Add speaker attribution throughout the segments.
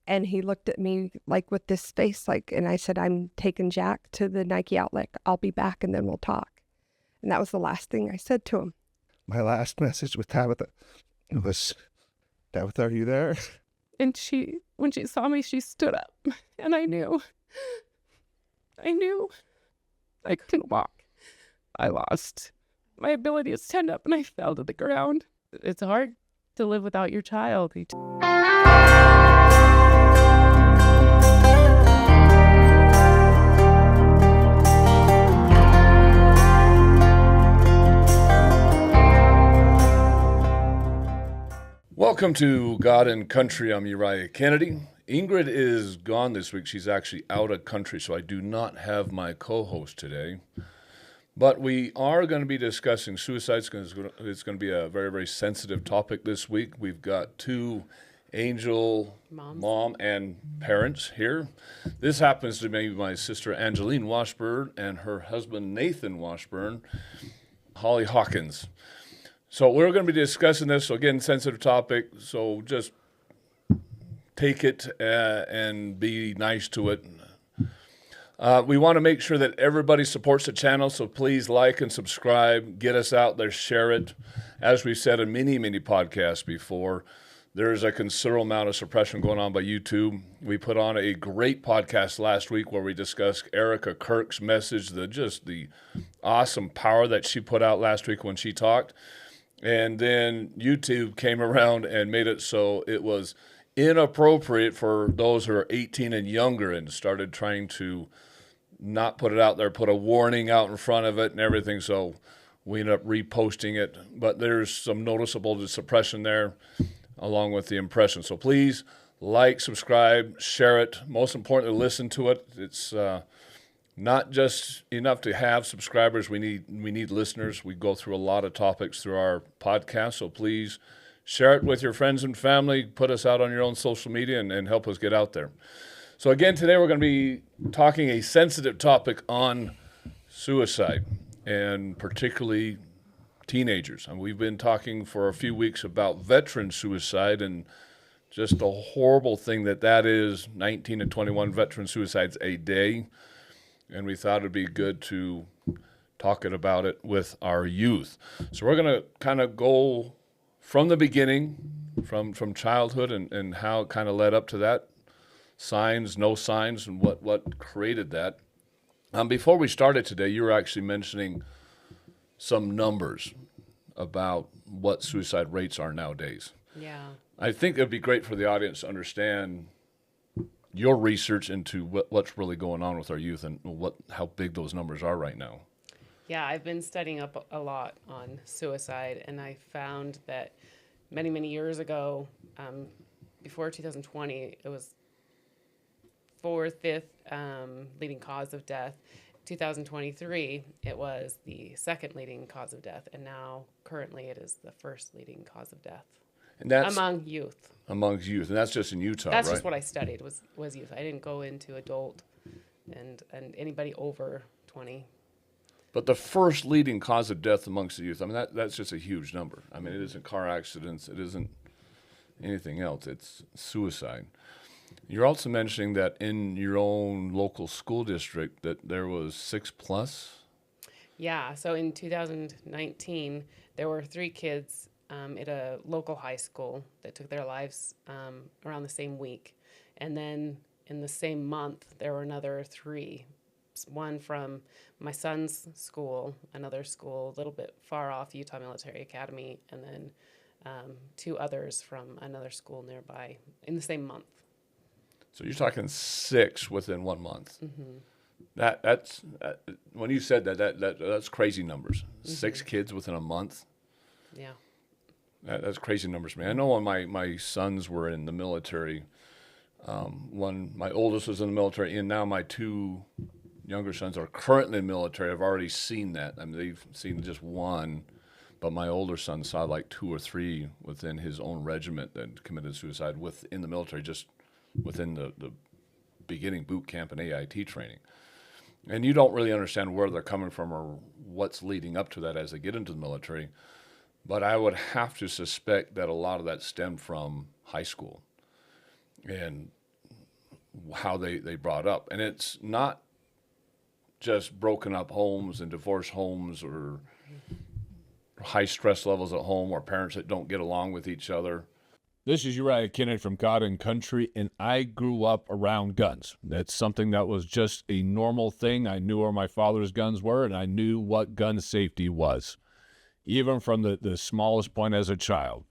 Speaker 1: And he looked at me like with this face, like, and I said, I'm taking Jack to the Nike outlet. I'll be back and then we'll talk. And that was the last thing I said to him.
Speaker 2: My last message with Tabitha was, Tabitha, are you there?
Speaker 1: And when she saw me, she stood up. And I knew I couldn't walk. I lost my ability to stand up and I fell to the ground. It's hard to live without your child.
Speaker 3: Welcome to God and Country. I'm Uriah Kennedy. Ingrid is gone this week. She's actually out of country, so I do not have my co-host today. But we are going to be discussing suicide. It's going to be a very, very sensitive topic this week. We've got two Angel mom and parents here. This happens to be my sister Angeline Washburn and her husband Nathan Washburn, Holly Hawkins. So we're going to be discussing this. So again, sensitive topic. So just take it and be nice to it. We want to make sure that everybody supports the channel. So please like and subscribe. Get us out there. Share it. As we've said in many podcasts before, there's a considerable amount of suppression going on by YouTube. We put on a great podcast last week where we discussed Erica Kirk's message, the awesome power that she put out last week when she talked. And then YouTube came around and made it so it was inappropriate for those who are 18 and younger and started trying to not put it out there, put a warning out in front of it and everything. So we ended up reposting it. But there's some noticeable suppression there along with the impression. So please like, subscribe, share it. Most importantly, listen to it. It's not just enough to have subscribers. We need listeners. We go through a lot of topics through our podcast, so please share it with your friends and family. Put us out on your own social media and help us get out there. So again, today we're going to be talking a sensitive topic on suicide, and particularly teenagers. And we've been talking for a few weeks about veteran suicide and just a horrible thing that is, 19 to 21 veteran suicides a day. And we thought it'd be good to talk about it with our youth. So we're going to kind of go from the beginning, from childhood and how it kind of led up to that, signs, no signs, and what created that. Before we started today, you were actually mentioning some numbers about what suicide rates are nowadays.
Speaker 1: Yeah.
Speaker 3: I think it'd be great for the audience to understand your research into what's really going on with our youth and how big those numbers are right now.
Speaker 4: Yeah, I've been studying up a lot on suicide, and I found that many years ago, before 2020, it was fifth leading cause of death. 2023, it was the second leading cause of death, and now currently it is the first leading cause of death.
Speaker 3: And that's
Speaker 4: among youth.
Speaker 3: Amongst youth, and that's just in Utah,
Speaker 4: That's
Speaker 3: right?
Speaker 4: just what I studied was youth. I didn't go into adult and anybody over 20.
Speaker 3: But the first leading cause of death amongst the youth, I mean, that's just a huge number. I mean, it isn't car accidents. It isn't anything else. It's suicide. You're also mentioning that in your own local school district that there was 6+?
Speaker 4: Yeah, so in 2019, there were 3 kids at a local high school that took their lives around the same week. And then in the same month, there were another 3. One from my son's school, another school a little bit far off, Utah Military Academy, and then 2 others from another school nearby in the same month.
Speaker 3: So you're talking 6 within 1 month.
Speaker 4: Mm-hmm.
Speaker 3: That's when you said that's crazy numbers. Mm-hmm. 6 kids within a month.
Speaker 4: Yeah.
Speaker 3: That's crazy numbers, man. I know when my sons were in the military, my oldest was in the military, and now my 2 younger sons are currently in the military. I've already seen that. I mean, they've seen just 1, but my older son saw like 2 or 3 within his own regiment that committed suicide within the military, just within the beginning boot camp and AIT training. And you don't really understand where they're coming from or what's leading up to that as they get into the military. But I would have to suspect that a lot of that stemmed from high school. And how they brought up. And it's not just broken up homes and divorced homes or high stress levels at home or parents that don't get along with each other. This is Uriah Kennedy from God and Country, and I grew up around guns. That's something that was just a normal thing. I knew where my father's guns were, and I knew what gun safety was, even from the smallest point as a child.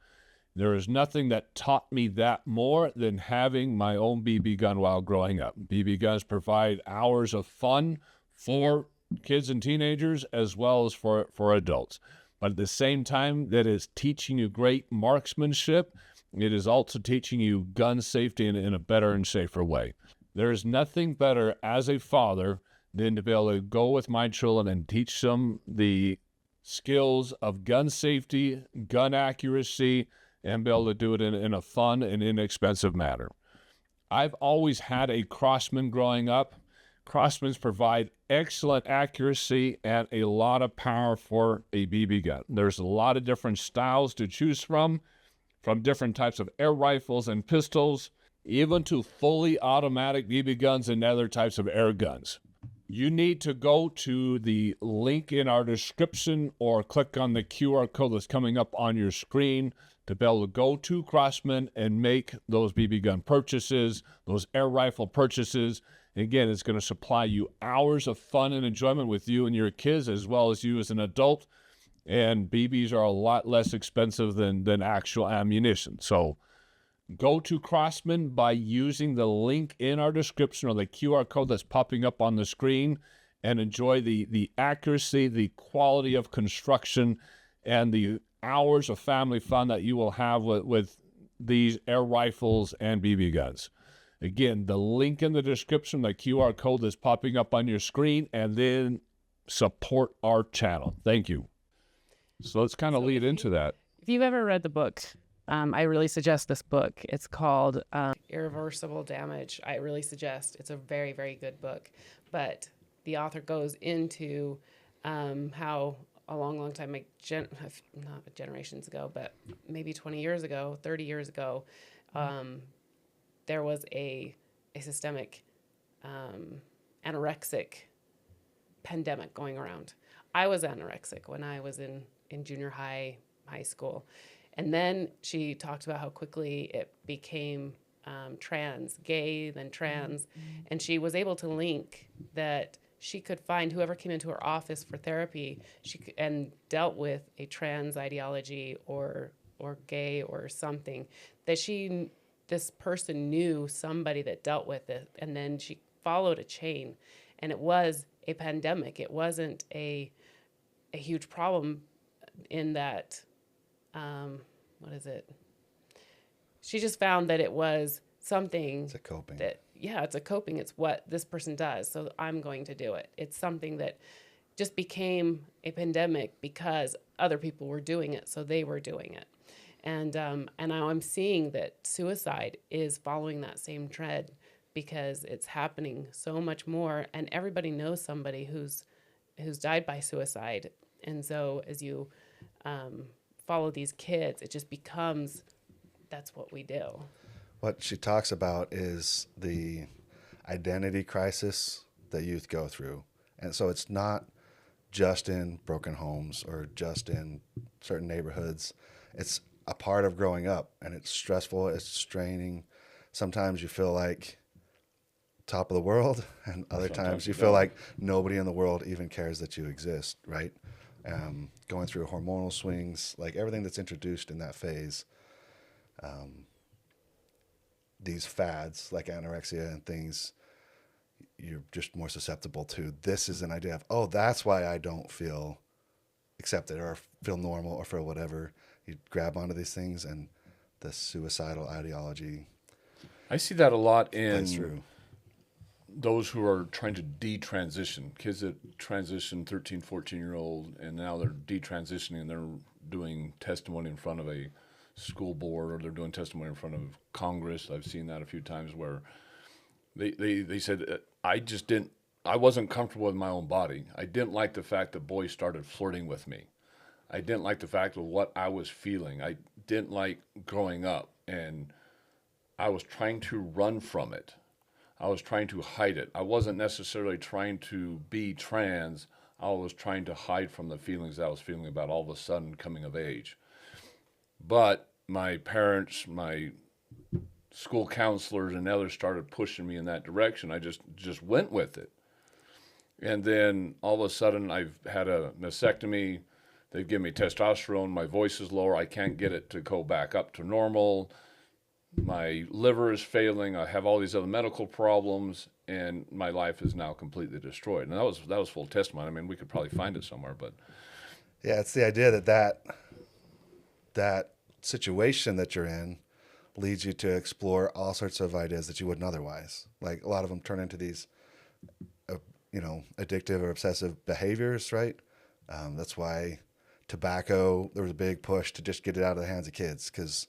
Speaker 3: There is nothing that taught me that more than having my own BB gun while growing up. BB guns provide hours of fun for kids and teenagers as well as for adults. But at the same time, that is teaching you great marksmanship. It is also teaching you gun safety in a better and safer way. There is nothing better as a father than to be able to go with my children and teach them the skills of gun safety, gun accuracy, and be able to do it in a fun and inexpensive manner. I've always had a Crossman growing up. Crossmans provide excellent accuracy and a lot of power for a BB gun. There's a lot of different styles to choose from different types of air rifles and pistols, even to fully automatic BB guns and other types of air guns. You need to go to the link in our description or click on the QR code that's coming up on your screen to be able to go to Crossman and make those BB gun purchases, those air rifle purchases. Again, it's going to supply you hours of fun and enjoyment with you and your kids as well as you as an adult. And BBs are a lot less expensive than actual ammunition. So go to Crossman by using the link in our description or the QR code that's popping up on the screen and enjoy the accuracy, the quality of construction, and the hours of family fun that you will have with these air rifles and BB guns. Again, the link in the description, the QR code that's popping up on your screen, and then support our channel. Thank you. So let's kind of lead into that.
Speaker 4: If you've ever read the book, I really suggest this book. It's called Irreversible Damage. I really suggest. It's a very, very good book. But the author goes into how a long time, not generations ago, but maybe 20 years ago, 30 years ago, there was a systemic anorexic pandemic going around. I was anorexic when I was in junior high school. And then she talked about how quickly it became gay, then trans. And she was able to link that she could find whoever came into her office for therapy and dealt with a trans ideology or gay or something, that this person knew somebody that dealt with it. And then she followed a chain. And it was a pandemic. It wasn't a huge problem in that, what is it? She just found that it was something.
Speaker 2: It's a coping.
Speaker 4: It's a coping. It's what this person does, so I'm going to do it. It's something that just became a pandemic because other people were doing it, so they were doing it. And now I'm seeing that suicide is following that same trend because it's happening so much more, and everybody knows somebody who's died by suicide. And so as you follow these kids, it just becomes, that's what we do.
Speaker 2: What she talks about is the identity crisis that youth go through. And so it's not just in broken homes or just in certain neighborhoods. It's a part of growing up, and it's stressful, it's straining. Sometimes you feel like top of the world, and other times you feel like nobody in the world even cares that you exist, right? Going through hormonal swings, like everything that's introduced in that phase, these fads like anorexia and things, you're just more susceptible to. This is an idea of, oh, that's why I don't feel accepted or feel normal or feel whatever. You grab onto these things, and the suicidal ideology.
Speaker 3: I see that a lot in
Speaker 2: through
Speaker 3: those who are trying to detransition, kids that transition 13, 14-year-old, and now they're detransitioning and they're doing testimony in front of a school board, or they're doing testimony in front of Congress. I've seen that a few times where they said, I wasn't comfortable with my own body. I didn't like the fact that boys started flirting with me. I didn't like the fact of what I was feeling. I didn't like growing up, and I was trying to run from it. I was trying to hide it. I wasn't necessarily trying to be trans. I was trying to hide from the feelings that I was feeling about all of a sudden coming of age. But my parents, my school counselors, and others started pushing me in that direction. I just went with it. And then all of a sudden, I've had a mastectomy. They've given me testosterone. My voice is lower. I can't get it to go back up to normal. My liver is failing. I have all these other medical problems, and my life is now completely destroyed. And that was full testimony. I mean, we could probably find it somewhere, but
Speaker 2: Yeah, it's the idea that situation that you're in leads you to explore all sorts of ideas that you wouldn't otherwise. Like a lot of them turn into these, addictive or obsessive behaviors, right? That's why tobacco, there was a big push to just get it out of the hands of kids because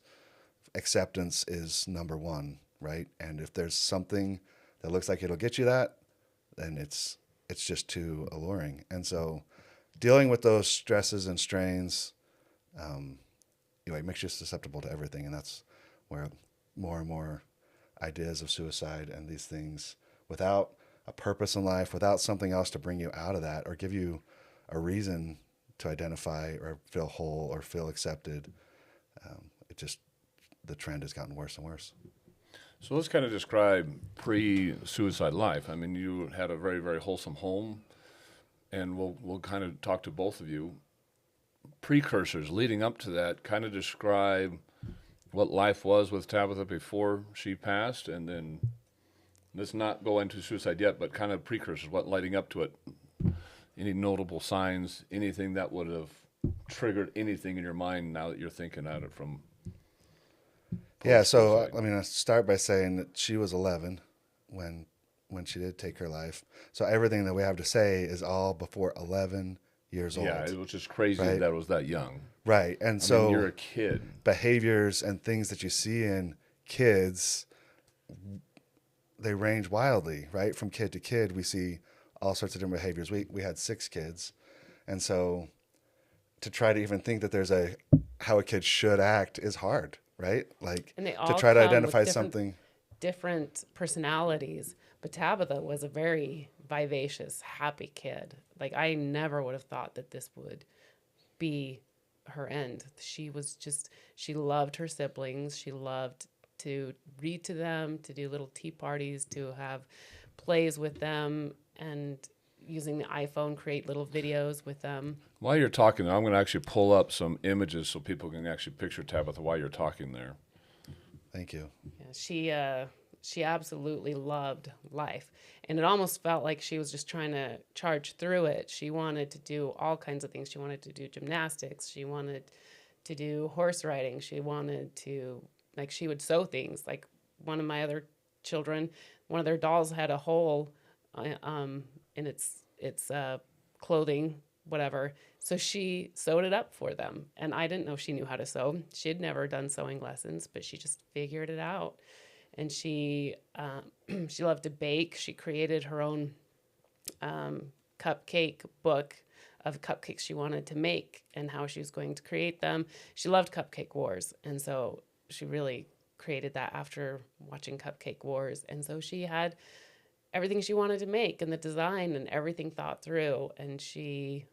Speaker 2: acceptance is number one, right? And if there's something that looks like it'll get you that, then it's just too alluring. And so dealing with those stresses and strains, it makes you susceptible to everything. And that's where more and more ideas of suicide and these things, without a purpose in life, without something else to bring you out of that or give you a reason to identify or feel whole or feel accepted, the trend has gotten worse and worse.
Speaker 3: so let's kind of describe pre-suicide life. I mean, you had a very, very wholesome home, and we'll kind of talk to both of you. Precursors leading up to that, kind of describe what life was with Tabitha before she passed, and then let's not go into suicide yet, but kind of precursors, what lighting up to it. Any notable signs, anything that would have triggered anything in your mind now that you're thinking at it from...
Speaker 2: Yeah, so I start by saying that she was 11 when she did take her life. So everything that we have to say is all before 11 years old.
Speaker 3: Yeah, it was just crazy
Speaker 2: right?
Speaker 3: that it was that young.
Speaker 2: Right, and
Speaker 3: I
Speaker 2: so
Speaker 3: mean, you're a kid.
Speaker 2: Behaviors and things that you see in kids, they range wildly, right? From kid to kid, we see all sorts of different behaviors. We had 6 kids, and so to try to even think that there's how a kid should act is hard, right? Like
Speaker 4: And they all
Speaker 2: to try to
Speaker 4: come with
Speaker 2: identify something.
Speaker 4: different personalities. But Tabitha was a very vivacious, happy kid. Like I never would have thought that this would be her end. She loved her siblings. She loved to read to them, to do little tea parties, to have plays with them, and using the iPhone, create little videos with them.
Speaker 3: While you're talking, I'm going to actually pull up some images so people can actually picture Tabitha while you're talking there.
Speaker 2: Thank you.
Speaker 4: Yeah, she absolutely loved life. And it almost felt like she was just trying to charge through it. She wanted to do all kinds of things. She wanted to do gymnastics. She wanted to do horse riding. She wanted to, she would sew things. Like one of my other children, one of their dolls had a hole in its clothing, whatever. So she sewed it up for them. And I didn't know she knew how to sew. She had never done sewing lessons, but she just figured it out. And she loved to bake. She created her own cupcake book of cupcakes she wanted to make and how she was going to create them. She loved Cupcake Wars. And so she really created that after watching Cupcake Wars. And so she had everything she wanted to make and the design and everything thought through. And she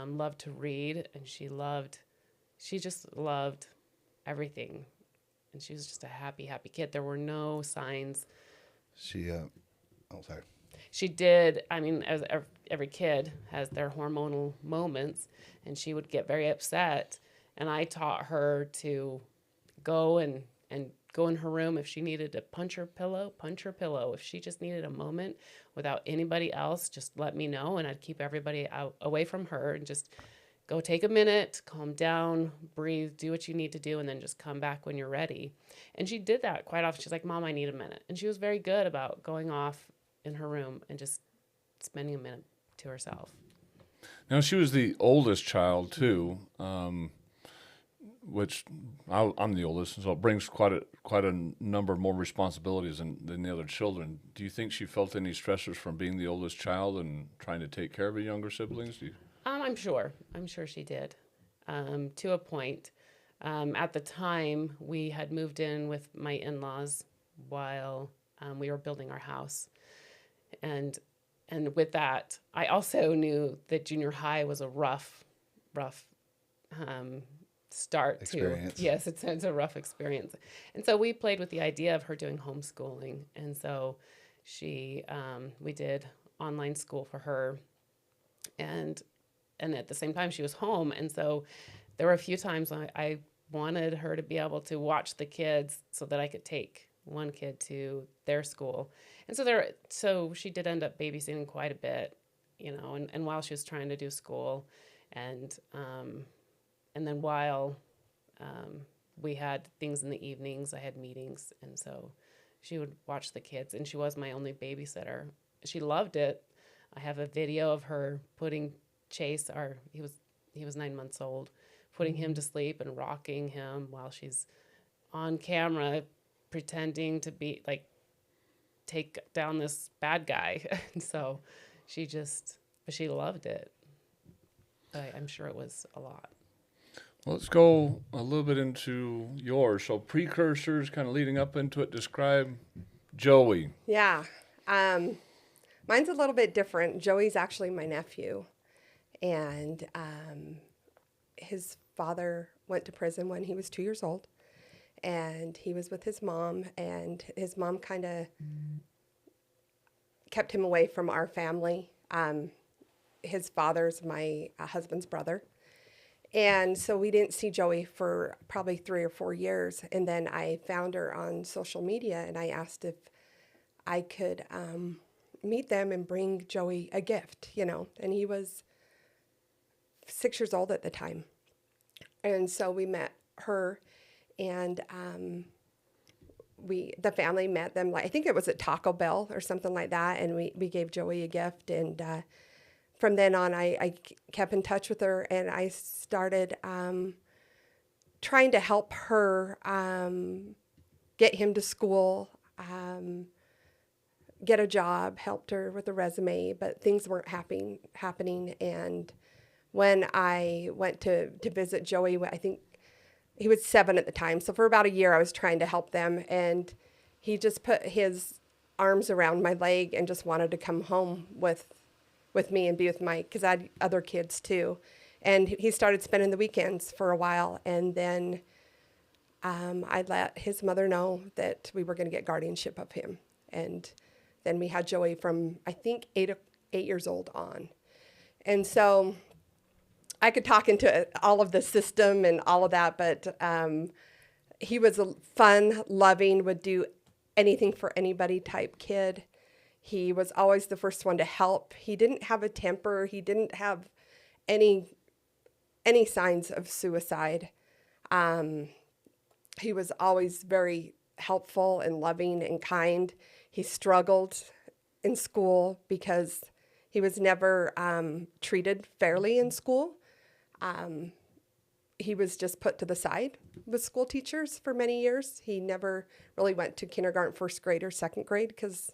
Speaker 4: loved to read, and she just loved everything. And she was just a happy, happy kid. There were no signs. She did, as every kid has their hormonal moments, and she would get very upset. And I taught her to go and go in her room. If she needed to punch her pillow. If she just needed a moment without anybody else, just let me know, and I'd keep everybody away from her and just go take a minute, calm down, breathe, do what you need to do, and then just come back when you're ready. And she did that quite often. She's like, Mom, I need a minute. And she was very good about going off in her room and just spending a minute to herself.
Speaker 3: Now, she was the oldest child, too, which I'm the oldest, so it brings quite a number more responsibilities than the other children. Do you think she felt any stressors from being the oldest child and trying to take care of her younger siblings?
Speaker 4: I'm sure she did, to a point. At the time, we had moved in with my in-laws while we were building our house. And with that, I also knew that junior high was a rough start
Speaker 2: Experience.
Speaker 4: to. Yes, it's a rough experience. And so we played with the idea of her doing homeschooling. And so we did online school for her. And at the same time, she was home. And so there were a few times I wanted her to be able to watch the kids so that I could take one kid to their school. And so she did end up babysitting quite a bit, and while she was trying to do school, and then while we had things in the evenings, I had meetings, and so she would watch the kids, and she was my only babysitter. She loved it. I have a video of her putting Chase, he was 9 months old, putting him to sleep and rocking him while she's on camera pretending to be take down this bad guy. And so she loved it. I'm sure it was a lot.
Speaker 3: Well, let's go a little bit into yours. So precursors kind of leading up into it. Describe Joey.
Speaker 1: Yeah. Mine's a little bit different. Joey's actually my nephew. And his father went to prison when he was 2 years old. And he was with his mom. And his mom kind of kept him away from our family. His father's my husband's brother. And so we didn't see Joey for probably 3 or 4 years. And then I found her on social media, and I asked if I could meet them and bring Joey a gift, And he was 6 years old at the time. And so we met her, and the family met them, I think it was at Taco Bell or something like that, and we gave Joey a gift. And from then on, I kept in touch with her, and I started trying to help her get him to school, get a job, helped her with a resume, but things weren't happening. And when I went to visit Joey, I think he was 7 at the time. So for about a year, I was trying to help them, and he just put his arms around my leg and just wanted to come home with me and be with because I had other kids too. And he started spending the weekends for a while. And then I let his mother know that we were going to get guardianship of him. And then we had Joey from, I think, 8 years old on. And so I could talk into all of the system and all of that, but he was a fun, loving, would do anything for anybody type kid. He was always the first one to help. He didn't have a temper. He didn't have any signs of suicide. He was always very helpful and loving and kind. He struggled in school because he was never treated fairly in school. He was just put to the side with school teachers for many years. He never really went to kindergarten, first grade, or second grade because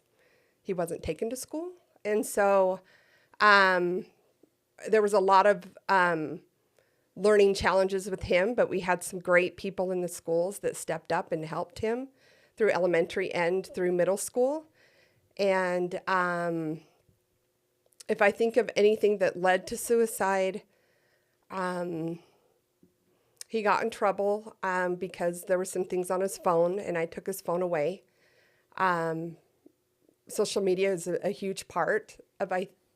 Speaker 1: he wasn't taken to school. And so there was a lot of learning challenges with him, but we had some great people in the schools that stepped up and helped him through elementary and through middle school. And if I think of anything that led to suicide, he got in trouble because there were some things on his phone, and I took his phone away. Social media is a huge part of,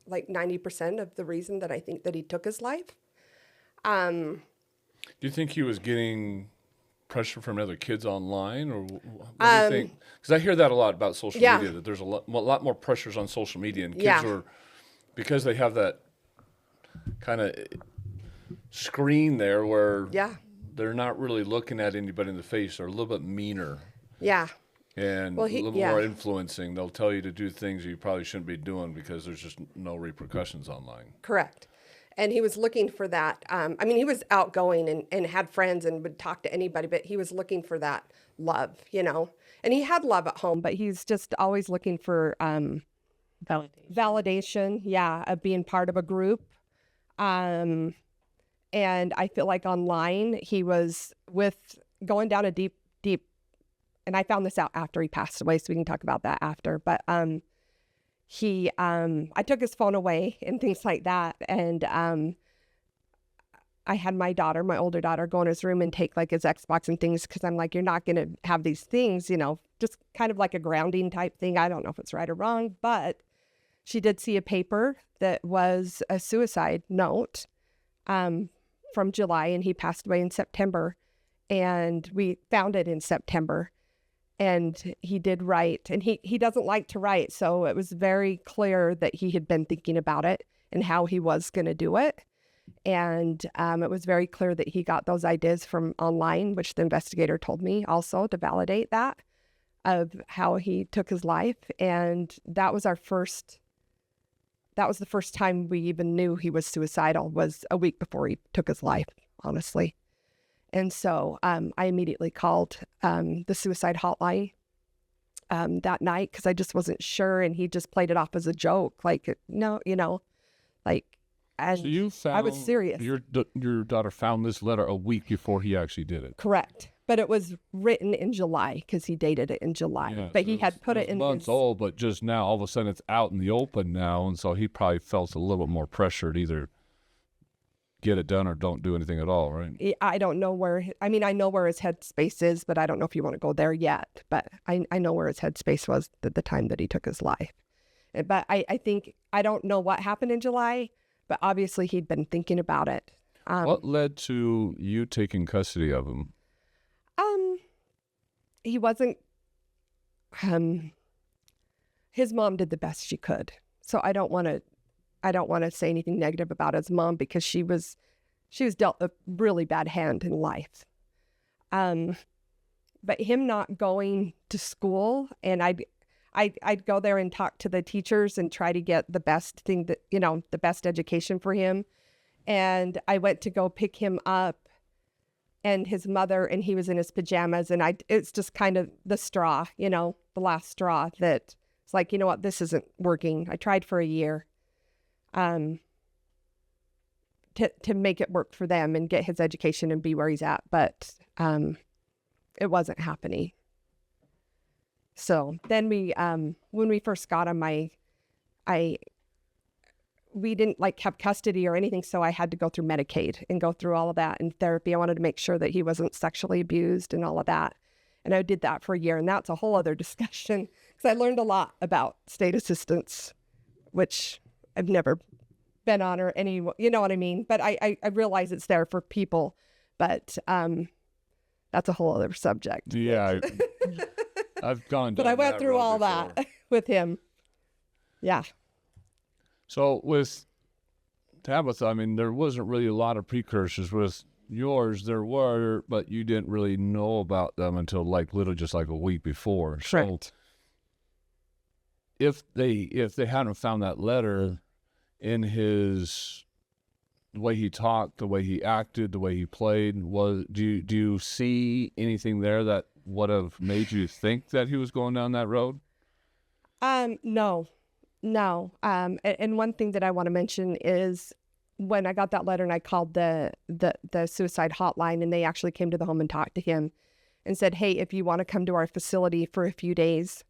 Speaker 1: 90% of the reason that I think that he took his life.
Speaker 3: Do you think he was getting pressure from other kids online, or what do you think? Because I hear that a lot about social media, that there's a lot more pressures on social media, and kids are, because they have that kind of screen there where they're not really looking at anybody in the face. They're a little bit meaner. Yeah. And a little more influencing. They'll tell you to do things you probably shouldn't be doing because there's just no repercussions online.
Speaker 1: Correct. And he was looking for that. He was outgoing and had friends and would talk to anybody, but he was looking for that love, And he had love at home, but he's just always looking for validation, of being part of a group. And I feel like online he was going down a deep and I found this out after he passed away, so we can talk about that after. But I took his phone away and things like that. And I had my older daughter, go in his room and take like his Xbox and things, because I'm like, you're not going to have these things, just kind of like a grounding type thing. I don't know if it's right or wrong, but she did see a paper that was a suicide note from July, and he passed away in September. And we found it in September. And he did write, and he doesn't like to write. So it was very clear that he had been thinking about it and how he was going to do it. And it was very clear that he got those ideas from online, which the investigator told me also to validate that, of how he took his life. And that was the first time we even knew he was suicidal, was a week before he took his life, honestly. And so I immediately called the suicide hotline that night, because I just wasn't sure. And he just played it off as a joke. Like, no, like, and
Speaker 5: So you found,
Speaker 1: I was serious.
Speaker 5: Your daughter found this letter a week before he actually did it.
Speaker 1: Correct. But it was written in July, because he dated it in July.
Speaker 5: Yeah,
Speaker 1: but
Speaker 5: so
Speaker 1: he had put it in
Speaker 5: months old, but just now, all of a sudden, it's out in the open now. And so he probably felt a little bit more pressure to either get it done or don't do anything at all, right?
Speaker 1: I don't know where, I know where his headspace is, but I don't know if you want to go there yet. But I know where his headspace was at the time that he took his life. But I think, I don't know what happened in July, but obviously he'd been thinking about it.
Speaker 5: What led to you taking custody of him?
Speaker 1: He wasn't, his mom did the best she could. So I don't want to say anything negative about his mom, because she was dealt a really bad hand in life. But him not going to school, and I'd go there and talk to the teachers and try to get the best thing that, the best education for him. And I went to go pick him up, and his mother, and he was in his pajamas, and it's just kind of the straw, the last straw, that it's like, you know what, this isn't working. I tried for a year to make it work for them and get his education and be where he's at, but it wasn't happening. So then when we first got him, we didn't have custody or anything, so I had to go through Medicaid and go through all of that and therapy. I wanted to make sure that he wasn't sexually abused and all of that. And I did that for a year, and that's a whole other discussion, because I learned a lot about state assistance, which I've never been on or any, you know what I mean? But I realize it's there for people, but that's a whole other subject.
Speaker 5: Yeah, I've gone down
Speaker 1: But I went
Speaker 5: that
Speaker 1: through
Speaker 5: road
Speaker 1: all
Speaker 5: before.
Speaker 1: that with him. Yeah.
Speaker 5: So with Tabitha, there wasn't really a lot of precursors. With yours, there were, but you didn't really know about them until literally just a week before.
Speaker 1: Correct.
Speaker 5: So if they hadn't found that letter in the way he talked, the way he acted, the way he played, do you see anything there that would have made you think that he was going down that road?
Speaker 1: No. And one thing that I want to mention is, when I got that letter and I called the suicide hotline, and they actually came to the home and talked to him and said, hey, if you want to come to our facility for a few days,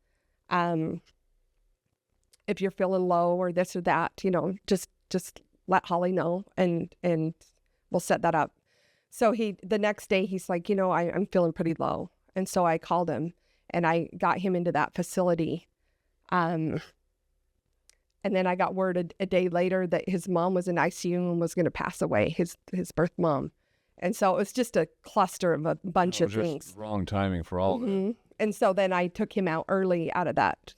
Speaker 1: if you're feeling low or this or that, just let Holly know, and we'll set that up. So the next day he's like, I'm feeling pretty low. And so I called him and I got him into that facility. And then I got word a day later that his mom was in ICU and was going to pass away, his birth mom. And so it was just a cluster of a bunch of things.
Speaker 5: Just wrong timing for all of it.
Speaker 1: And so then I took him out early out of that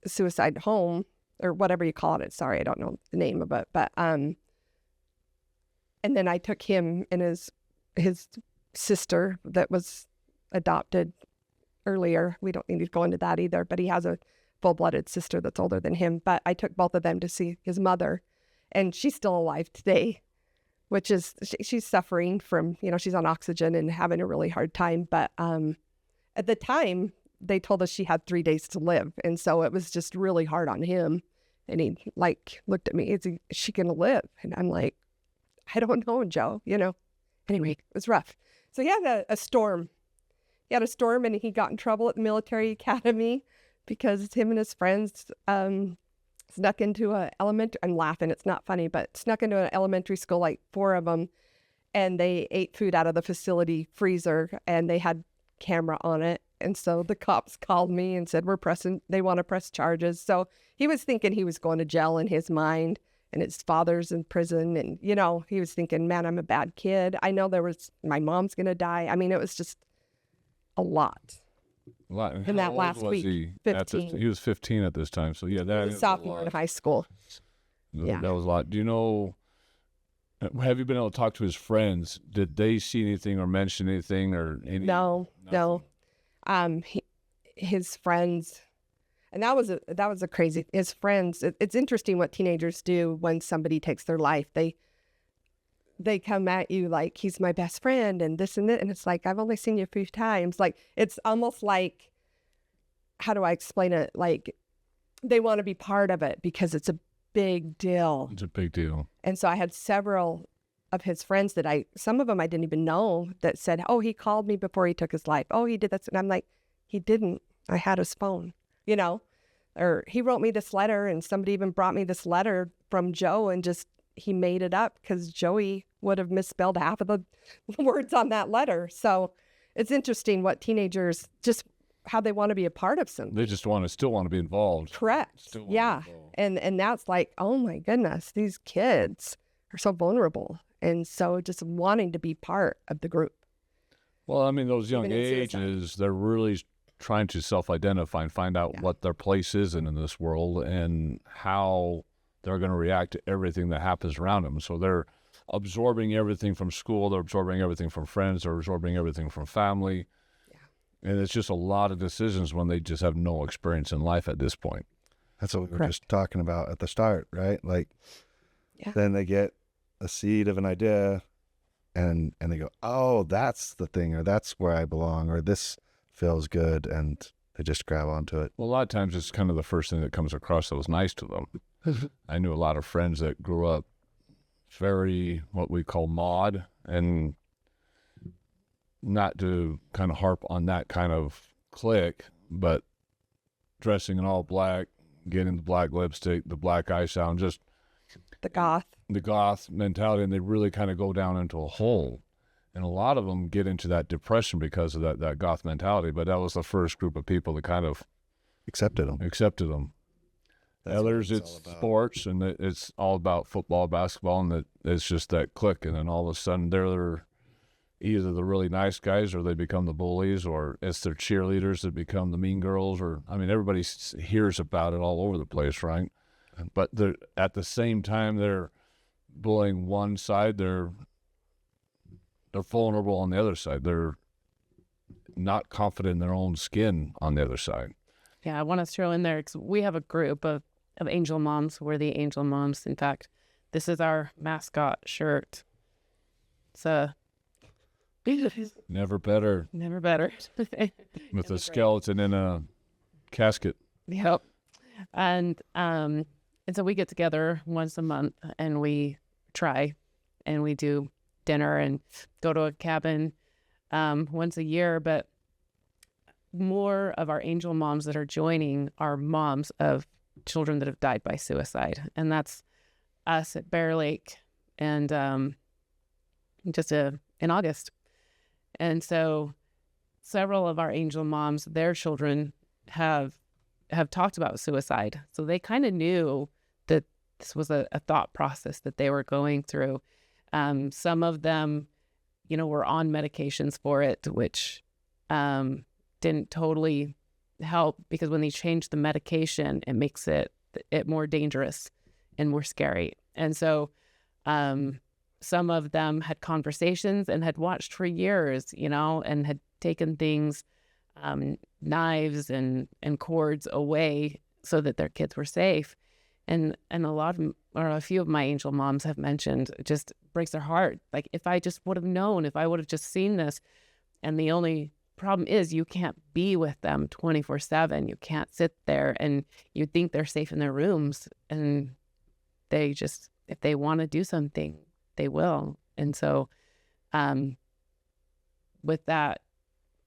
Speaker 1: suicide home, or whatever you call it. Sorry, I don't know the name of it. But and then I took him and his sister that was adopted earlier. We don't need to go into that either, but he has a full-blooded sister that's older than him. But I took both of them to see his mother, and she's still alive today, which is, she's suffering from, she's on oxygen and having a really hard time. But at the time, they told us she had 3 days to live. And so it was just really hard on him. And he looked at me, is she going to live? And I'm like, I don't know, Joe, Anyway, it was rough. So he had a storm. he had a storm and he got in trouble at the military academy because him and his friends snuck into a elementary. I'm laughing, it's not funny, but snuck into an elementary school, like 4 of them, and they ate food out of the facility freezer, and they had camera on it. And so the cops called me and said, they want to press charges. So he was thinking he was going to jail in his mind, and his father's in prison. And, you know, he was thinking, man, I'm a bad kid. I know my mom's going to die. I mean, it was just a lot. In that last week.
Speaker 5: He?
Speaker 1: 15.
Speaker 5: He was 15 at this time. So yeah, that is
Speaker 1: sophomore in high school. Yeah.
Speaker 5: That was a lot. Do you know, have you been able to talk to his friends? Did they see anything or mention anything or anything?
Speaker 1: No. His friends, and that was a crazy, his friends, it's interesting what teenagers do when somebody takes their life. They come at you like, he's my best friend and this and that. And it's like, I've only seen you a few times. Like, it's almost like, how do I explain it? Like, they want to be part of it because it's a big deal.
Speaker 5: It's a big deal.
Speaker 1: And so I had several of his friends that some of them I didn't even know, that said, oh, he called me before he took his life. Oh, he did that. And I'm like, he didn't. I had his phone, you know, or he wrote me this letter, and somebody even brought me this letter from Joe, and just, he made it up because Joey would have misspelled half of the words on that letter. So it's interesting what teenagers, just how they want to be a part of something.
Speaker 5: They just still want to be involved.
Speaker 1: Correct. Yeah. And now it's like, oh my goodness, these kids are so vulnerable. And so just wanting to be part of the group.
Speaker 5: Well, I mean, those young ages, they're really trying to self-identify and find out what their place is in this world and how they're going to react to everything that happens around them. So they're absorbing everything from school, they're absorbing everything from friends, they're absorbing everything from family. Yeah. And it's just a lot of decisions when they just have no experience in life at this point.
Speaker 2: That's what we were just talking about at the start, right? Like, then they get a seed of an idea and they go, oh, that's the thing, or that's where I belong, or this feels good, and they just grab onto it.
Speaker 5: Well, a lot of times it's kind of the first thing that comes across that was nice to them. I knew a lot of friends that grew up very, what we call mod, and not to kind of harp on that kind of clique, but dressing in all black, getting the black lipstick, the black eye sound, just
Speaker 1: the goth
Speaker 5: mentality, and they really kind of go down into a hole. And a lot of them get into that depression because of that goth mentality. But that was the first group of people that kind of
Speaker 2: accepted them.
Speaker 5: The others, it's sports, and it's all about football, basketball, and it's just that click. And then all of a sudden, they're either the really nice guys, or they become the bullies, or it's their cheerleaders that become the mean girls. Or, I mean, everybody hears about it all over the place, right? But at the same time, they're bullying one side, they're vulnerable on the other side. They're not confident in their own skin on the other side.
Speaker 4: Yeah, I want to throw in there, because we have a group of angel moms. We're the angel moms. In fact, this is our mascot shirt. It's
Speaker 5: never better. With a skeleton in a casket.
Speaker 4: Yep. And so we get together once a month, and we try, and we do dinner and go to a cabin once a year. But more of our angel moms that are joining are moms of children that have died by suicide, and that's us at Bear Lake, and just in August. And so several of our angel moms, their children have talked about suicide, so they kind of knew that this was a thought process that they were going through. Some of them, were on medications for it, which didn't totally help, because when they change the medication, it makes it more dangerous and more scary. And so some of them had conversations and had watched for years, and had taken things, knives and cords away so that their kids were safe. And a few of my angel moms have mentioned, it just breaks their heart. Like, if I just would have known, if I would have just seen this. And the only problem is, you can't be with them 24/7. You can't sit there, and you think they're safe in their rooms, and they just, if they want to do something, they will. And so with that,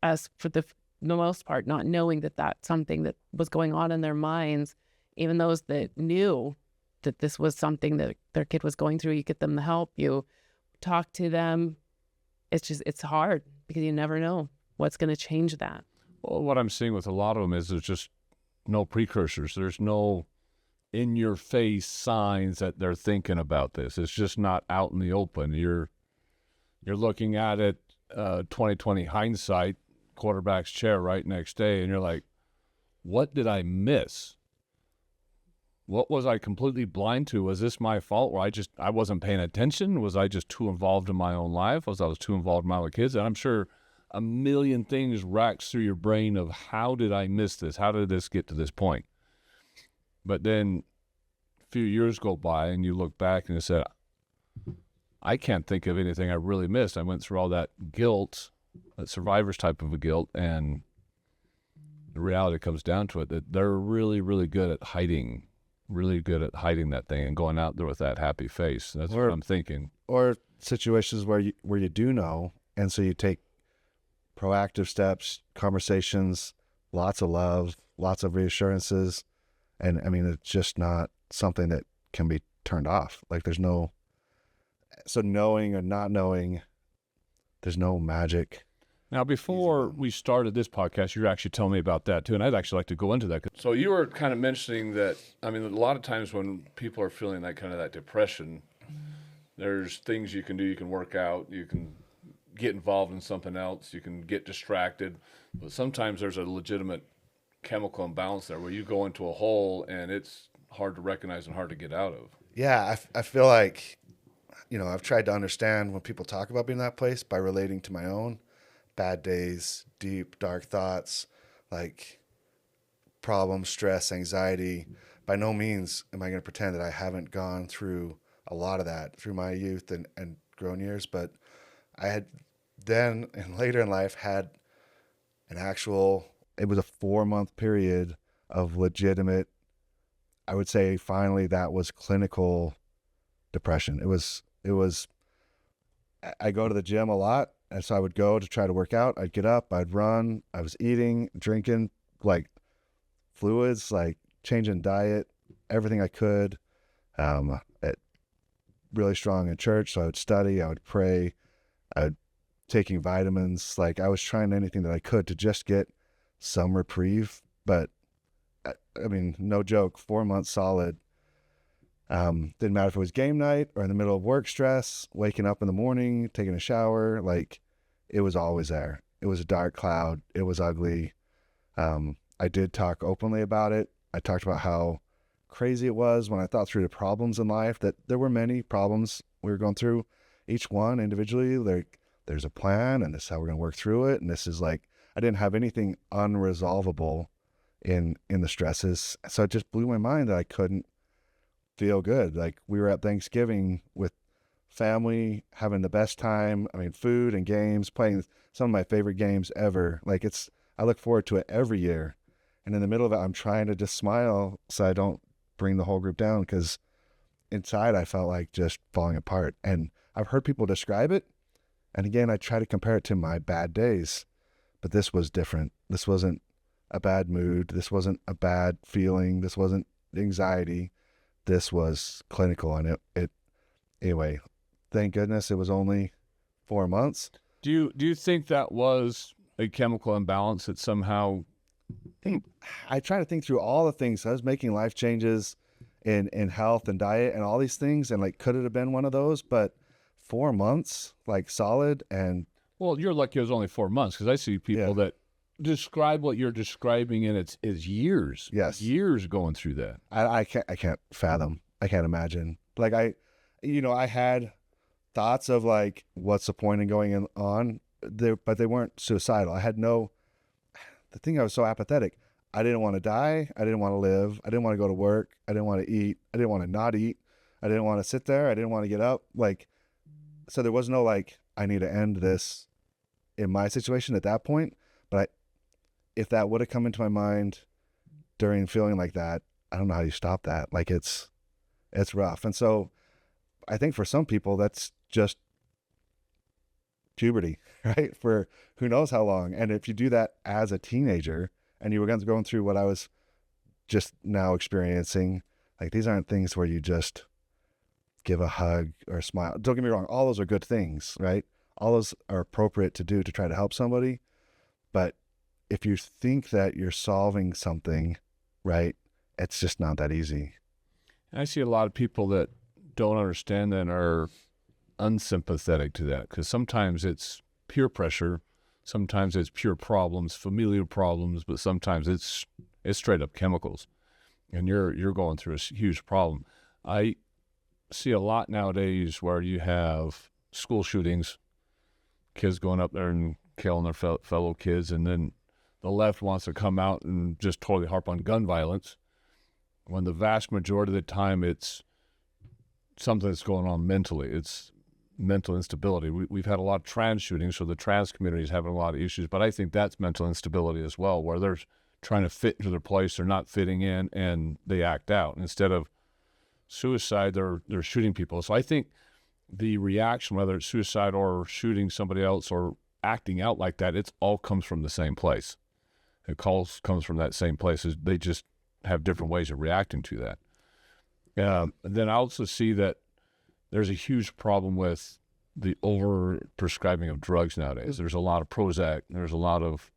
Speaker 4: us for the most part, not knowing that that's something that was going on in their minds. Even those that knew that this was something that their kid was going through, you get them the help, you talk to them. It's hard because you never know what's going to change that.
Speaker 5: Well, what I'm seeing with a lot of them is there's just no precursors. There's no in-your-face signs that they're thinking about this. It's just not out in the open. You're looking at it, 2020 hindsight, quarterback's chair right next day, and you're like, what did I miss? What was I completely blind to? Was this my fault where I wasn't paying attention? Was I just too involved in my own life? Was I too involved in my other kids? And I'm sure a million things racks through your brain of how did I miss this? How did this get to this point? But then a few years go by and you look back and you say, I can't think of anything I really missed. I went through all that guilt, that survivor's type of a guilt, and the reality comes down to it that they're really, really good at hiding that thing and going out there with that happy face. That's what I'm thinking.
Speaker 2: Or situations where you do know, and so you take proactive steps, conversations, lots of love, lots of reassurances, and I mean it's just not something that can be turned off. Like so knowing or not knowing, there's no magic.
Speaker 5: Now, before we started this podcast, you were actually telling me about that too, and I'd actually like to go into that.
Speaker 3: So you were kind of mentioning that, I mean, a lot of times when people are feeling that depression, there's things you can do. You can work out, you can get involved in something else, you can get distracted, but sometimes there's a legitimate chemical imbalance there where you go into a hole and it's hard to recognize and hard to get out of.
Speaker 2: Yeah, I feel like, I've tried to understand when people talk about being in that place by relating to my own bad days, deep, dark thoughts, like problems, stress, anxiety. By no means am I going to pretend that I haven't gone through a lot of that through my youth and grown years, but I had then and later in life had it was a 4-month period of legitimate, I would say finally that was clinical depression. It was, I go to the gym a lot. And so I would go to try to work out. I'd get up, I'd run. I was eating, drinking, like fluids, like changing diet, everything I could. Really strong in church. So I would study, I would pray, I would taking vitamins. Like I was trying anything that I could to just get some reprieve. But I mean, no joke, 4 months solid. Didn't matter if it was game night or in the middle of work stress, waking up in the morning, taking a shower, like it was always there. It was a dark cloud. It was ugly. I did talk openly about it. I talked about how crazy it was when I thought through the problems in life, that there were many problems we were going through, each one individually. There's a plan and this is how we're going to work through it. And this is like, I didn't have anything unresolvable in the stresses. So it just blew my mind that I couldn't feel good. Like we were at Thanksgiving with family, having the best time. I mean, food and games, playing some of my favorite games ever. Like I look forward to it every year. And in the middle of it, I'm trying to just smile so I don't bring the whole group down, because inside I felt like just falling apart. And I've heard people describe it. And again, I try to compare it to my bad days, but this was different. This wasn't a bad mood. This wasn't a bad feeling. This wasn't anxiety. This was clinical. And it anyway, thank goodness it was only 4 months.
Speaker 5: Do you think that was a chemical imbalance that somehow?
Speaker 2: I try to think through all the things. I was making life changes in health and diet and all these things, and like, could it have been one of those? But 4 months, like solid. And
Speaker 5: Well, you're lucky it was only 4 months, because I see people that describe what you're describing, and it's years.
Speaker 2: Yes,
Speaker 5: years going through that.
Speaker 2: I can't fathom. I can't imagine. Like I had thoughts of like, what's the point in going on there, but they weren't suicidal. The thing, I was so apathetic. I didn't want to die. I didn't want to live. I didn't want to go to work. I didn't want to eat. I didn't want to not eat. I didn't want to sit there. I didn't want to get up. Like, so there was no like, I need to end this in my situation at that point. But if that would have come into my mind during feeling like that, I don't know how you stop that. Like it's rough. And so I think for some people that's just puberty, right? For who knows how long. And if you do that as a teenager and you were going through what I was just now experiencing, like these aren't things where you just give a hug or a smile. Don't get me wrong. All those are good things, right? All those are appropriate to do to try to help somebody. But if you think that you're solving something, right, it's just not that easy.
Speaker 5: I see a lot of people that don't understand that and are unsympathetic to that, because sometimes it's peer pressure, sometimes it's pure problems, familial problems, but sometimes it's straight up chemicals, and you're going through a huge problem. I see a lot nowadays where you have school shootings, kids going up there and killing their fellow kids, and then the left wants to come out and just totally harp on gun violence, when the vast majority of the time it's something that's going on mentally. It's mental instability. We've had a lot of trans shootings, so the trans community is having a lot of issues, but I think that's mental instability as well, where they're trying to fit into their place, they're not fitting in, and they act out. Instead of suicide, they're shooting people. So I think the reaction, whether it's suicide or shooting somebody else or acting out like that, it all comes from the same place. It comes from that same place. They just have different ways of reacting to that. Then I also see that there's a huge problem with the over-prescribing of drugs nowadays. There's a lot of Prozac. There's a lot of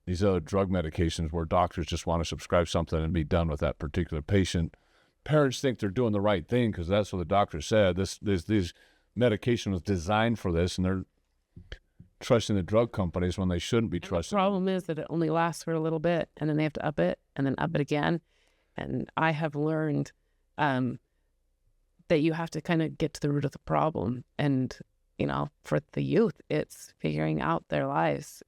Speaker 5: these other drug medications where doctors just want to subscribe something and be done with that particular patient. Parents think they're doing the right thing because that's what the doctor said. This medication was designed for this, and they're trusting the drug companies when they shouldn't be trusting.
Speaker 4: The problem is that it only lasts for a little bit, and then they have to up it, and then up it again. And I have learned that you have to kind of get to the root of the problem. And, for the youth, it's figuring out their lives.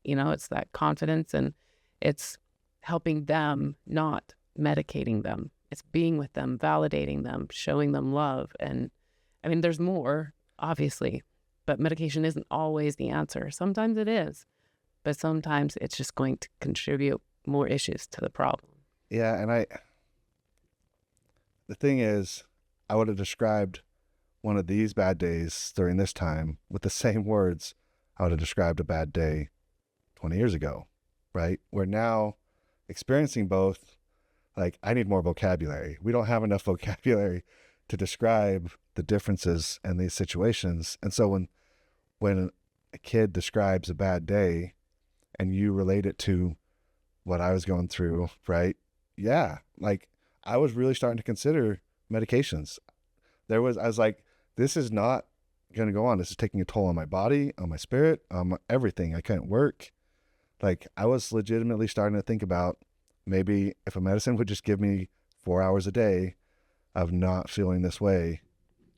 Speaker 4: It's that confidence, and it's helping them, not medicating them. It's being with them, validating them, showing them love. And I mean, there's more, obviously, but medication isn't always the answer. Sometimes it is, but sometimes it's just going to contribute more issues to the problem.
Speaker 2: Yeah, and the thing is, I would have described one of these bad days during this time with the same words I would have described a bad day 20 years ago, right? We're now experiencing both. Like, I need more vocabulary. We don't have enough vocabulary to describe the differences in these situations. And so when a kid describes a bad day and you relate it to what I was going through, right? Yeah. Like, I was really starting to consider medications. I was like, this is not going to go on. This is taking a toll on my body, on my spirit, on everything. I couldn't work. Like, I was legitimately starting to think about maybe if a medicine would just give me 4 hours a day of not feeling this way,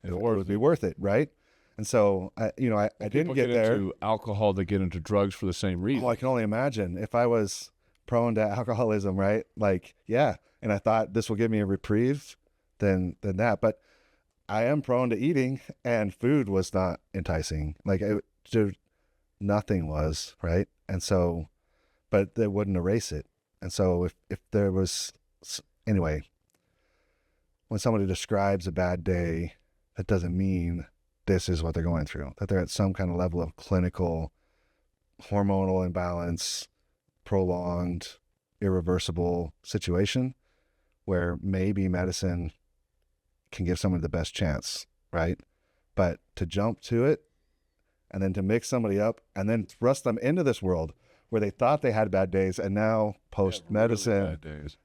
Speaker 2: it would be worth it, right? And so, I didn't get there.
Speaker 5: Into alcohol, they get into drugs for the same reason.
Speaker 2: Oh, I can only imagine if I was prone to alcoholism, right? Like, yeah. And I thought this will give me a reprieve than that. But I am prone to eating, and food was not enticing. Like, nothing was, right? And so, but they wouldn't erase it. And so if there was, anyway, when somebody describes a bad day, that doesn't mean this is what they're going through, that they're at some kind of level of clinical hormonal imbalance, prolonged, irreversible situation where maybe medicine can give someone the best chance, right? But to jump to it and then to mix somebody up and then thrust them into this world where they thought they had bad days, and now post-medicine,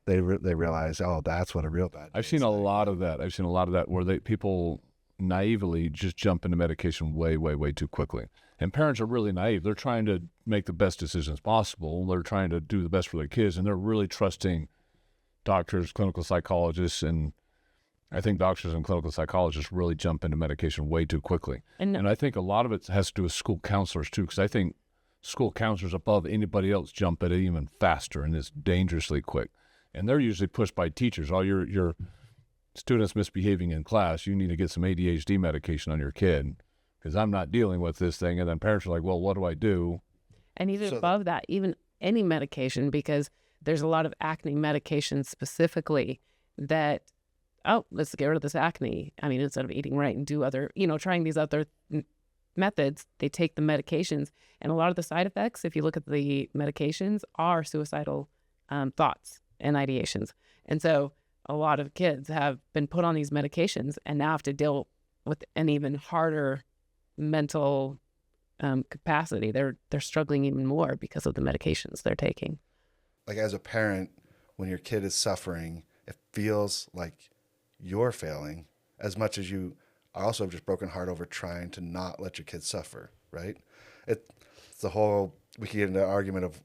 Speaker 2: really they realize, oh, that's what a real bad day
Speaker 5: I've seen a lot of that. I've seen a lot of that where people naively just jump into medication way, way, way too quickly. And parents are really naive. They're trying to make the best decisions possible. They're trying to do the best for their kids, and they're really trusting doctors, clinical psychologists, and I think doctors and clinical psychologists really jump into medication way too quickly. And I think a lot of it has to do with school counselors too, because I think school counselors above anybody else jump at it even faster, and it's dangerously quick. And they're usually pushed by teachers. Oh, your student's misbehaving in class. You need to get some ADHD medication on your kid because I'm not dealing with this thing. And then parents are like, well, what do I do?
Speaker 4: And even above that, even any medication, because there's a lot of acne medications specifically that, oh, let's get rid of this acne. I mean, instead of eating right and do other, trying these other methods, they take the medications, and a lot of the side effects, if you look at the medications, are suicidal thoughts and ideations. And so a lot of kids have been put on these medications and now have to deal with an even harder mental capacity. They're struggling even more because of the medications they're taking.
Speaker 2: Like as a parent, when your kid is suffering, it feels like you're failing as much as you are also just broken heart over trying to not let your kids suffer, right? It's the whole, we can get into an argument of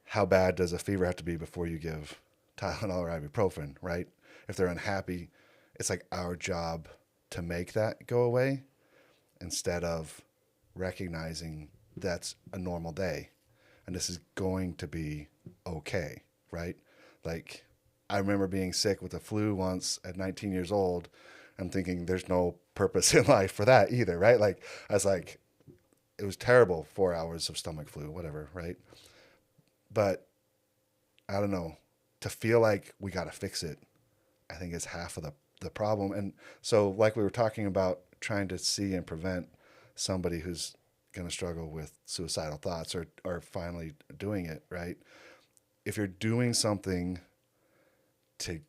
Speaker 2: how bad does a fever have to be before you give Tylenol or ibuprofen, right? If they're unhappy, it's like our job to make that go away instead of recognizing that's a normal day and this is going to be okay, right? Like I remember being sick with the flu once at 19 years old and thinking there's no purpose in life for that either, right? Like I was like, it was terrible, 4 hours of stomach flu, whatever, right? But I don't know, to feel like we got to fix it, I think is half of the problem. And so like we were talking about trying to see and prevent somebody who's going to struggle with suicidal thoughts or finally doing it, right? If you're doing something to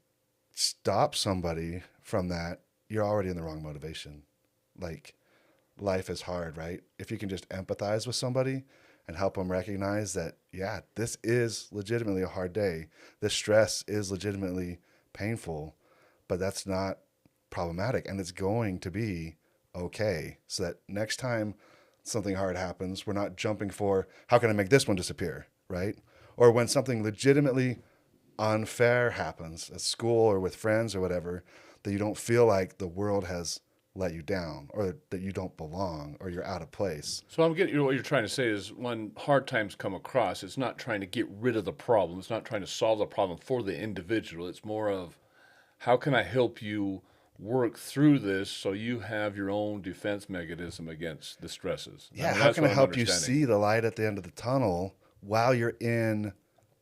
Speaker 2: stop somebody from that, you're already in the wrong motivation. Like life is hard, right? If you can just empathize with somebody and help them recognize that, yeah, this is legitimately a hard day. This stress is legitimately painful, but that's not problematic and it's going to be okay. So that next time something hard happens, we're not jumping for, how can I make this one disappear, right? Or when something legitimately unfair happens at school or with friends or whatever, that you don't feel like the world has let you down or that you don't belong or you're out of place.
Speaker 3: So I'm getting what you're trying to say is when hard times come across, it's not trying to get rid of the problem. It's not trying to solve the problem for the individual. It's more of how can I help you work through this so you have your own defense mechanism against the stresses.
Speaker 2: Yeah, how can I help you see the light at the end of the tunnel while you're in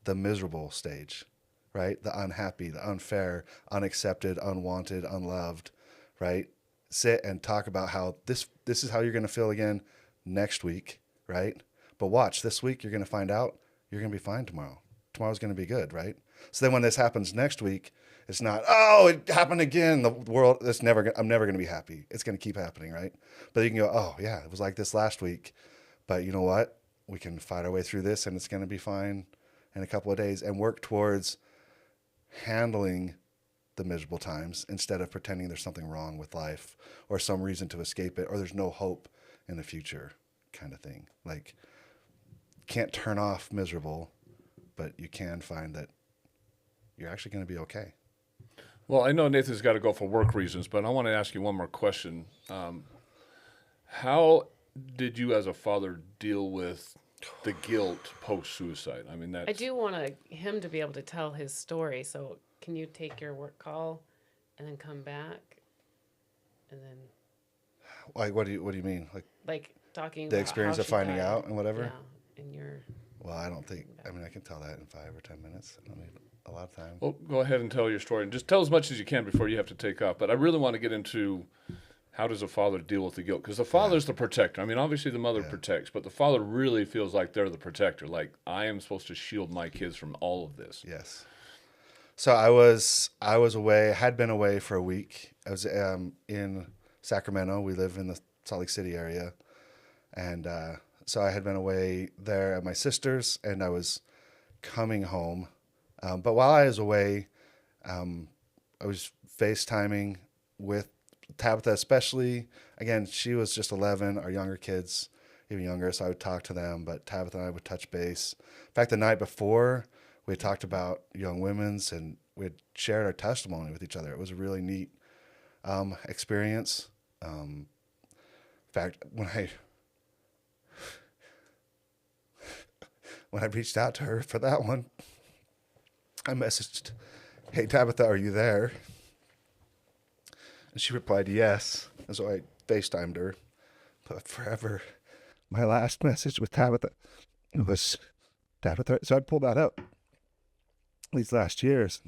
Speaker 2: the miserable stage, right? The unhappy, the unfair, unaccepted, unwanted, unloved, right? Sit and talk about how this is how you're going to feel again next week, right? But watch, this week you're going to find out you're going to be fine tomorrow. Tomorrow's going to be good, right? So then when this happens next week, it's not, oh, it happened again. The world, I'm never going to be happy. It's going to keep happening, right? But you can go, oh, yeah, it was like this last week. But you know what? We can fight our way through this and it's going to be fine in a couple of days and work towards handling the miserable times instead of pretending there's something wrong with life or some reason to escape it or there's no hope in the future kind of thing. Like, can't turn off miserable, but you can find that you're actually going to be okay.
Speaker 3: Well, I know Nathan's got to go for work reasons, but I want to ask you one more question. How did you as a father deal with the guilt post-suicide? I mean,
Speaker 4: I do want him to be able to tell his story, so can you take your work call and then come back? And then...
Speaker 2: Like, what do you mean? Like
Speaker 4: talking
Speaker 2: the
Speaker 4: about
Speaker 2: experience
Speaker 4: how
Speaker 2: of
Speaker 4: she
Speaker 2: finding
Speaker 4: died.
Speaker 2: out and whatever?
Speaker 4: Yeah, and your...
Speaker 2: Well, I mean, I can tell that in 5 or 10 minutes. I don't need a lot of time.
Speaker 3: Well, go ahead and tell your story. And just tell as much as you can before you have to take off. But I really want to get into how does a father deal with the guilt? Because the father's the protector. I mean, obviously the mother protects, but the father really feels like they're the protector. Like, I am supposed to shield my kids from all of this.
Speaker 2: Yes. So I was away, had been away for a week. I was in Sacramento. We live in the Salt Lake City area. And so I had been away there at my sister's, and I was coming home. But while I was away, I was FaceTiming with Tabitha especially. Again, she was just 11, our younger kids, even younger, so I would talk to them, but Tabitha and I would touch base. In fact, the night before, we had talked about young women's, and we had shared our testimony with each other. It was a really neat experience. In fact, when I reached out to her for that one, I messaged, "Hey, Tabitha, are you there?" And she replied, "Yes." And so I FaceTimed her. But forever, my last message with Tabitha was, "Tabitha." So I pulled that up these last years.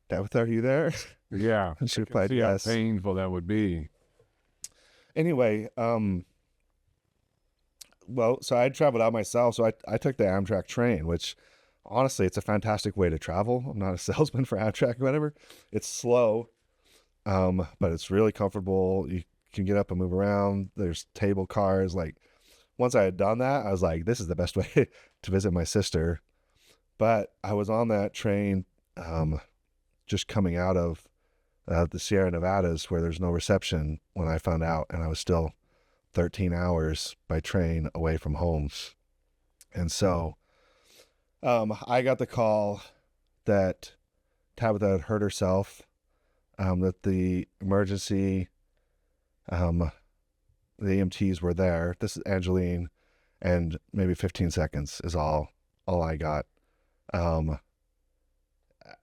Speaker 2: "Tabitha, are you there?"
Speaker 5: Yeah.
Speaker 2: And she replied,
Speaker 5: See how
Speaker 2: "Yes."
Speaker 5: painful that would be.
Speaker 2: Anyway, Well, so I traveled out myself. So I took the Amtrak train, which honestly, it's a fantastic way to travel. I'm not a salesman for Amtrak or whatever. It's slow, but it's really comfortable. You can get up and move around. There's table cars. Like once I had done that, I was like, this is the best way to visit my sister. But I was on that train, just coming out of the Sierra Nevadas where there's no reception when I found out, and I was still 13 hours by train away from home. And so I got the call that Tabitha had hurt herself, that the emergency, the EMTs were there. This is Angeline, and maybe 15 seconds is all I got.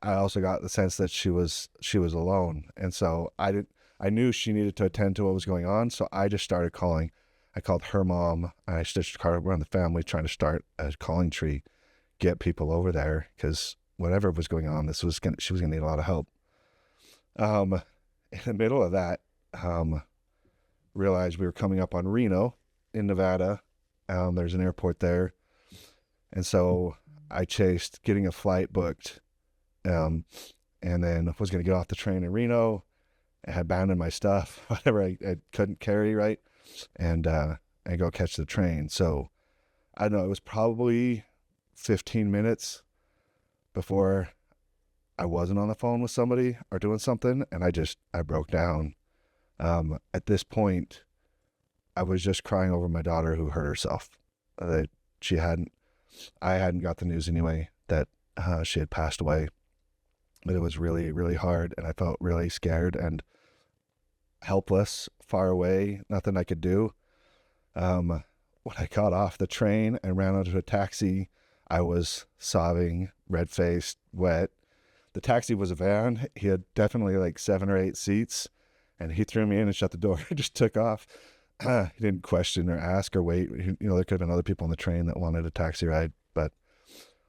Speaker 2: I also got the sense that she was alone, and so I knew she needed to attend to what was going on, so I just started calling. I called her mom. I stitched a card around the family, trying to start a calling tree, get people over there, because whatever was going on, she was gonna need a lot of help. In the middle of that, realized we were coming up on Reno in Nevada. There's an airport there, and so I chased getting a flight booked, and then was going to get off the train in Reno. I had abandoned my stuff, whatever I couldn't carry, right, and go catch the train. So I don't know, it was probably 15 minutes before I wasn't on the phone with somebody or doing something, and I broke down. At this point, I was just crying over my daughter who hurt herself. That I hadn't got the news anyway that she had passed away, but it was really, really hard, and I felt really scared and helpless, far away, nothing I could do. When I got off the train and ran onto a taxi, I was sobbing, red-faced, wet. The taxi was a van. He had definitely like 7 or 8 seats, and he threw me in and shut the door and just took off. He didn't question or ask or wait. There could have been other people on the train that wanted a taxi ride. But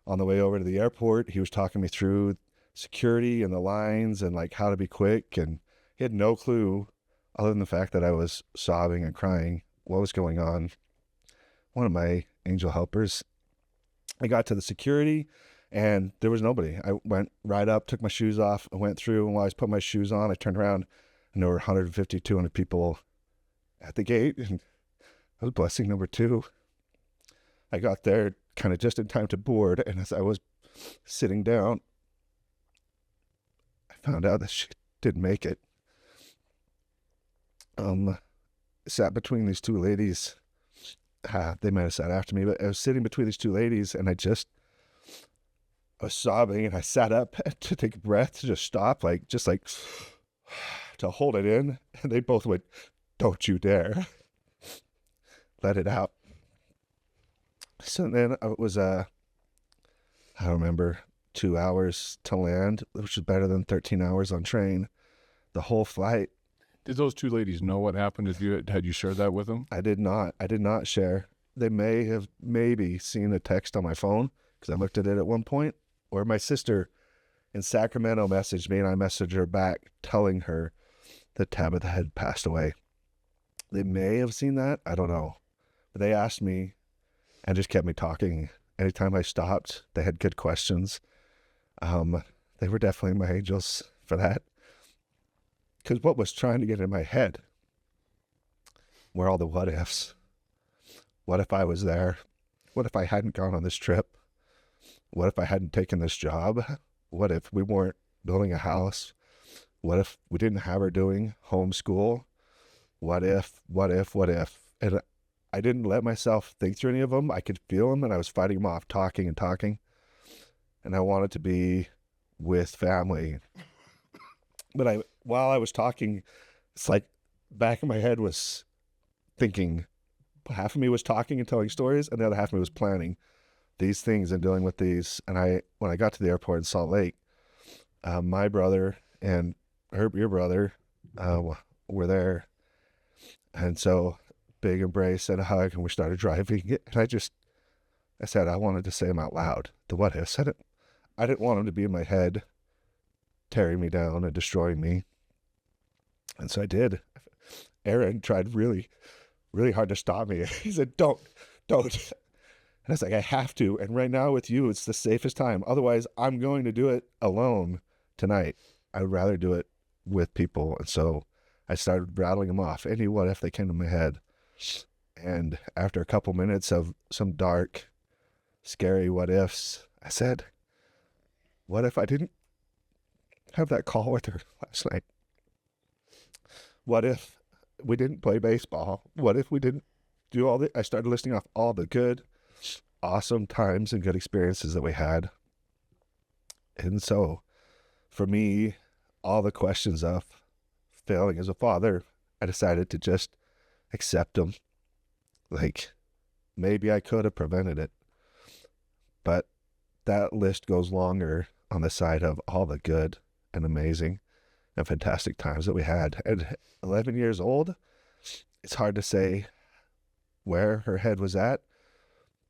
Speaker 2: on the way over to the airport, he was talking me through security and the lines and like how to be quick. And he had no clue, other than the fact that I was sobbing and crying, what was going on. One of my angel helpers, I got to the security and there was nobody. I went right up, took my shoes off, I went through, and while I was putting my shoes on, I turned around and there were 150, 200 people at the gate, and I was blessing number 2. I got there kind of just in time to board, and as I was sitting down, I found out that she didn't make it. Sat between these 2 ladies. They might have sat after me, but I was sitting between these 2 ladies, and I was sobbing, and I sat up to take a breath, to just stop, to hold it in, and they both went, "Don't you dare." Let it out. So then it was, I remember 2 hours to land, which is better than 13 hours on train. The whole flight.
Speaker 5: Did those 2 ladies know what happened? Had you shared that with them?
Speaker 2: I did not share. They may have maybe seen a text on my phone, because I looked at it at one point, or my sister in Sacramento messaged me, and I messaged her back telling her that Tabitha had passed away. They may have seen that. I don't know. But they asked me and just kept me talking. Anytime I stopped, they had good questions. They were definitely my angels for that. Because what was trying to get in my head were all the what ifs. What if I was there? What if I hadn't gone on this trip? What if I hadn't taken this job? What if we weren't building a house? What if we didn't have her doing homeschool? What if? And I didn't let myself think through any of them. I could feel them, and I was fighting them off, talking. And I wanted to be with family. But while I was talking, it's like back of my head was thinking, half of me was talking and telling stories, and the other half of me was planning these things and dealing with these. And when I got to the airport in Salt Lake, my brother and your brother were there. And so big embrace and a hug, and we started driving. And I said I wanted to say them out loud. The what ifs. I didn't want them to be in my head, tearing me down and destroying me. And so I did. Aaron tried really, really hard to stop me. He said, don't don't. And I was like, I have to. And right now with you, it's the safest time. Otherwise, I'm going to do it alone tonight. I would rather do it with people. And so I started rattling them off. Any what if they came to my head. And after a couple minutes of some dark, scary what ifs, I said, what if I didn't have that call with her last night? What if we didn't play baseball? What if we didn't do all the, I started listing off all the good, awesome times and good experiences that we had. And so for me, all the questions of failing as a father, I decided to just accept them. Like, maybe I could have prevented it, but that list goes longer on the side of all the good and amazing and fantastic times that we had. At 11 years old, it's hard to say where her head was at,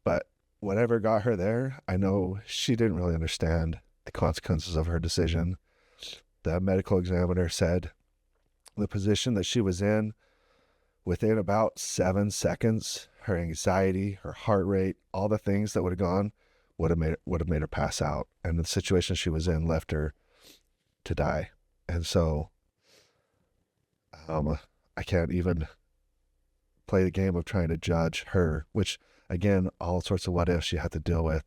Speaker 2: but whatever got her there, I know she didn't really understand the consequences of her decision. The medical examiner said the position that she was in, within about 7 seconds, her anxiety, her heart rate, all the things that would have gone would have made her pass out. And the situation she was in left her to die. And so I can't even play the game of trying to judge her, which again, all sorts of what ifs you have to deal with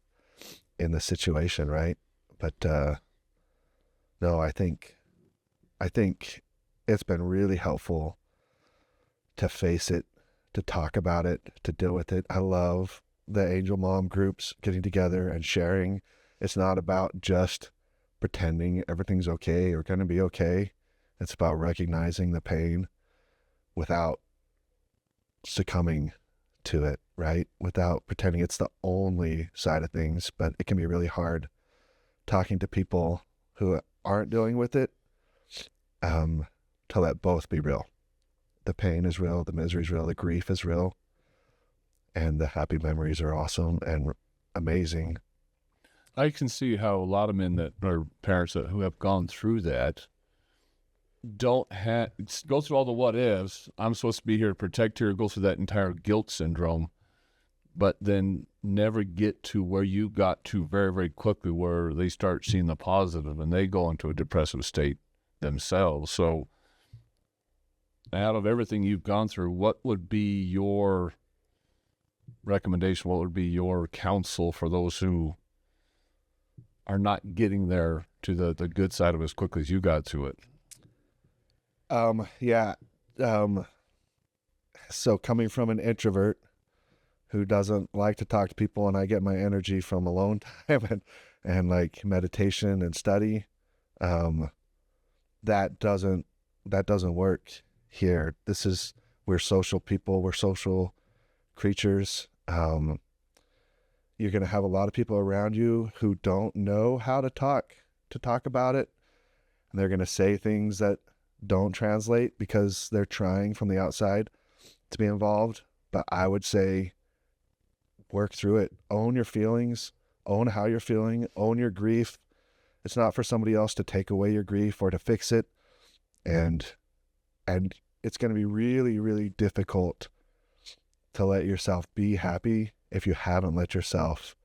Speaker 2: in the situation, right? But no, I think it's been really helpful to face it, to talk about it, to deal with it. I love the Angel Mom groups getting together and sharing. It's not about just pretending everything's okay or going to be okay. It's about recognizing the pain without succumbing to it, right? Without pretending it's the only side of things. But it can be really hard talking to people who aren't dealing with it, to let both be real. The pain is real, the misery is real, the grief is real, and the happy memories are awesome and amazing.
Speaker 5: I can see how a lot of men that are parents who have gone through that don't go through all the what ifs. I'm supposed to be here to protect her, go through that entire guilt syndrome, but then never get to where you got to very, very quickly, where they start seeing the positive and they go into a depressive state themselves. So out of everything you've gone through, what would be your recommendation? What would be your counsel for those who are not getting there to the good side of it as quickly as you got to it?
Speaker 2: So coming from an introvert who doesn't like to talk to people, and I get my energy from alone time and like meditation and study, that doesn't work here. We're social people, we're social creatures. You're going to have a lot of people around you who don't know how to talk about it. And they're going to say things that don't translate because they're trying from the outside to be involved. But I would say work through it. Own your feelings, own how you're feeling, own your grief. It's not for somebody else to take away your grief or to fix it. And it's going to be really, really difficult to let yourself be happy if you haven't let yourself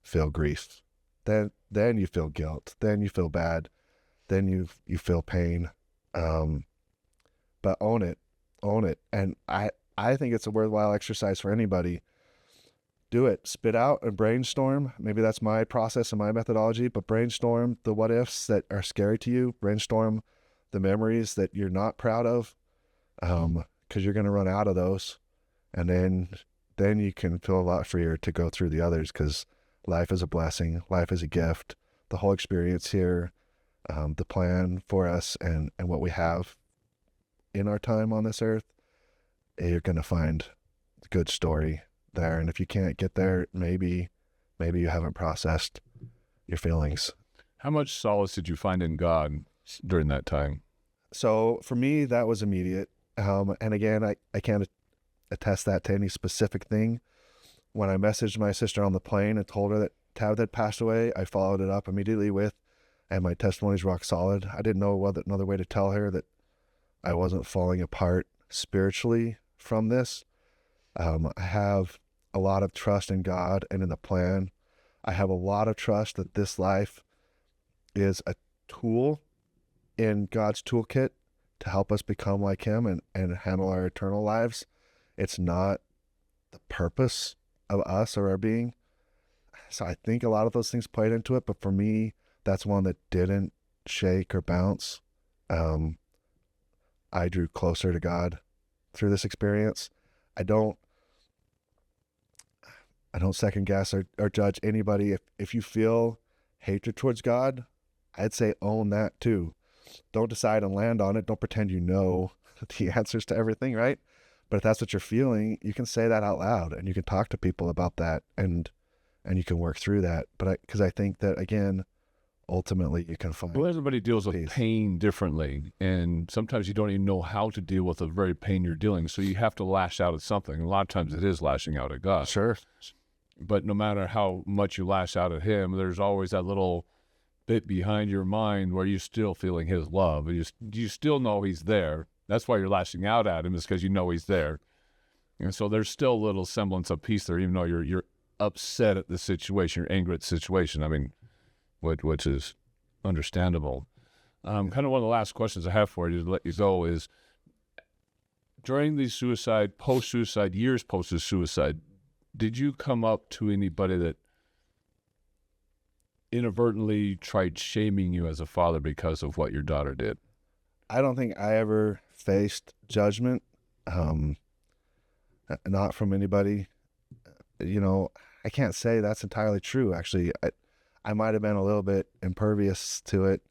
Speaker 2: feel grief. Then you feel guilt. Then you feel bad. Then you feel pain. But own it. And I think it's a worthwhile exercise for anybody. Do it. Spit out and brainstorm. Maybe that's my process and my methodology, but brainstorm the what ifs that are scary to you. Brainstorm the memories that you're not proud of, because you're going to run out of those. And then you can feel a lot freer to go through the others, because life is a blessing. Life is a gift. The whole experience here, the plan for us and what we have in our time on this earth, you're going to find a good story there. And if you can't get there, maybe you haven't processed your feelings.
Speaker 5: How much solace did you find in God during that time?
Speaker 2: So for me, that was immediate. And again, I can't attest that to any specific thing. When I messaged my sister on the plane and told her that Tab had passed away, I followed it up immediately with, and my testimony's rock solid. I didn't know another way to tell her that I wasn't falling apart spiritually from this. I have a lot of trust in God and in the plan. I have a lot of trust that this life is a tool in God's toolkit to help us become like him and handle our eternal lives. It's not the purpose of us or our being. So I think a lot of those things played into it, but for me, that's one that didn't shake or bounce. I drew closer to God through this experience. I don't second guess or judge anybody. If you feel hatred towards God, I'd say own that too. Don't decide and land on it. Don't pretend you know the answers to everything, right? But if that's what you're feeling, you can say that out loud and you can talk to people about that and you can work through that. But because I think that, again, ultimately you can find.
Speaker 5: Well, everybody deals with
Speaker 2: peace.
Speaker 5: pain differently, and sometimes you don't even know how to deal with the very pain you're dealing. So you have to lash out at something. And a lot of times it is lashing out at God.
Speaker 2: Sure.
Speaker 5: But no matter how much you lash out at him, there's always that little bit behind your mind where you're still feeling his love. You still know he's there. That's why you're lashing out at him, is because you know he's there. And so there's still a little semblance of peace there, even though you're upset at the situation, you're angry at the situation. I mean, which is understandable. Kind of one of the last questions I have for you to let you go is, during the suicide, post-suicide, years post-suicide, did you come up to anybody that inadvertently tried shaming you as a father because of what your daughter did?
Speaker 2: I don't think I ever faced judgment, not from anybody. I can't say that's entirely true. Actually, I might have been a little bit impervious to it.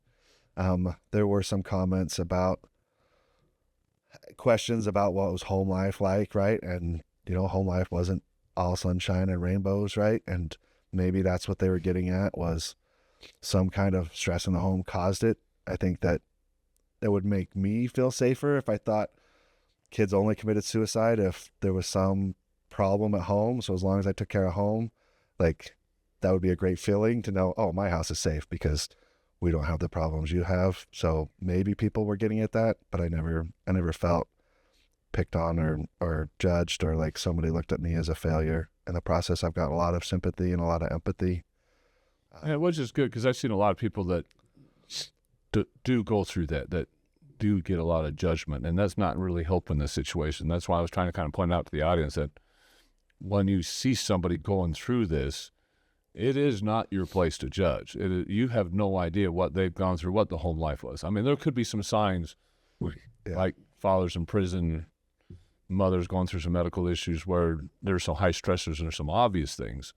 Speaker 2: There were some comments about questions about what was home life like, right? And, home life wasn't all sunshine and rainbows, right? And maybe that's what they were getting at, was some kind of stress in the home caused it. I think that it would make me feel safer if I thought kids only committed suicide if there was some problem at home. So as long as I took care of home, like, that would be a great feeling to know, oh, my house is safe because we don't have the problems you have. So maybe people were getting at that, but I never felt picked on or judged, or like somebody looked at me as a failure. In the process, I've got a lot of sympathy and a lot of empathy.
Speaker 5: Yeah, which is good, because I've seen a lot of people that do go through that do get a lot of judgment, and that's not really helping the situation. That's why I was trying to kind of point out to the audience that when you see somebody going through this, it is not your place to judge. You have no idea what they've gone through, what the home life was. I mean, there could be some signs, like fathers in prison, mothers going through some medical issues where there's some high stressors and there's some obvious things,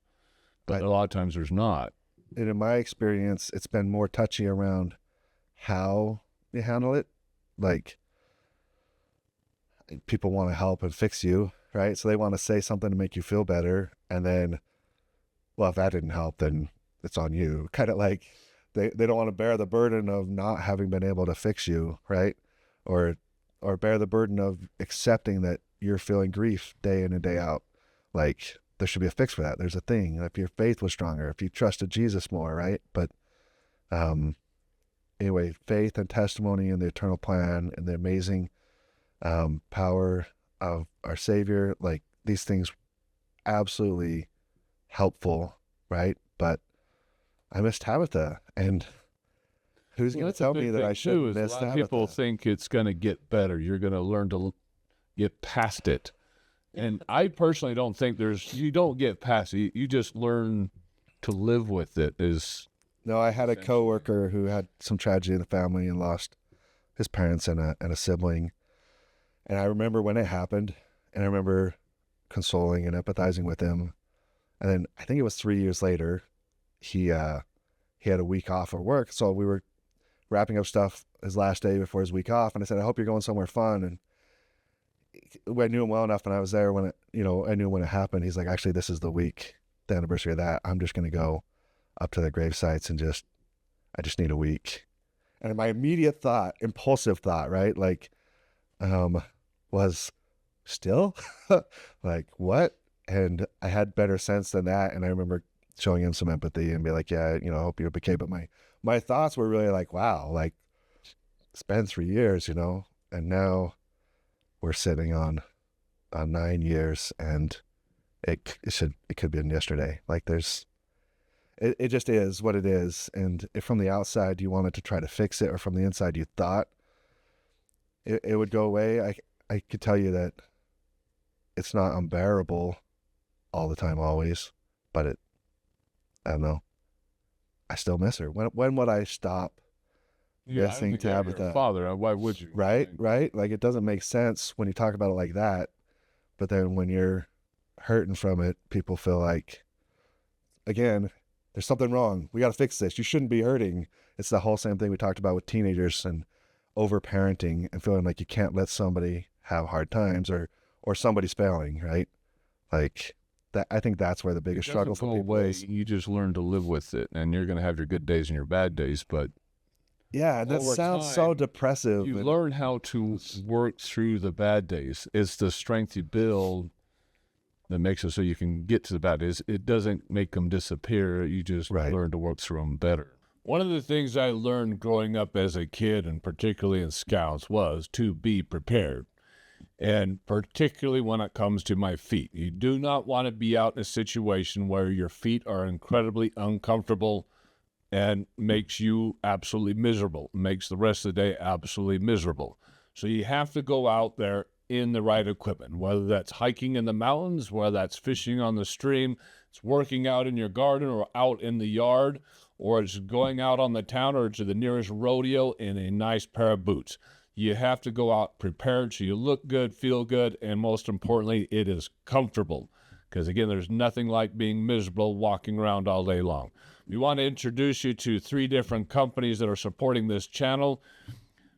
Speaker 5: but a lot of times there's not.
Speaker 2: And in my experience, it's been more touchy around how you handle it. Like, people want to help and fix you, right? So they want to say something to make you feel better. And then, well, if that didn't help, then it's on you. Kind of like they don't want to bear the burden of not having been able to fix you, right? Or bear the burden of accepting that you're feeling grief day in and day out. Like, there should be a fix for that. There's a thing. If your faith was stronger, if you trusted Jesus more, right? But anyway, faith and testimony and the eternal plan and the amazing power of our Savior, like, these things absolutely helpful, right? But I miss Tabitha, and who's going to tell me that I shouldn't miss Tabitha?
Speaker 5: People think it's going to get better. You're going to learn to get past it. And I personally don't think you don't get past it. You just learn to live with it.
Speaker 2: No, I had a coworker who had some tragedy in the family and lost his parents and a sibling. And I remember when it happened, and I remember consoling and empathizing with him. And then I think it was 3 years later, he had a week off of work. So we were wrapping up stuff his last day before his week off. And I said, I hope you're going somewhere fun. And I knew him well enough, and I was there when I knew when it happened. He's like, actually, this is the anniversary of that. I'm just going to go up to the grave sites and I just need a week. And my immediate thought, impulsive thought, right? Like, was still like, what? And I had better sense than that. And I remember showing him some empathy and be like, yeah, I hope you're okay. But my thoughts were really like, wow, like, it's been 3 years, and now we're sitting on 9 years, and it could be yesterday. Like it just is what it is. And if from the outside you wanted to try to fix it, or from the inside you thought it would go away, I could tell you that it's not unbearable all the time, always, but I don't know. I still miss her. When would I stop missing Tabitha?
Speaker 5: Your father, why would you?
Speaker 2: Right. Like, it doesn't make sense when you talk about it like that. But then when you're hurting from it, people feel like, again, there's something wrong. We got to fix this. You shouldn't be hurting. It's the whole same thing we talked about with teenagers and over-parenting and feeling like you can't let somebody have hard times or somebody's failing, right? Like that. I think that's where the biggest struggle for people is.
Speaker 5: You just learn to live with it, and you're going to have your good days and your bad days, but
Speaker 2: yeah, that sounds so depressive.
Speaker 5: You learn how to work through the bad days. It's the strength you build that makes it so you can get to the bad days. It doesn't make them disappear. You just learn to work through them better. One of the things I learned growing up as a kid, and particularly in Scouts, was to be prepared. And particularly when it comes to my feet. You do not want to be out in a situation where your feet are incredibly uncomfortable and makes you absolutely miserable, makes the rest of the day absolutely miserable. So you have to go out there in the right equipment, whether that's hiking in the mountains, whether that's fishing on the stream, it's working out in your garden or out in the yard, or it's going out on the town or to the nearest rodeo in a nice pair of boots. You have to go out prepared so you look good, feel good, and most importantly, it is comfortable. Because again, there's nothing like being miserable walking around all day long. We want to introduce you to 3 different companies that are supporting this channel.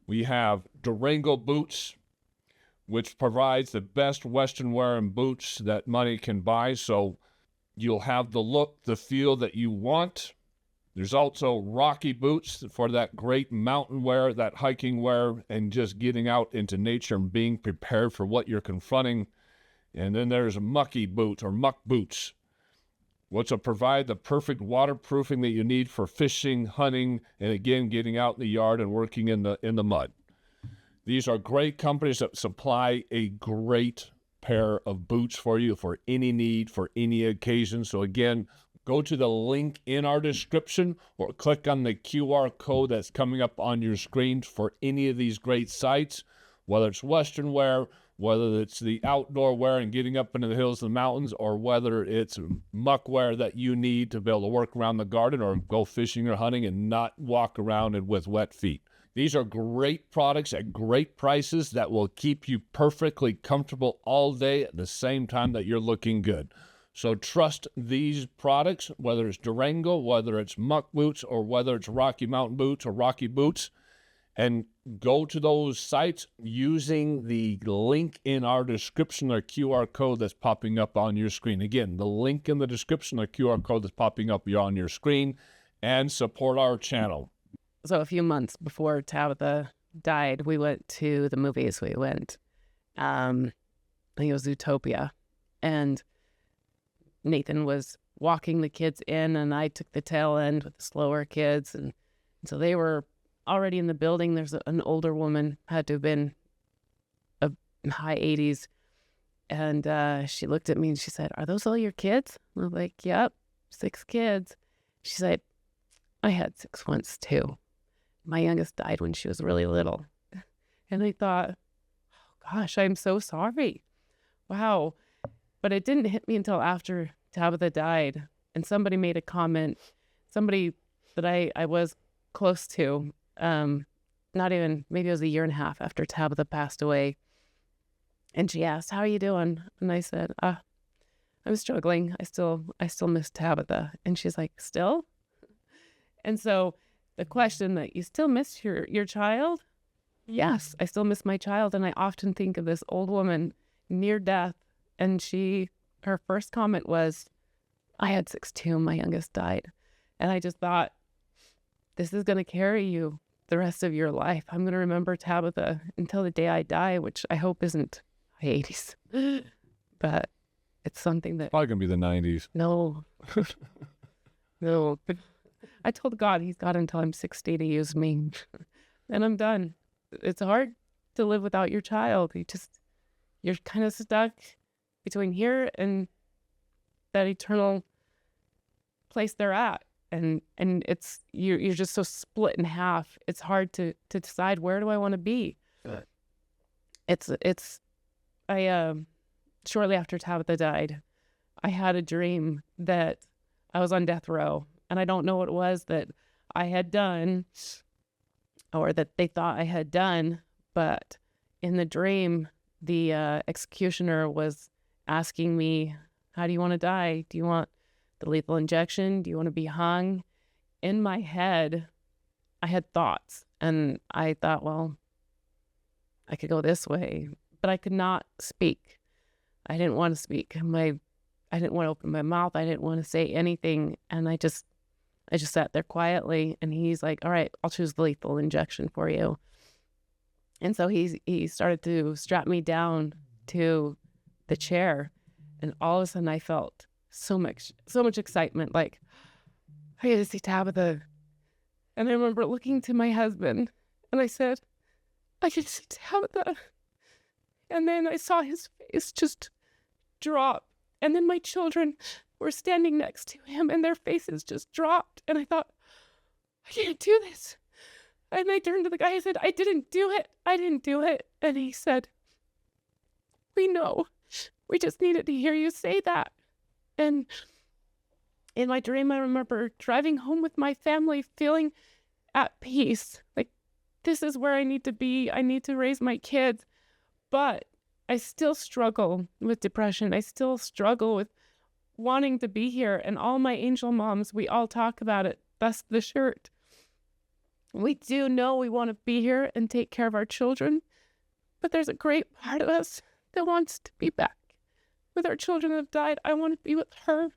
Speaker 5: We have Durango Boots, which provides the best Western wear and boots that money can buy. So you'll have the look, the feel that you want. There's also Rocky Boots for that great mountain wear, that hiking wear, and just getting out into nature and being prepared for what you're confronting. And then there's Mucky Boots or Muck Boots, which will provide the perfect waterproofing that you need for fishing, hunting, and again, getting out in the yard and working in the mud. These are great companies that supply a great pair of boots for you for any need, for any occasion. So again, go to the link in our description or click on the QR code that's coming up on your screen for any of these great sites, whether it's Western wear, whether it's the outdoor wear and getting up into the hills and the mountains, or whether it's muck wear that you need to be able to work around the garden or go fishing or hunting and not walk around it with wet feet. These are great products at great prices that will keep you perfectly comfortable all day at the same time that you're looking good. So trust these products, whether it's Durango, whether it's Muck Boots, or whether it's Rocky Mountain Boots or Rocky Boots, and go to those sites using the link in our description or QR code that's popping up on your screen. Again, the link in the description or QR code that's popping up on your screen, and support our channel.
Speaker 4: So a few months before Tabitha died, we went to the movies. We went, I think it was Zootopia, and Nathan was walking the kids in, and I took the tail end with the slower kids, and so they were already in the building. There's an older woman, had to have been a high 80s, and she looked at me and she said, "Are those all your kids?" I was like, "Yep, 6 kids." She said, "I had 6 once too. My youngest died when she was really little." And I thought, oh gosh, I'm so sorry. Wow. But it didn't hit me until after Tabitha died. And somebody made a comment, somebody that I was close to, not even, maybe it was a year and a half after Tabitha passed away. And she asked, "How are you doing?" And I said, "I'm struggling. I still miss Tabitha." And she's like, "Still?" And so the question that, you still miss your child? Yes, I still miss my child. And I often think of this old woman near death. And her first comment was, "I had 6 too. My youngest died." And I just thought, this is going to carry you the rest of your life. I'm going to remember Tabitha until the day I die, which I hope isn't high 80s. But it's something that...
Speaker 5: Probably going to be the 90s.
Speaker 4: No. No. But I told God he's got until I'm 60 to use me. And I'm done. It's hard to live without your child. You're kind of stuck between here and that eternal place they're at. And it's, you're just so split in half. It's hard to decide, where do I want to be?
Speaker 5: Good.
Speaker 4: I shortly after Tabitha died, I had a dream that I was on death row, and I don't know what it was that I had done or that they thought I had done, but in the dream, the executioner was asking me, how do you want to die? Do you want the lethal injection? Do you want to be hung? In my head, I had thoughts, and I thought, well, I could go this way, but I could not speak. I didn't want to speak. I didn't want to open my mouth. I didn't want to say anything. And I just sat there quietly, and he's like, all right, I'll choose the lethal injection for you. And so he started to strap me down to the chair, and all of a sudden I felt so much excitement, like, I get to see Tabitha. And I remember looking to my husband, and I said, I get to see Tabitha. And then I saw his face just drop. And then my children were standing next to him, and their faces just dropped. And I thought, I can't do this. And I turned to the guy, I said, I didn't do it. I didn't do it. And he said, we know. We just needed to hear you say that. And in my dream, I remember driving home with my family, feeling at peace. Like, this is where I need to be. I need to raise my kids. But I still struggle with depression. I still struggle with wanting to be here. And all my angel moms, we all talk about it. That's the shirt. We do know we want to be here and take care of our children. But there's a great part of us that wants to be back with our children that have died. I want to be with her.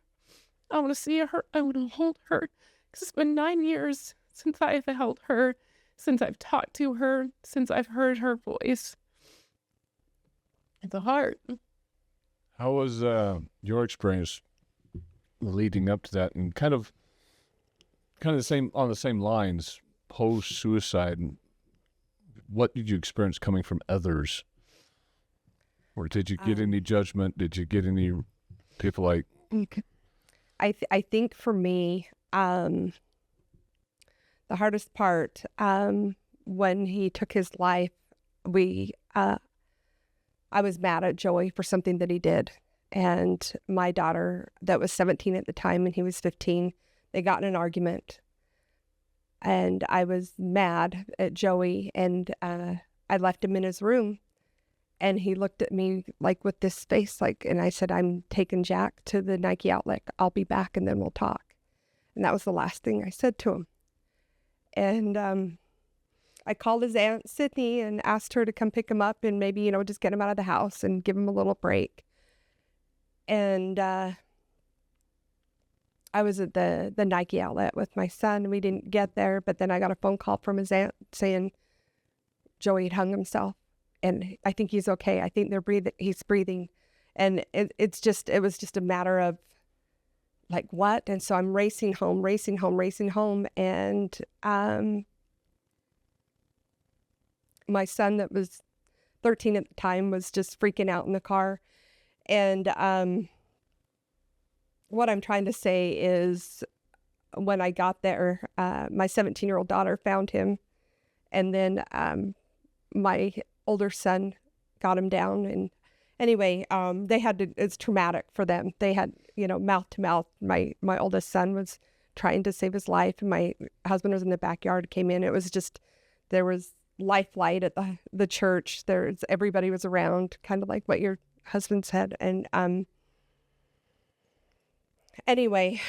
Speaker 4: I want to see her. I want to hold her. Because it's been 9 years since I've held her, since I've talked to her, since I've heard her voice. It's hard.
Speaker 5: How was your experience leading up to that, and kind of the same, on the same lines, post-suicide? What did you experience coming from others? Or did you get any judgment? Did you get any people like...
Speaker 1: I think for me, the hardest part, when he took his life, I was mad at Joey for something that he did. And my daughter, that was 17 at the time, and he was 15, they got in an argument. And I was mad at Joey, and I left him in his room. And he looked at me like with this face, like, and I said, I'm taking Jack to the Nike outlet. I'll be back, and then we'll talk. And that was the last thing I said to him. And I called his Aunt Sydney and asked her to come pick him up and maybe, just get him out of the house and give him a little break. And I was at the Nike outlet with my son. We didn't get there, but then I got a phone call from his aunt saying Joey had hung himself. And I think he's okay. I think he's breathing. And it was just a matter of like, what? And so I'm racing home. And my son that was 13 at the time was just freaking out in the car. And what I'm trying to say is when I got there, my 17-year-old daughter found him. And then my older son got him down. And anyway, it's traumatic for them. They had, mouth to mouth. My oldest son was trying to save his life, and my husband was in the backyard, came in. It was just, there was life light at the church. Everybody was around, kind of like what your husband said. And anyway,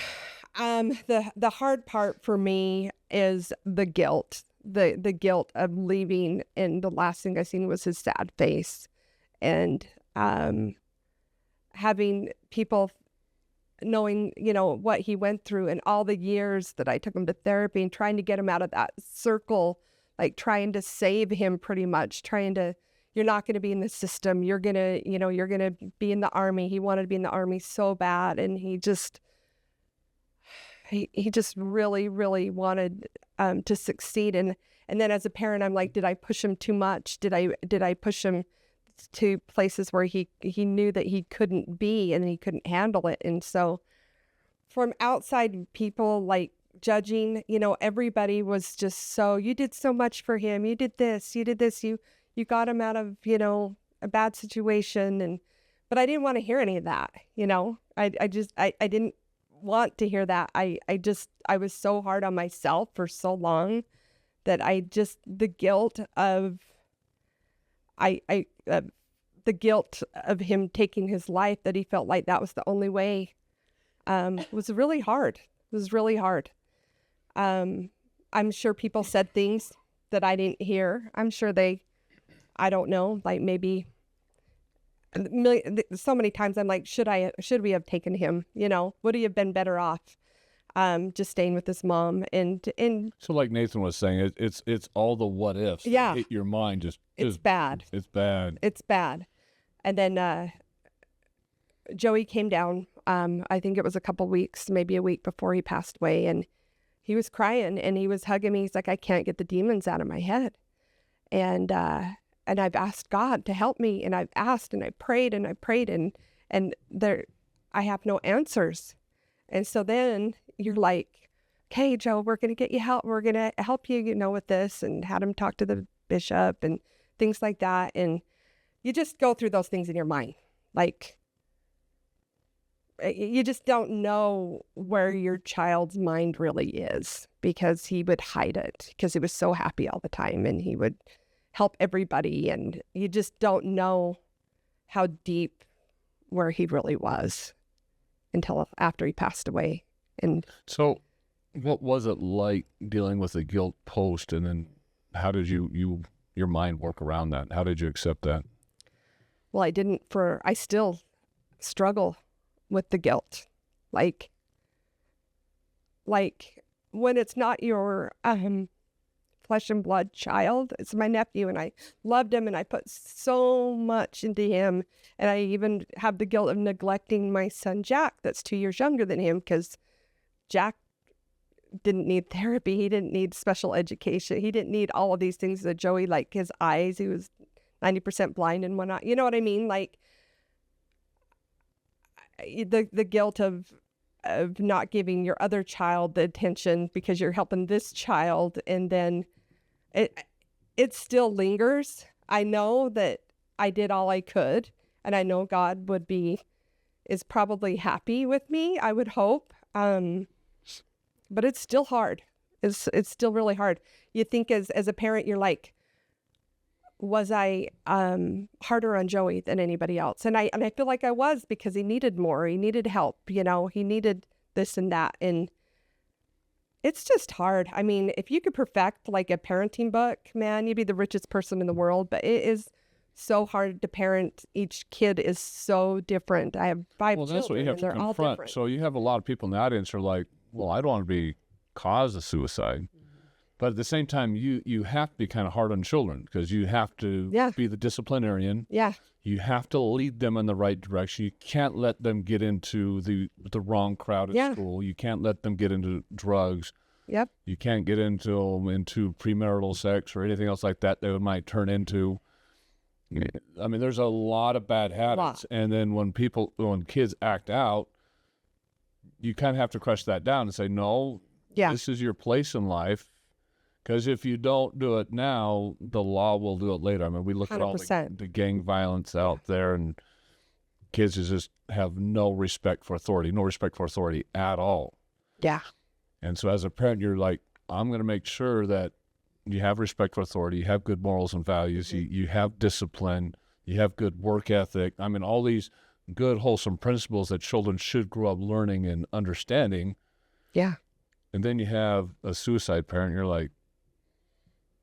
Speaker 1: the hard part for me is the guilt. The guilt of leaving, and the last thing I seen was his sad face, and having people knowing, what he went through, and all the years that I took him to therapy and trying to get him out of that circle, like trying to save him, pretty much you're not going to be in the system. You're going to be in the Army. He wanted to be in the Army so bad. And he just really, really wanted to succeed. And then as a parent, I'm like, did I push him too much? Did I push him to places where he knew that he couldn't be and he couldn't handle it. And so from outside people like judging, everybody was just so, you did so much for him. You did this, you got him out of, a bad situation. But I didn't want to hear any of that. I didn't want to hear that. I was so hard on myself for so long that the guilt of him taking his life, that he felt like that was the only way, was really hard. It was really hard. I'm sure people said things that I didn't hear. I'm sure I don't know, like maybe so many times I'm like, should we have taken him? Would he have been better off just staying with his mom? And
Speaker 5: So like Nathan was saying, it's all the what ifs that hit your mind.
Speaker 1: It's bad.
Speaker 5: It's bad.
Speaker 1: It's bad. And then Joey came down. I think it was a couple weeks, maybe a week before he passed away, and he was crying and he was hugging me. He's like, I can't get the demons out of my head. And I've asked God to help me, and I've asked and I prayed and I have no answers. And so then you're like, okay, Joe, we're going to get you help. We're going to help you, with this, and had him talk to the bishop and things like that. And you just go through those things in your mind. Like, you just don't know where your child's mind really is, because he would hide it because he was so happy all the time and he would help everybody. And you just don't know how deep where he really was until after he passed away. And
Speaker 5: so what was it like dealing with the guilt post, and then how did your mind work around that? How did you accept that?
Speaker 1: Well, I still struggle with the guilt. Like when it's not your flesh and blood child, it's my nephew, and I loved him and I put so much into him. And I even have the guilt of neglecting my son, Jack, that's 2 years younger than him, because Jack didn't need therapy. He didn't need special education. He didn't need all of these things that Joey, like his eyes, he was 90% blind and whatnot. You know what I mean? Like the guilt of not giving your other child the attention because you're helping this child. And then it still lingers. I know that I did all I could, and I know God is probably happy with me, I would hope. But it's still hard. It's still really hard. You think as a parent, you're like, was I harder on Joey than anybody else? And I feel like I was, because he needed more. He needed help, he needed this and that. And it's just hard. I mean, if you could perfect like a parenting book, man, you'd be the richest person in the world. But it is so hard to parent. Each kid is so different. I have 5 children.
Speaker 5: Well, that's what you have to confront. So you have a lot of people in the audience who are like, well, I don't want to be cause of suicide. But at the same time, you have to be kind of hard on children, because you have to be the disciplinarian.
Speaker 1: Yeah.
Speaker 5: You have to lead them in the right direction. You can't let them get into the wrong crowd at school. You can't let them get into drugs.
Speaker 1: Yep.
Speaker 5: You can't get into premarital sex or anything else like that they might turn into. I mean, there's a lot of bad habits. And then when kids act out, you kind of have to crush that down and say, no, this is your place in life. Because if you don't do it now, the law will do it later. I mean, we look 100%. At all the gang violence out there, and kids just have no respect for authority at all.
Speaker 1: Yeah.
Speaker 5: And so as a parent, you're like, I'm going to make sure that you have respect for authority, you have good morals and values, you have discipline, you have good work ethic. I mean, all these good, wholesome principles that children should grow up learning and understanding.
Speaker 1: Yeah.
Speaker 5: And then you have a suicide parent, you're like,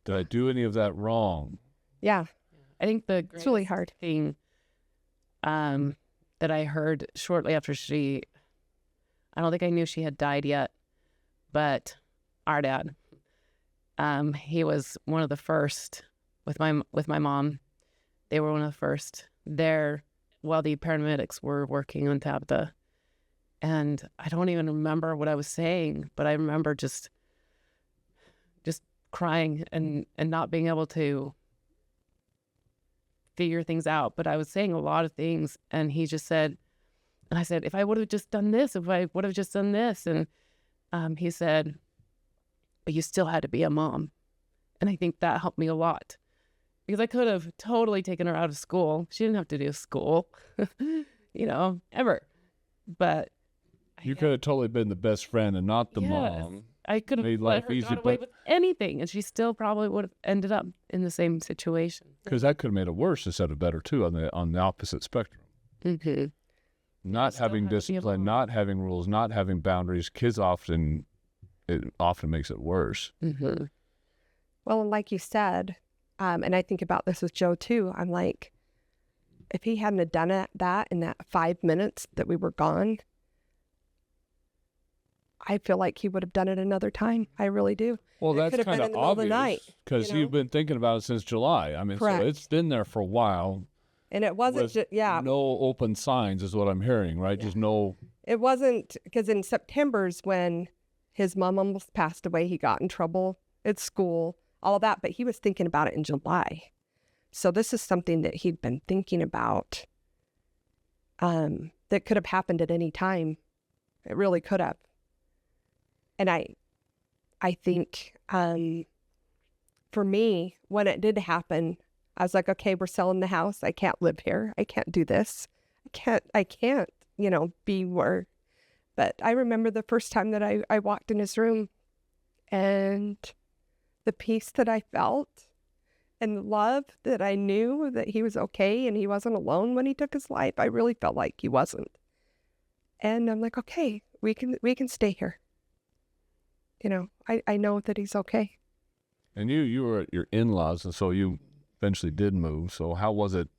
Speaker 5: did I do any of that wrong?
Speaker 1: Yeah.
Speaker 4: I think
Speaker 1: it's really hard
Speaker 4: thing that I heard shortly after I don't think I knew she had died yet, but our dad, he was one of the first with my mom. They were one of the first there while the paramedics were working on Tabitha. And I don't even remember what I was saying, but I remember just crying and not being able to figure things out. But I was saying a lot of things, and he just said, and I said, if I would have just done this, if I would have just done this. And he said, but you still had to be a mom. And I think that helped me a lot, because I could have totally taken her out of school. She didn't have to do school, ever. But
Speaker 5: You could have totally been the best friend and not the
Speaker 4: Yes.
Speaker 5: mom.
Speaker 4: I could have
Speaker 5: Made
Speaker 4: let
Speaker 5: life
Speaker 4: her
Speaker 5: easy,
Speaker 4: got away
Speaker 5: but-
Speaker 4: with anything, and she still probably would have ended up in the same situation.
Speaker 5: Because that could have made it worse instead of better too, on the opposite spectrum.
Speaker 4: Mm-hmm.
Speaker 5: Not
Speaker 4: Still
Speaker 5: having
Speaker 4: had to be a
Speaker 5: discipline,
Speaker 4: mom.
Speaker 5: not having rules, not having boundaries. Kids often makes it worse.
Speaker 4: Mm-hmm.
Speaker 1: Well, and like you said, and I think about this with Joe too, I'm like, if he hadn't have done that in that 5 minutes that we were gone, I feel like he would have done it another time. I really do.
Speaker 5: Well,
Speaker 1: It
Speaker 5: that's
Speaker 1: could have
Speaker 5: kind
Speaker 1: been
Speaker 5: of
Speaker 1: in the middle of the night,
Speaker 5: obvious because
Speaker 1: you know?
Speaker 5: you've been thinking about it since July. I mean,
Speaker 1: Correct.
Speaker 5: so it's been there for a while.
Speaker 1: And it wasn't
Speaker 5: with
Speaker 1: just, yeah,
Speaker 5: no open signs is what I'm hearing, right? Just no.
Speaker 1: it wasn't, because in September's when his mom almost passed away, he got in trouble at school, all of that, but he was thinking about it in July. So this is something that he'd been thinking about that could have happened at any time. It really could have. And I think for me, when it did happen, I was like, okay, we're selling the house. I can't live here. I can't do this. I can't, be where. But I remember the first time that I walked in his room, and the peace that I felt and the love that I knew that he was okay and he wasn't alone when he took his life. I really felt like he wasn't. And I'm like, okay, we can stay here. I know that he's okay.
Speaker 5: And you were at your in-laws, and so you eventually did move. So how was it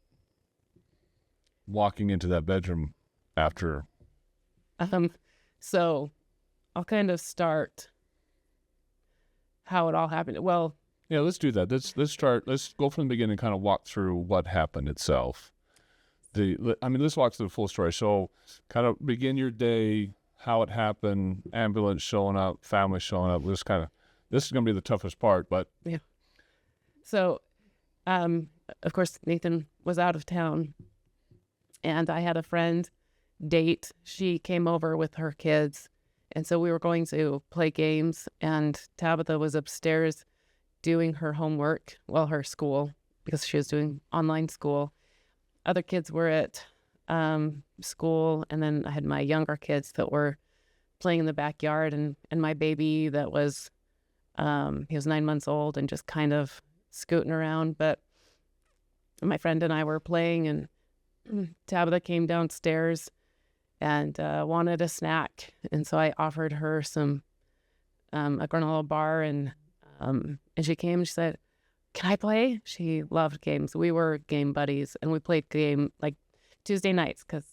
Speaker 5: walking into that bedroom after?
Speaker 4: So I'll kind of start how it all happened. Well,
Speaker 5: Yeah, let's do that. Let's start. Let's go from the beginning and kind of walk through what happened itself. Let's walk through the full story. So kind of begin your day, how it happened, ambulance showing up, family showing up. This is going to be the toughest part, but
Speaker 4: so, of course, Nathan was out of town, and I had a friend date. She came over with her kids, and so we were going to play games, and Tabitha was upstairs doing her homework, her school, because she was doing online school. Other kids were at school, and then I had my younger kids that were playing in the backyard, and my baby that was, he was 9 months old and just kind of scooting around. But my friend and I were playing, and Tabitha came downstairs and wanted a snack, and so I offered her some a granola bar, and she came and she said, "Can I play?" She loved games. We were game buddies, and we played game like Tuesday nights because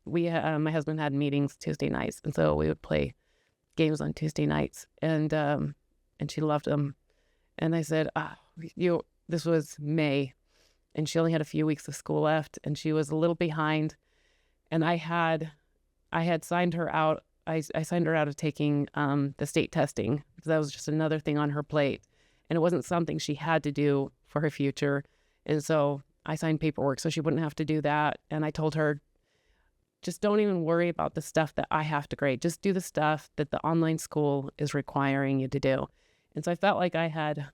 Speaker 4: my husband had meetings Tuesday nights, and so we would play games on Tuesday nights, and she loved them. And I said, this was May, and she only had a few weeks of school left, and she was a little behind, and I had signed her out. I signed her out of taking the state testing because that was just another thing on her plate, and it wasn't something she had to do for her future. And so I signed paperwork so she wouldn't have to do that. And I told her, just don't even worry about the stuff that I have to grade. Just do the stuff that the online school is requiring you to do. And so I felt like I had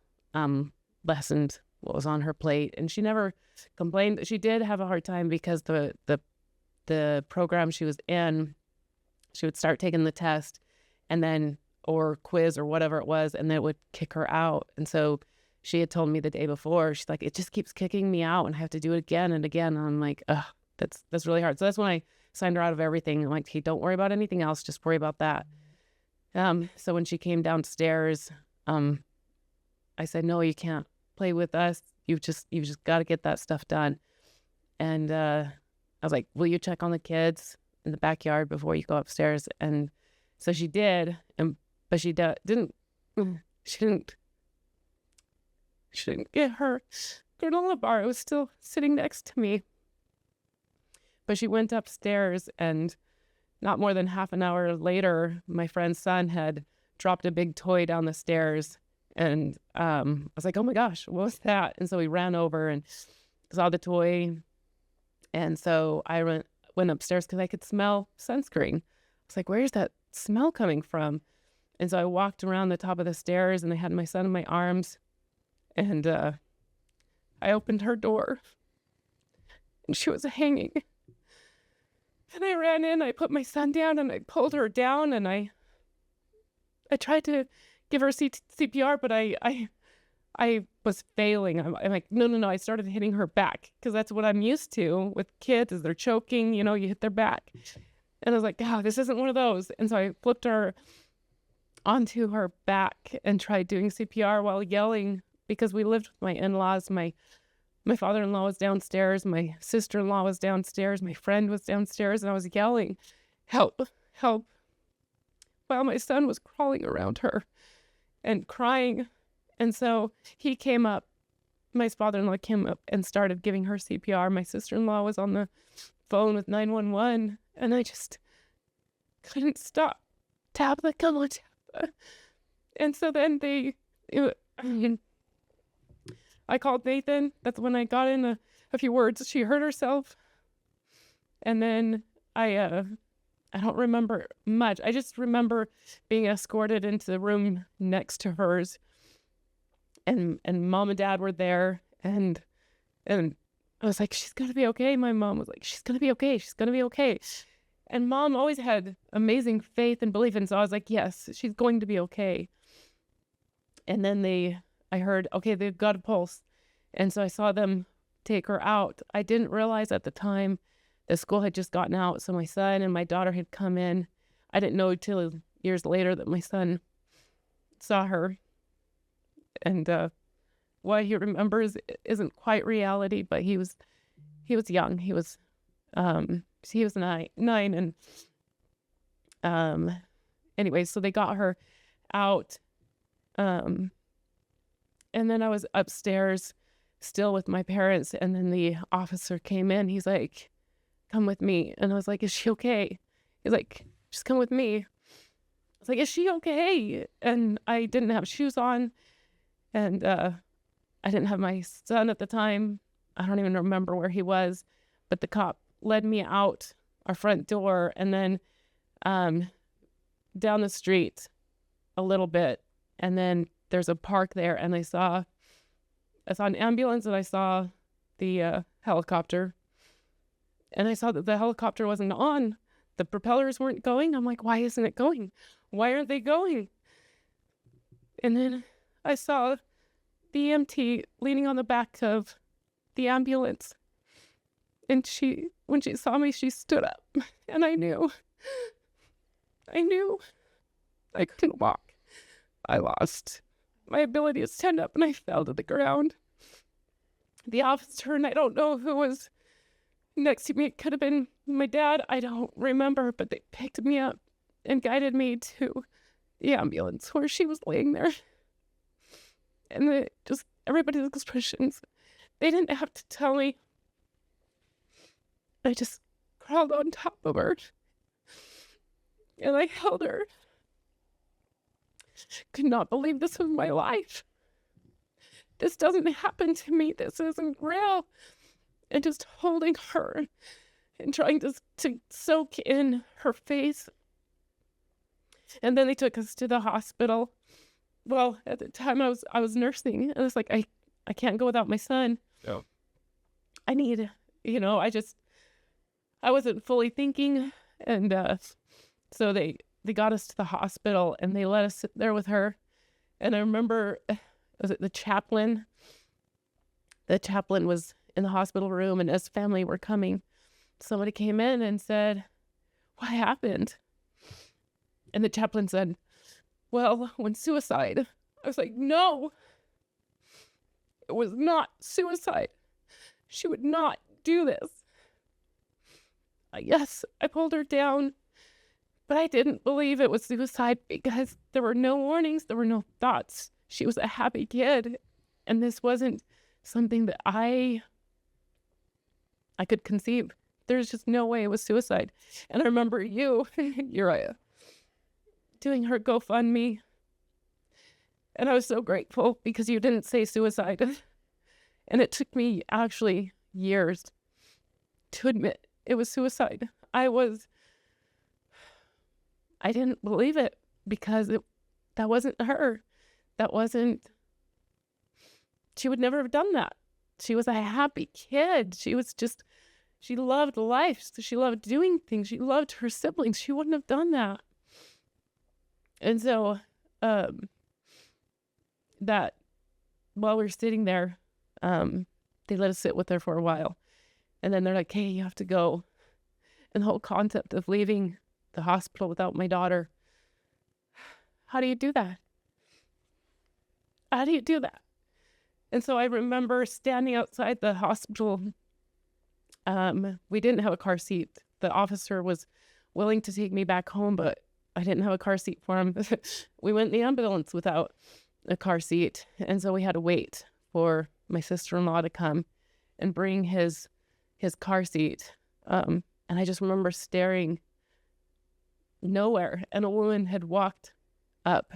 Speaker 4: lessened what was on her plate, and she never complained. She did have a hard time because the program she was in, she would start taking the test and then, or quiz or whatever it was, and then it would kick her out. And so she had told me the day before, she's like, it just keeps kicking me out and I have to do it again and again. And I'm like, ugh, that's really hard. So that's when I signed her out of everything. I'm like, hey, don't worry about anything else. Just worry about that. So when she came downstairs, I said, no, you can't play with us. You've just got to get that stuff done. And I was like, will you check on the kids in the backyard before you go upstairs? And so she did, but she didn't get her granola bar. It was still sitting next to me. But she went upstairs, and not more than half an hour later, my friend's son had dropped a big toy down the stairs. And I was like, oh my gosh, what was that? And so we ran over, and saw the toy. And so I went upstairs because I could smell sunscreen. I was like, where's that smell coming from? And so I walked around the top of the stairs, and I had my son in my arms, and I opened her door, and she was hanging. And I ran in, I put my son down, and I pulled her down, and I tried to give her CPR, but I was failing. I'm like, no. I started hitting her back, because that's what I'm used to with kids, is they're choking, you hit their back. And I was like, this isn't one of those. And so I flipped her onto her back and tried doing CPR while yelling, because we lived with my in-laws. My father-in-law was downstairs, my sister-in-law was downstairs, my friend was downstairs, and I was yelling, help, help, while my son was crawling around her and crying. And so he came up, my father-in-law came up and started giving her CPR. My sister-in-law was on the phone with 911, and I just couldn't stop. Tabitha, come on, Tabitha. And so then I called Nathan. That's when I got in a few words. She hurt herself. And then I don't remember much. I just remember being escorted into the room next to hers. And Mom and Dad were there. And I was like, she's going to be okay. My mom was like, she's going to be okay. She's going to be okay. And Mom always had amazing faith and belief. And so I was like, yes, she's going to be okay. And then I heard, okay, they've got a pulse. And so I saw them take her out. I didn't realize at the time the school had just gotten out. So my son and my daughter had come in. I didn't know till years later that my son saw her. And what he remembers isn't quite reality, but he was young. He was 9. And anyway, so they got her out. And then I was upstairs still with my parents, and then the officer came in. He's like, come with me. And I was like, is she okay? He's like, just come with me. I was like, is she okay? And I didn't have shoes on, and I didn't have my son at the time. I don't even remember where he was, but the cop led me out our front door, and then down the street a little bit, and then there's a park there, and I saw an ambulance, and I saw the helicopter, and I saw that the helicopter wasn't on. The propellers weren't going. I'm like, why isn't it going? Why aren't they going? And then I saw the EMT leaning on the back of the ambulance, and when she saw me, she stood up, and I knew I couldn't walk. I lost my ability to stand up, and I fell to the ground. The officer, and I don't know who was next to me. It could have been my dad. I don't remember, but they picked me up and guided me to the ambulance where she was laying there. And everybody's expressions, they didn't have to tell me. I just crawled on top of her, and I held her. Could not believe this was my life. This doesn't happen to me. This isn't real. And just holding her and trying to soak in her face. And then they took us to the hospital. Well, at the time I was nursing, and I was like, I can't go without my son.
Speaker 5: Yeah.
Speaker 4: I need, I wasn't fully thinking, and so they got us to the hospital, and they let us sit there with her. And I remember, was it the chaplain? The chaplain was in the hospital room, and as family were coming, somebody came in and said, what happened? And the chaplain said, well, when suicide. I was like, no, it was not suicide. She would not do this. Yes, I pulled her down, but I didn't believe it was suicide because there were no warnings, there were no thoughts. She was a happy kid, and this wasn't something that I could conceive. There's just no way it was suicide. And I remember you, Uriah, doing her GoFundMe, and I was so grateful because you didn't say suicide. And it took me actually years to admit it was suicide. I didn't believe it because that wasn't her. She would never have done that. She was a happy kid. She loved life. She loved doing things. She loved her siblings. She wouldn't have done that. And so, that while we were sitting there, they let us sit with her for a while. And then they're like, hey, you have to go. And the whole concept of leaving the hospital without my daughter, how do you do that? How do you do that? And so I remember standing outside the hospital. We didn't have a car seat. The officer was willing to take me back home, but I didn't have a car seat for him. We went in the ambulance without a car seat. And so we had to wait for my sister-in-law to come and bring his car seat. And I just remember staring nowhere. And a woman had walked up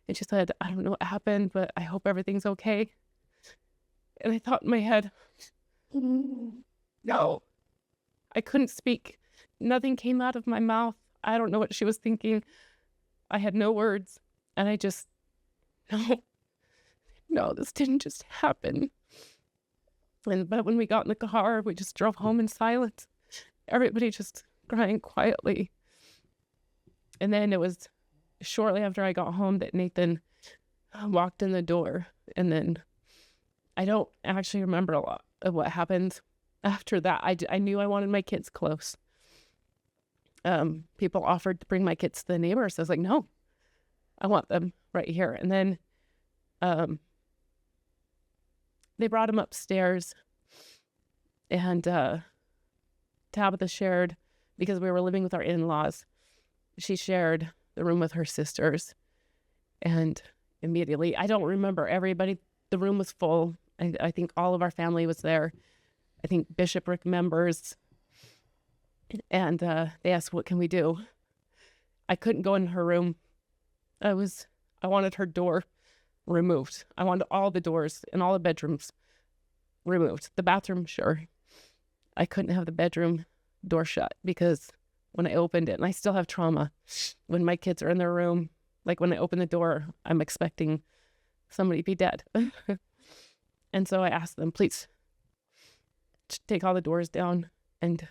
Speaker 4: and she said, I don't know what happened, but I hope everything's okay. And I thought in my head, no. I couldn't speak. Nothing came out of my mouth. I don't know what she was thinking. I had no words. And I just, no, this didn't just happen. But when we got in the car, we just drove home in silence. Everybody just crying quietly. And then it was shortly after I got home that Nathan walked in the door. And then I don't actually remember a lot of what happened after that. I knew I wanted my kids close. People offered to bring my kids to the neighbors. I was like, no, I want them right here. And then they brought him upstairs, and Tabitha shared, because we were living with our in-laws, she shared the room with her sisters. And immediately, I don't remember everybody. The room was full. I think all of our family was there. I think bishopric members. And they asked, what can we do? I couldn't go in her room. I wanted her door removed. I wanted all the doors in all the bedrooms removed. The bathroom, sure. I couldn't have the bedroom door shut because when I opened it, and I still have trauma, when my kids are in their room, like when I open the door, I'm expecting somebody to be dead. And so I asked them, please take all the doors down. And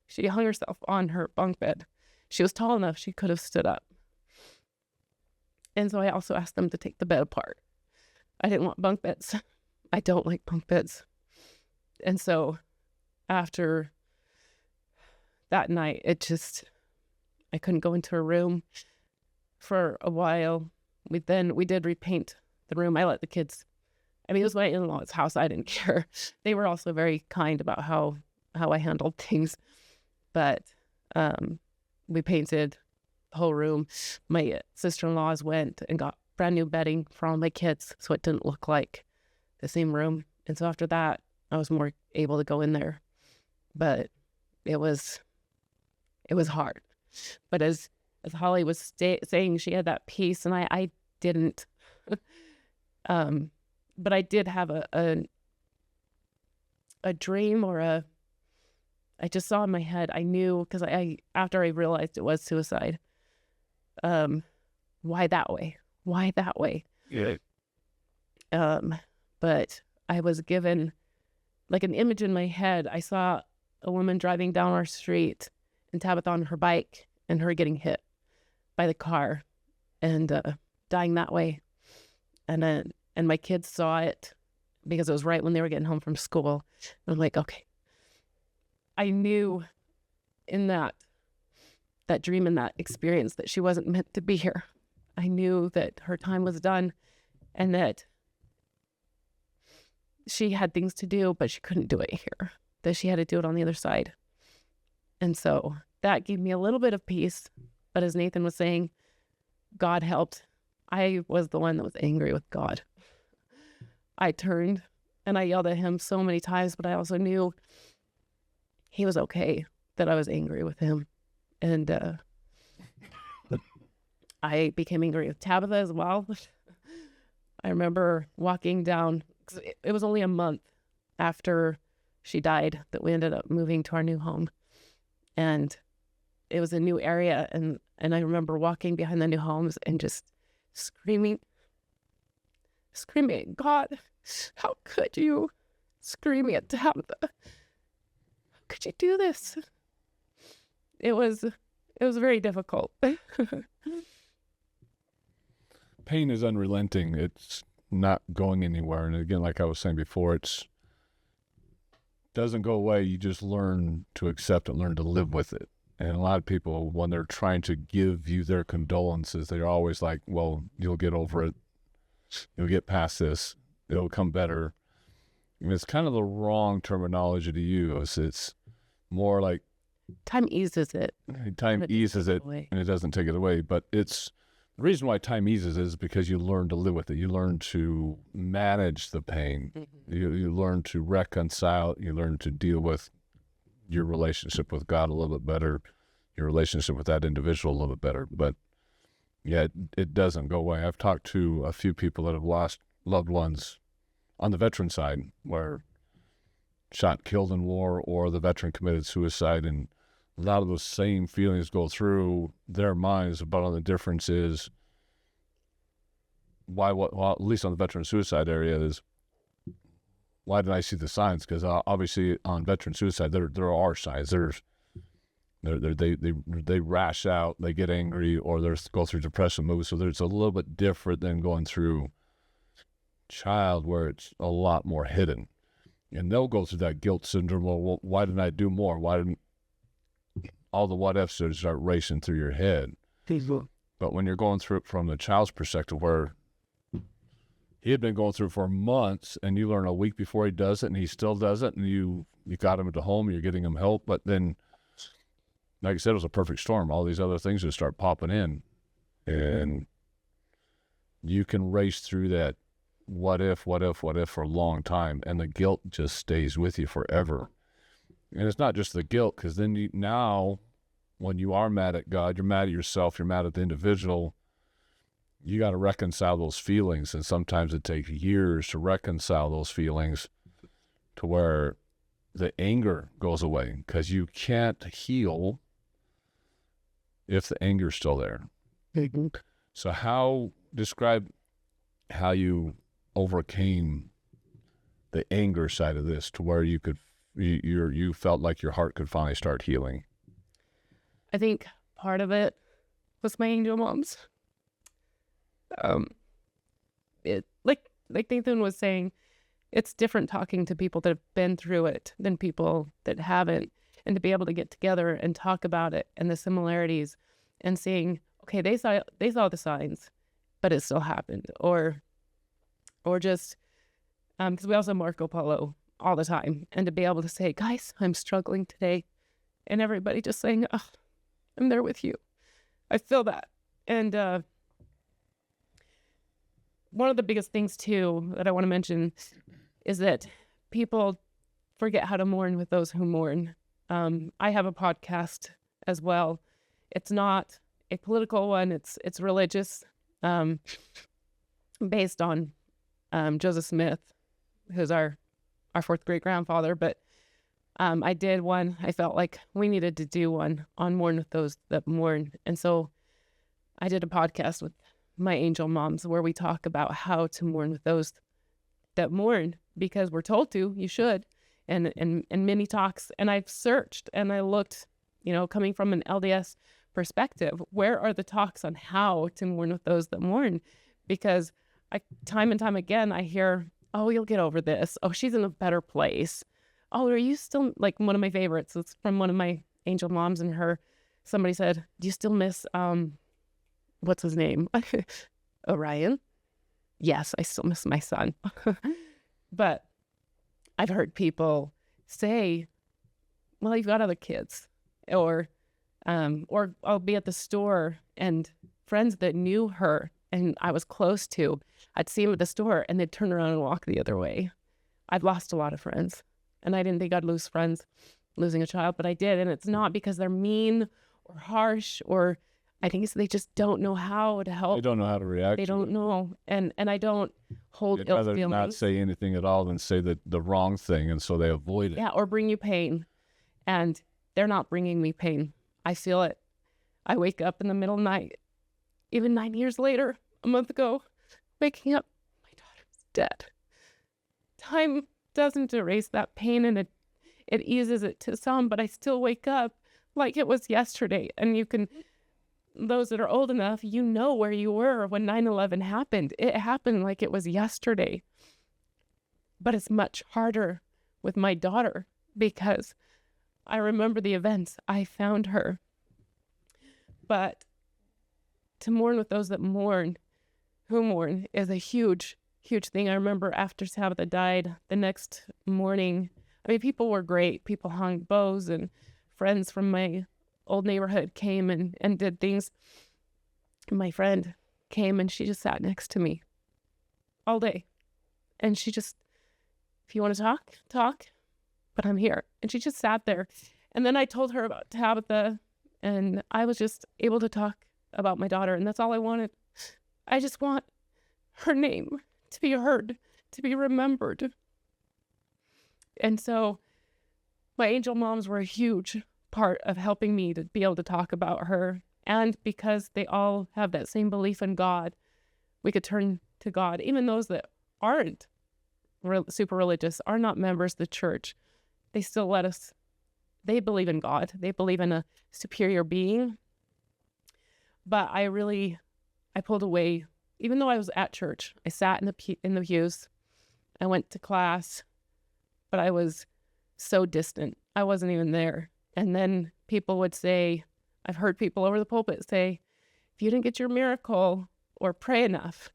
Speaker 4: she hung herself on her bunk bed. She was tall enough she could have stood up. And so I also asked them to take the bed apart. I didn't want bunk beds. I don't like bunk beds. And so after that night, I couldn't go into her room for a while. We did repaint the room. I let the kids, it was my in-laws' house. I didn't care. They were also very kind about how I handled things. But we painted the whole room. My sister-in-laws went and got brand new bedding for all my kids, so it didn't look like the same room. And so after that, I was more able to go in there. But it was hard. But as Holly was saying, she had that peace, and I didn't. But I did have a dream, or I just saw in my head. I knew, because after I realized it was suicide. Why that way? Why that way?
Speaker 5: Yeah.
Speaker 4: But I was given like an image in my head. I saw a woman driving down our street and Tabitha on her bike and her getting hit by the car and dying that way. And my kids saw it because it was right when they were getting home from school. And I'm like, okay. I knew in that dream and that experience that she wasn't meant to be here. I knew that her time was done and that she had things to do, but she couldn't do it here, that she had to do it on the other side. And so that gave me a little bit of peace. But as Nathan was saying, God helped. I was the one that was angry with God. I turned and I yelled at him so many times, but I also knew he was okay that I was angry with him. And I became angry with Tabitha as well. I remember walking down 'cause it was only a month after she died that we ended up moving to our new home. And it was a new area. And I remember walking behind the new homes and just screaming, God, how could you? Screaming at Tabitha, how could you do this? It was very difficult.
Speaker 5: Pain is unrelenting. It's not going anywhere. And again, like I was saying before, it's doesn't go away. You just learn to accept it, learn to live with it. And a lot of people, when they're trying to give you their condolences, they're always like, well, you'll get over it. You'll get past this. It'll come better. And it's kind of the wrong terminology to use. It's more like
Speaker 4: Time eases it.
Speaker 5: time eases it
Speaker 4: away.
Speaker 5: and it doesn't take it away. But it's the reason why time eases is because you learn to live with it. You learn to manage the pain.
Speaker 4: Mm-hmm.
Speaker 5: You learn to reconcile. You learn to deal with your relationship with God a little bit better, your relationship with that individual a little bit better. But yeah, it doesn't go away. I've talked to a few people that have lost loved ones on the veteran side, where shot, killed in war, or the veteran committed suicide, and a lot of those same feelings go through their minds. But the difference is well, at least on the veteran suicide area, is why did I see the signs? Because obviously on veteran suicide, there are signs. They rash out, they get angry, or they go through depressive moves. So there's a little bit different than going through child, where it's a lot more hidden. And they'll go through that guilt syndrome. Well, why didn't I do more? Why didn't all the what ifs start racing through your head? But when you're going through it from the child's perspective, where he had been going through it for months, and you learn a week before he does it, and he still does it, and you got him into home, you're getting him help, but then, like I said, it was a perfect storm. All these other things just start popping in, and you can race through that what if for a long time, and the guilt just stays with you forever. And it's not just the guilt, because then now, when you are mad at God, you're mad at yourself, you're mad at the individual, you got to reconcile those feelings, and sometimes it takes years to reconcile those feelings to where the anger goes away, because you can't heal if the anger's still there.
Speaker 4: Mm-hmm.
Speaker 5: So describe how you overcame the anger side of this to where you felt like your heart could finally start healing.
Speaker 4: I think part of it was my angel moms. It like Nathan was saying, it's different talking to people that have been through it than people that haven't, and to be able to get together and talk about it and the similarities, and seeing, okay, they saw the signs, but it still happened, or just because we also Marco Polo all the time, and to be able to say, guys, I'm struggling today, and everybody just saying, oh, I'm there with you. I feel that. And one of the biggest things too that I want to mention is that people forget how to mourn with those who mourn. I have a podcast as well. It's not a political one. It's religious, based on Joseph Smith, who's our fourth great grandfather. But I did one. I felt like we needed to do one on mourn with those that mourn, and so I did a podcast with my angel moms where we talk about how to mourn with those that mourn, because we're told to. You should, and many talks. And I've searched and I looked, coming from an LDS perspective, where are the talks on how to mourn with those that mourn? Because time and time again, I hear, oh, you'll get over this. Oh, she's in a better place. Oh, are you still, like, one of my favorites? It's from one of my angel moms, and somebody said, do you still miss, what's his name? Orion? Yes, I still miss my son. But I've heard people say, well, you've got other kids, or I'll be at the store, and friends that knew her and I was close to, I'd see them at the store and they'd turn around and walk the other way. I've lost a lot of friends, and I didn't think I'd lose friends losing a child, but I did. And it's not because they're mean or harsh, or I think they just don't know how to help.
Speaker 5: They don't know how to react.
Speaker 4: They don't know. And I don't hold
Speaker 5: They'd
Speaker 4: ill
Speaker 5: rather
Speaker 4: feelings.
Speaker 5: not say anything at all than say the wrong thing, and so they avoid it.
Speaker 4: Yeah, or bring you pain. And they're not bringing me pain. I feel it. I wake up in the middle of the night, even 9 years later, a month ago, waking up, my daughter's dead. Time doesn't erase that pain, and it eases it to some, but I still wake up like it was yesterday. And you can, those that are old enough, you know where you were when 9/11 happened. It happened like it was yesterday. But it's much harder with my daughter because I remember the events. I found her. But to mourn with those that mourn, who mourn, is a huge, huge thing. I remember after Tabitha died, the next morning, I mean, people were great. People hung bows, and friends from my old neighborhood came and did things. My friend came and she just sat next to me all day. And she just, if you want to talk, but I'm here. And she just sat there. And then I told her about Tabitha, and I was just able to talk about my daughter, and that's all I wanted. I just want her name to be heard, to be remembered. And so my angel moms were a huge part of helping me to be able to talk about her. And because they all have that same belief in God, we could turn to God. Even those that aren't super religious, are not members of the church, they still let us, they believe in God. They believe in a superior being. But I pulled away. Even though I was at church, I sat in the pews. I went to class, but I was so distant. I wasn't even there. And then people would say, I've heard people over the pulpit say, if you didn't get your miracle or pray enough,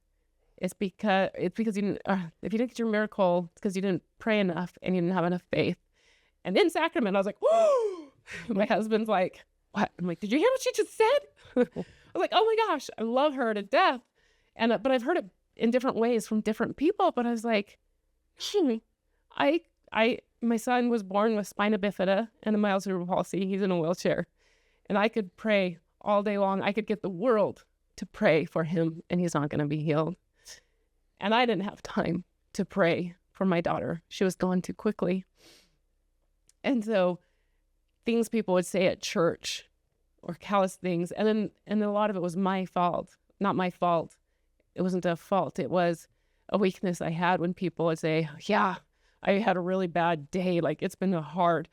Speaker 4: it's because you didn't, if you didn't get your miracle, it's because you didn't pray enough and you didn't have enough faith. And in Sacrament, I was like, whoa! My husband's like, what? I'm like, did you hear what she just said? I was like, oh my gosh, I love her to death. And but I've heard it in different ways from different people. But I was like, my son was born with spina bifida and a mild cerebral palsy. He's in a wheelchair, and I could pray all day long. I could get the world to pray for him, and he's not going to be healed. And I didn't have time to pray for my daughter. She was gone too quickly. And so things people would say at church or callous things, and a lot of it was my fault, not my fault. It wasn't a fault. It was a weakness I had when people would say, yeah, I had a really bad day. Like, it's been a hard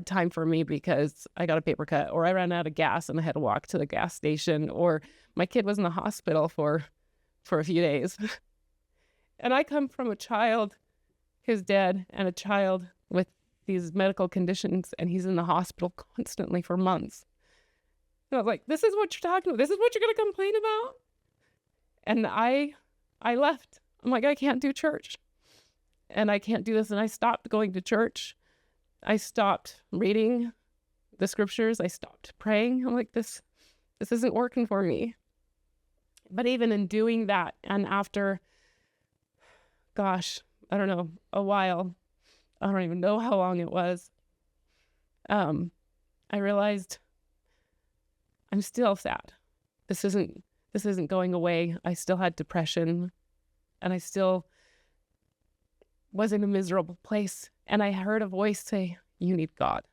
Speaker 4: time for me because I got a paper cut, or I ran out of gas and I had to walk to the gas station, or my kid was in the hospital for a few days. And I come from a child who's dead and a child with these medical conditions, and he's in the hospital constantly for months. And I was like, this is what you're talking about? This is what you're going to complain about? And I left. I'm like, I can't do church. And I can't do this. And I stopped going to church. I stopped reading the scriptures. I stopped praying. I'm like, this isn't working for me. But even in doing that, and after, gosh, I don't know, a while, I don't even know how long it was, I realized I'm still sad. This isn't going away. I still had depression, and I still was in a miserable place. And I heard a voice say, you need God.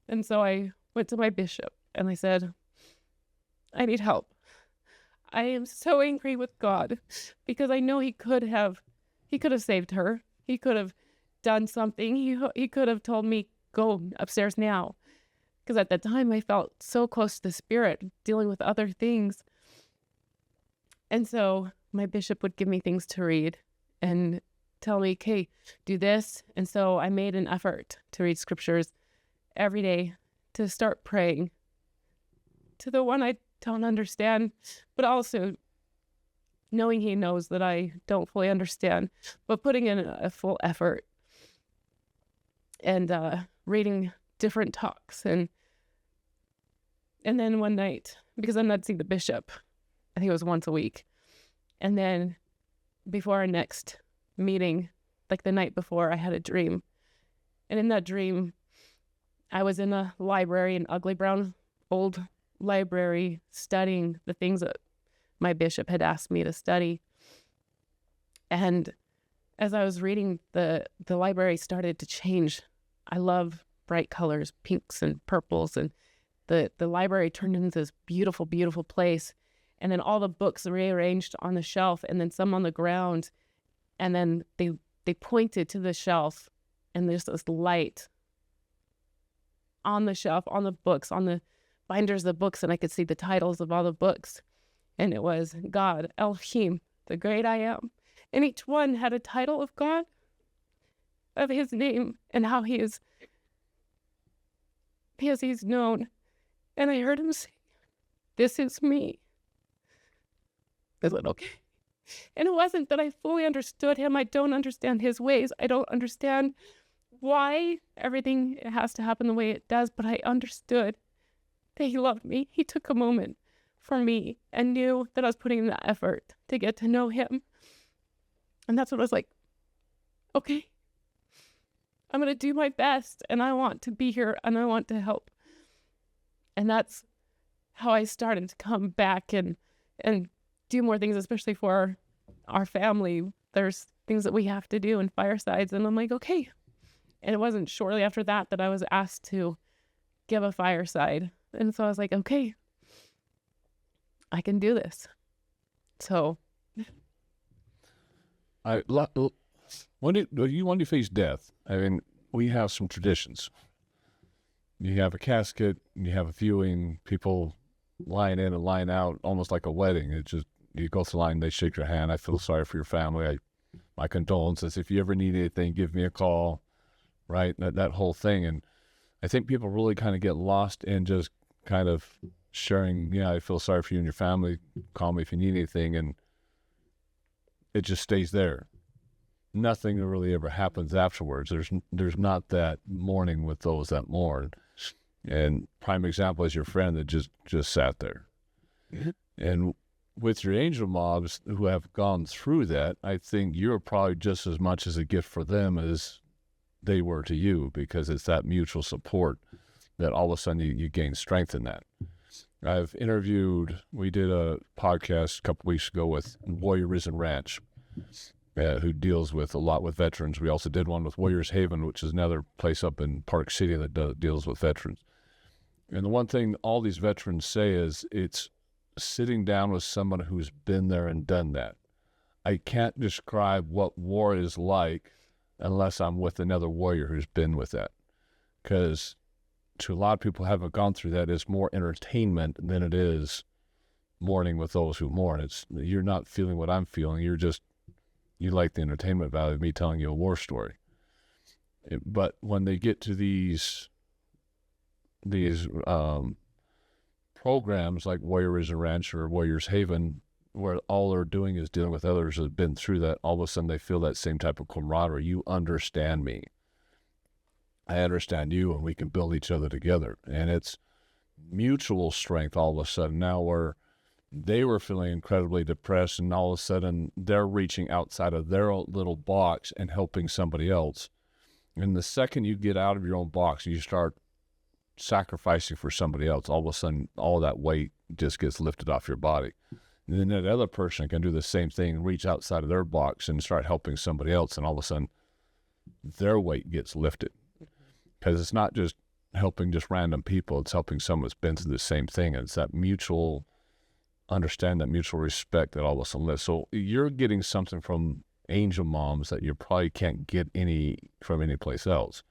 Speaker 4: And so I went to my bishop and I said, I need help. I am so angry with God because I know he could have saved her. He could have done something. He could have told me, go upstairs now. Because at that time I felt so close to the Spirit, dealing with other things. And so my bishop would give me things to read and tell me, okay, do this. And so I made an effort to read scriptures every day, to start praying to the one I don't understand, but also knowing he knows that I don't fully understand, but putting in a full effort and reading different talks. And then one night, because I'm not seeing the bishop, I think it was once a week. And then before our next meeting, like the night before, I had a dream. And in that dream, I was in a library, an ugly brown old library studying the things that my bishop had asked me to study. And as I was reading, the library started to change. I love bright colors, pinks and purples, and the library turned into this beautiful, beautiful place. And then all the books rearranged on the shelf, and then some on the ground. And then they pointed to the shelf, and there's this light on the shelf, on the books, on the binders of the books, and I could see the titles of all the books. And it was God, Elohim, the great I am. And each one had a title of God, of his name, and how he's known. And I heard him say, "This is me." I said, okay. And it wasn't that I fully understood him. I don't understand his ways. I don't understand why everything has to happen the way it does, but I understood that he loved me. He took a moment for me and knew that I was putting in the effort to get to know him. And that's what I was like, okay, I'm going to do my best, and I want to be here, and I want to help. And that's how I started to come back and do more things, especially for our family. There's things that we have to do in firesides, and I'm like, okay. And it wasn't shortly after that I was asked to give a fireside. And so I was like, okay, I can do this. So
Speaker 5: when you face death, I mean, we have some traditions. You have a casket, you have a viewing, people line in and line out, almost like a wedding. It's just, you go through the line, they shake your hand. I feel sorry for your family. My condolences. If you ever need anything, give me a call, right? That whole thing. And I think people really kind of get lost in just kind of sharing, yeah, I feel sorry for you and your family. Call me if you need anything. And it just stays there. Nothing really ever happens afterwards. There's not that mourning with those that mourn. And prime example is your friend that just sat there. Mm-hmm. And with your angel mobs who have gone through that, I think you're probably just as much as a gift for them as they were to you, because it's that mutual support that all of a sudden you gain strength in that. We did a podcast a couple weeks ago with Warrior Risen Ranch, who deals with a lot with veterans. We also did one with Warriors Haven, which is another place up in Park City that deals with veterans. And the one thing all these veterans say is it's sitting down with someone who's been there and done that. I can't describe what war is like unless I'm with another warrior who's been with that. Because to a lot of people who haven't gone through that, it's more entertainment than it is mourning with those who mourn. You're not feeling what I'm feeling. You like the entertainment value of me telling you a war story. But when they get to these programs like Warriors Ranch or Warriors Haven, where all they're doing is dealing with others that have been through that, all of a sudden they feel that same type of camaraderie. You understand me. I understand you, and we can build each other together. And it's mutual strength all of a sudden now, where they were feeling incredibly depressed, and all of a sudden they're reaching outside of their own little box and helping somebody else. And the second you get out of your own box and you start sacrificing for somebody else, all of a sudden all that weight just gets lifted off your body. And then that other person can do the same thing and reach outside of their box and start helping somebody else, and all of a sudden their weight gets lifted. Because it's not just helping just random people, it's helping someone that's been through the same thing. And it's that mutual understand, that mutual respect that all of a sudden lives. So you're getting something from angel moms that you probably can't get from any place else.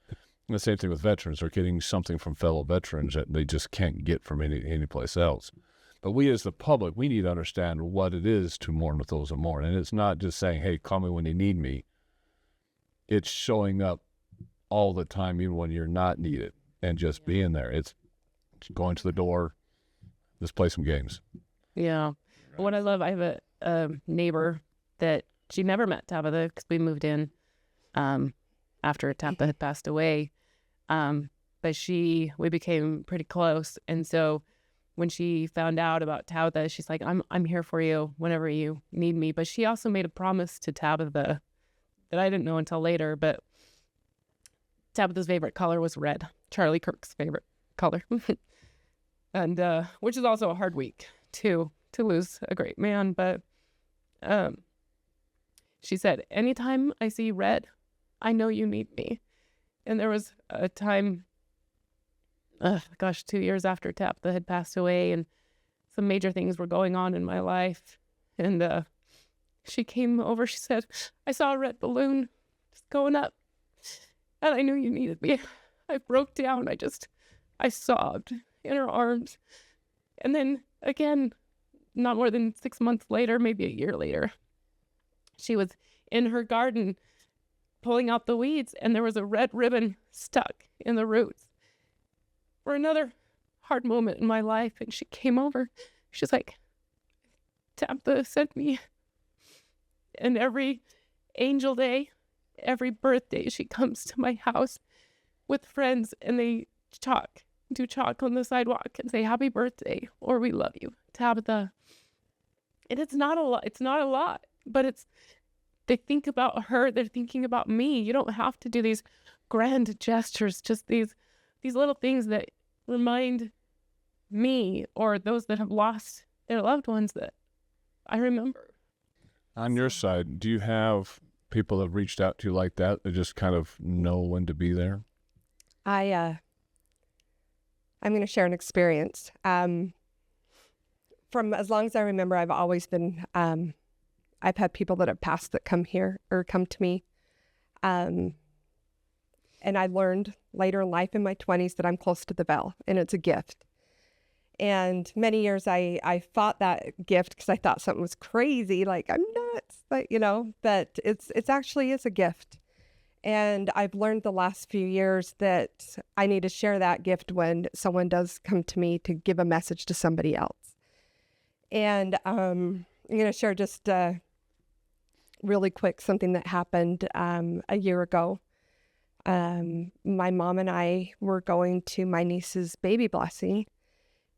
Speaker 5: And the same thing with veterans. They're getting something from fellow veterans that they just can't get from any place else. But we as the public, we need to understand what it is to mourn with those who mourn. And it's not just saying, hey, call me when you need me. It's showing up all the time, even when you're not needed, and just being there. It's going to the door, let's play some games.
Speaker 4: Yeah. Right. What I love, I have a neighbor that she never met Tabitha because we moved in after Tabitha had passed away. But we became pretty close. And so when she found out about Tabitha, she's like, I'm here for you whenever you need me. But she also made a promise to Tabitha that I didn't know until later, but Tabitha's favorite color was red, Charlie Kirk's favorite color. and which is also a hard week to lose a great man. But she said, anytime I see red, I know you need me. And there was a time, 2 years after Tabitha had passed away, and some major things were going on in my life. And she came over, she said, I saw a red balloon just going up, and I knew you needed me. I broke down. I sobbed in her arms. And then again, not more than 6 months later, maybe a year later, she was in her garden pulling out the weeds, and there was a red ribbon stuck in the roots. For another hard moment in my life, and she came over. She's like, Tabitha sent me. And every Angel Day, every birthday, she comes to my house with friends, and they do chalk on the sidewalk and say, happy birthday, or we love you, Tabitha. And it's not a lot, but they think about her, they're thinking about me. You don't have to do these grand gestures, just these little things that remind me or those that have lost their loved ones that I remember.
Speaker 5: On your side, do you have people that have reached out to you like that just kind of know when to be there?
Speaker 1: I'm going to share an experience. From as long as I remember, I've always been, I've had people that have passed that come here or come to me. And I learned later in life in my 20s that I'm close to the veil, and it's a gift. And many years I fought that gift because I thought something was crazy, like I'm nuts, but but it's actually is a gift. And I've learned the last few years that I need to share that gift when someone does come to me to give a message to somebody else. And I'm going to share just really quick something that happened a year ago. My mom and I were going to my niece's baby blessing,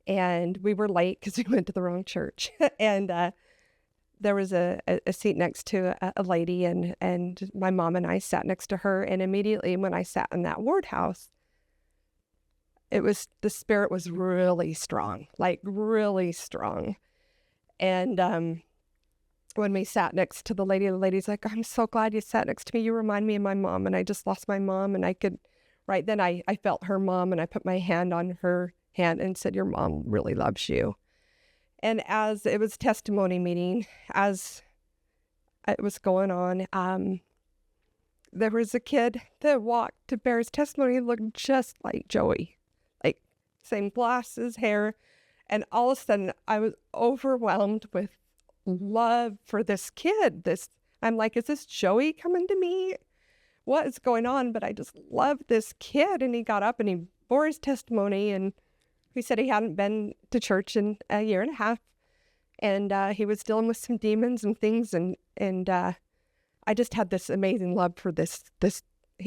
Speaker 1: and we were late because we went to the wrong church. And there was a seat next to a lady, and my mom and I sat next to her. And immediately when I sat in that ward house, the spirit was really strong, like really strong. And when we sat next to the lady's like, I'm so glad you sat next to me. You remind me of my mom, and I just lost my mom. And right then I felt her mom, and I put my hand on her hand and said, your mom really loves you. And as it was testimony meeting, as it was going on, there was a kid that walked to bear his testimony, looked just like Joey, like same glasses, hair. And all of a sudden I was overwhelmed with love for this kid. I'm like, is this Joey coming to me? What is going on? But I just love this kid. And he got up and he bore his testimony, and he said he hadn't been to church in a year and a half, and he was dealing with some demons and things, and I just had this amazing love for this.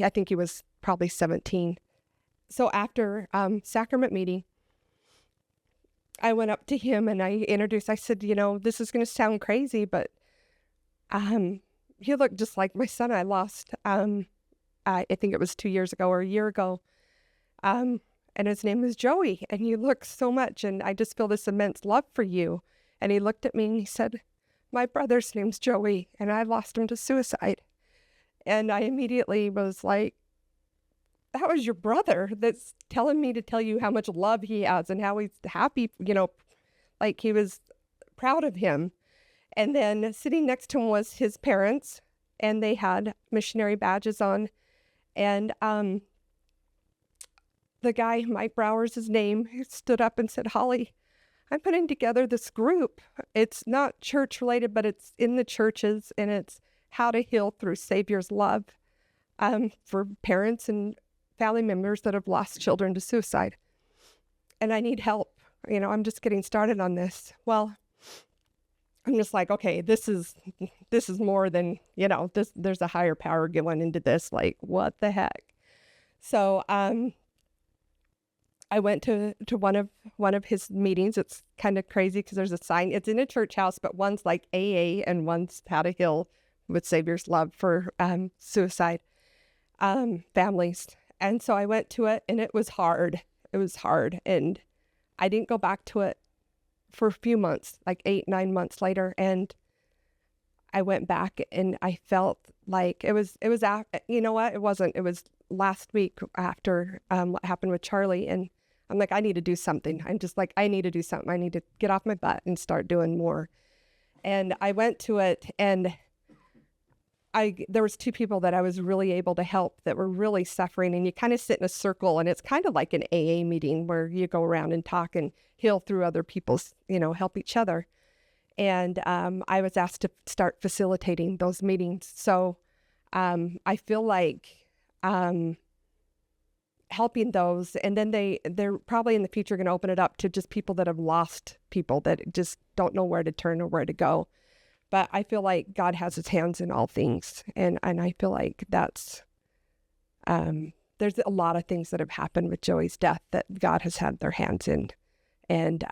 Speaker 1: I think he was probably 17. So after sacrament meeting, I went up to him and I introduced. I said, this is going to sound crazy, but he looked just like my son I lost. I think it was 2 years ago or a year ago. And his name was Joey, and you look so much, and I just feel this immense love for you. And he looked at me and he said, my brother's name's Joey, and I lost him to suicide. And I immediately was like, that was your brother that's telling me to tell you how much love he has and how he's happy, like he was proud of him. And then sitting next to him was his parents, and they had missionary badges on. And the guy, Mike Brower's his name, he stood up and said, Holly, I'm putting together this group. It's not church related, but it's in the churches, and it's how to heal through Savior's love for parents and family members that have lost children to suicide. And I need help. I'm just getting started on this. Well, I'm just like, okay, this is more than, there's a higher power going into this. Like, what the heck? So, I went to one of his meetings. It's kind of crazy because there's a sign. It's in a church house, but one's like AA and one's how to heal with Savior's love for suicide families. And so I went to it, and it was hard. It was hard. And I didn't go back to it for a few months, like 8, 9 months later. And I went back and I felt like it was, you know what? It wasn't, it was last week after what happened with Charlie. And I'm like, I need to do something. I'm just like, I need to do something. I need to get off my butt and start doing more. And I went to it, and there was 2 people that I was really able to help that were really suffering. And you kind of sit in a circle, and it's kind of like an AA meeting where you go around and talk and heal through other people's, help each other. And I was asked to start facilitating those meetings. So I feel like helping those, and then they're probably in the future going to open it up to just people that have lost people that just don't know where to turn or where to go. But I feel like God has his hands in all things. And I feel like that's, there's a lot of things that have happened with Joey's death that God has had their hands in. And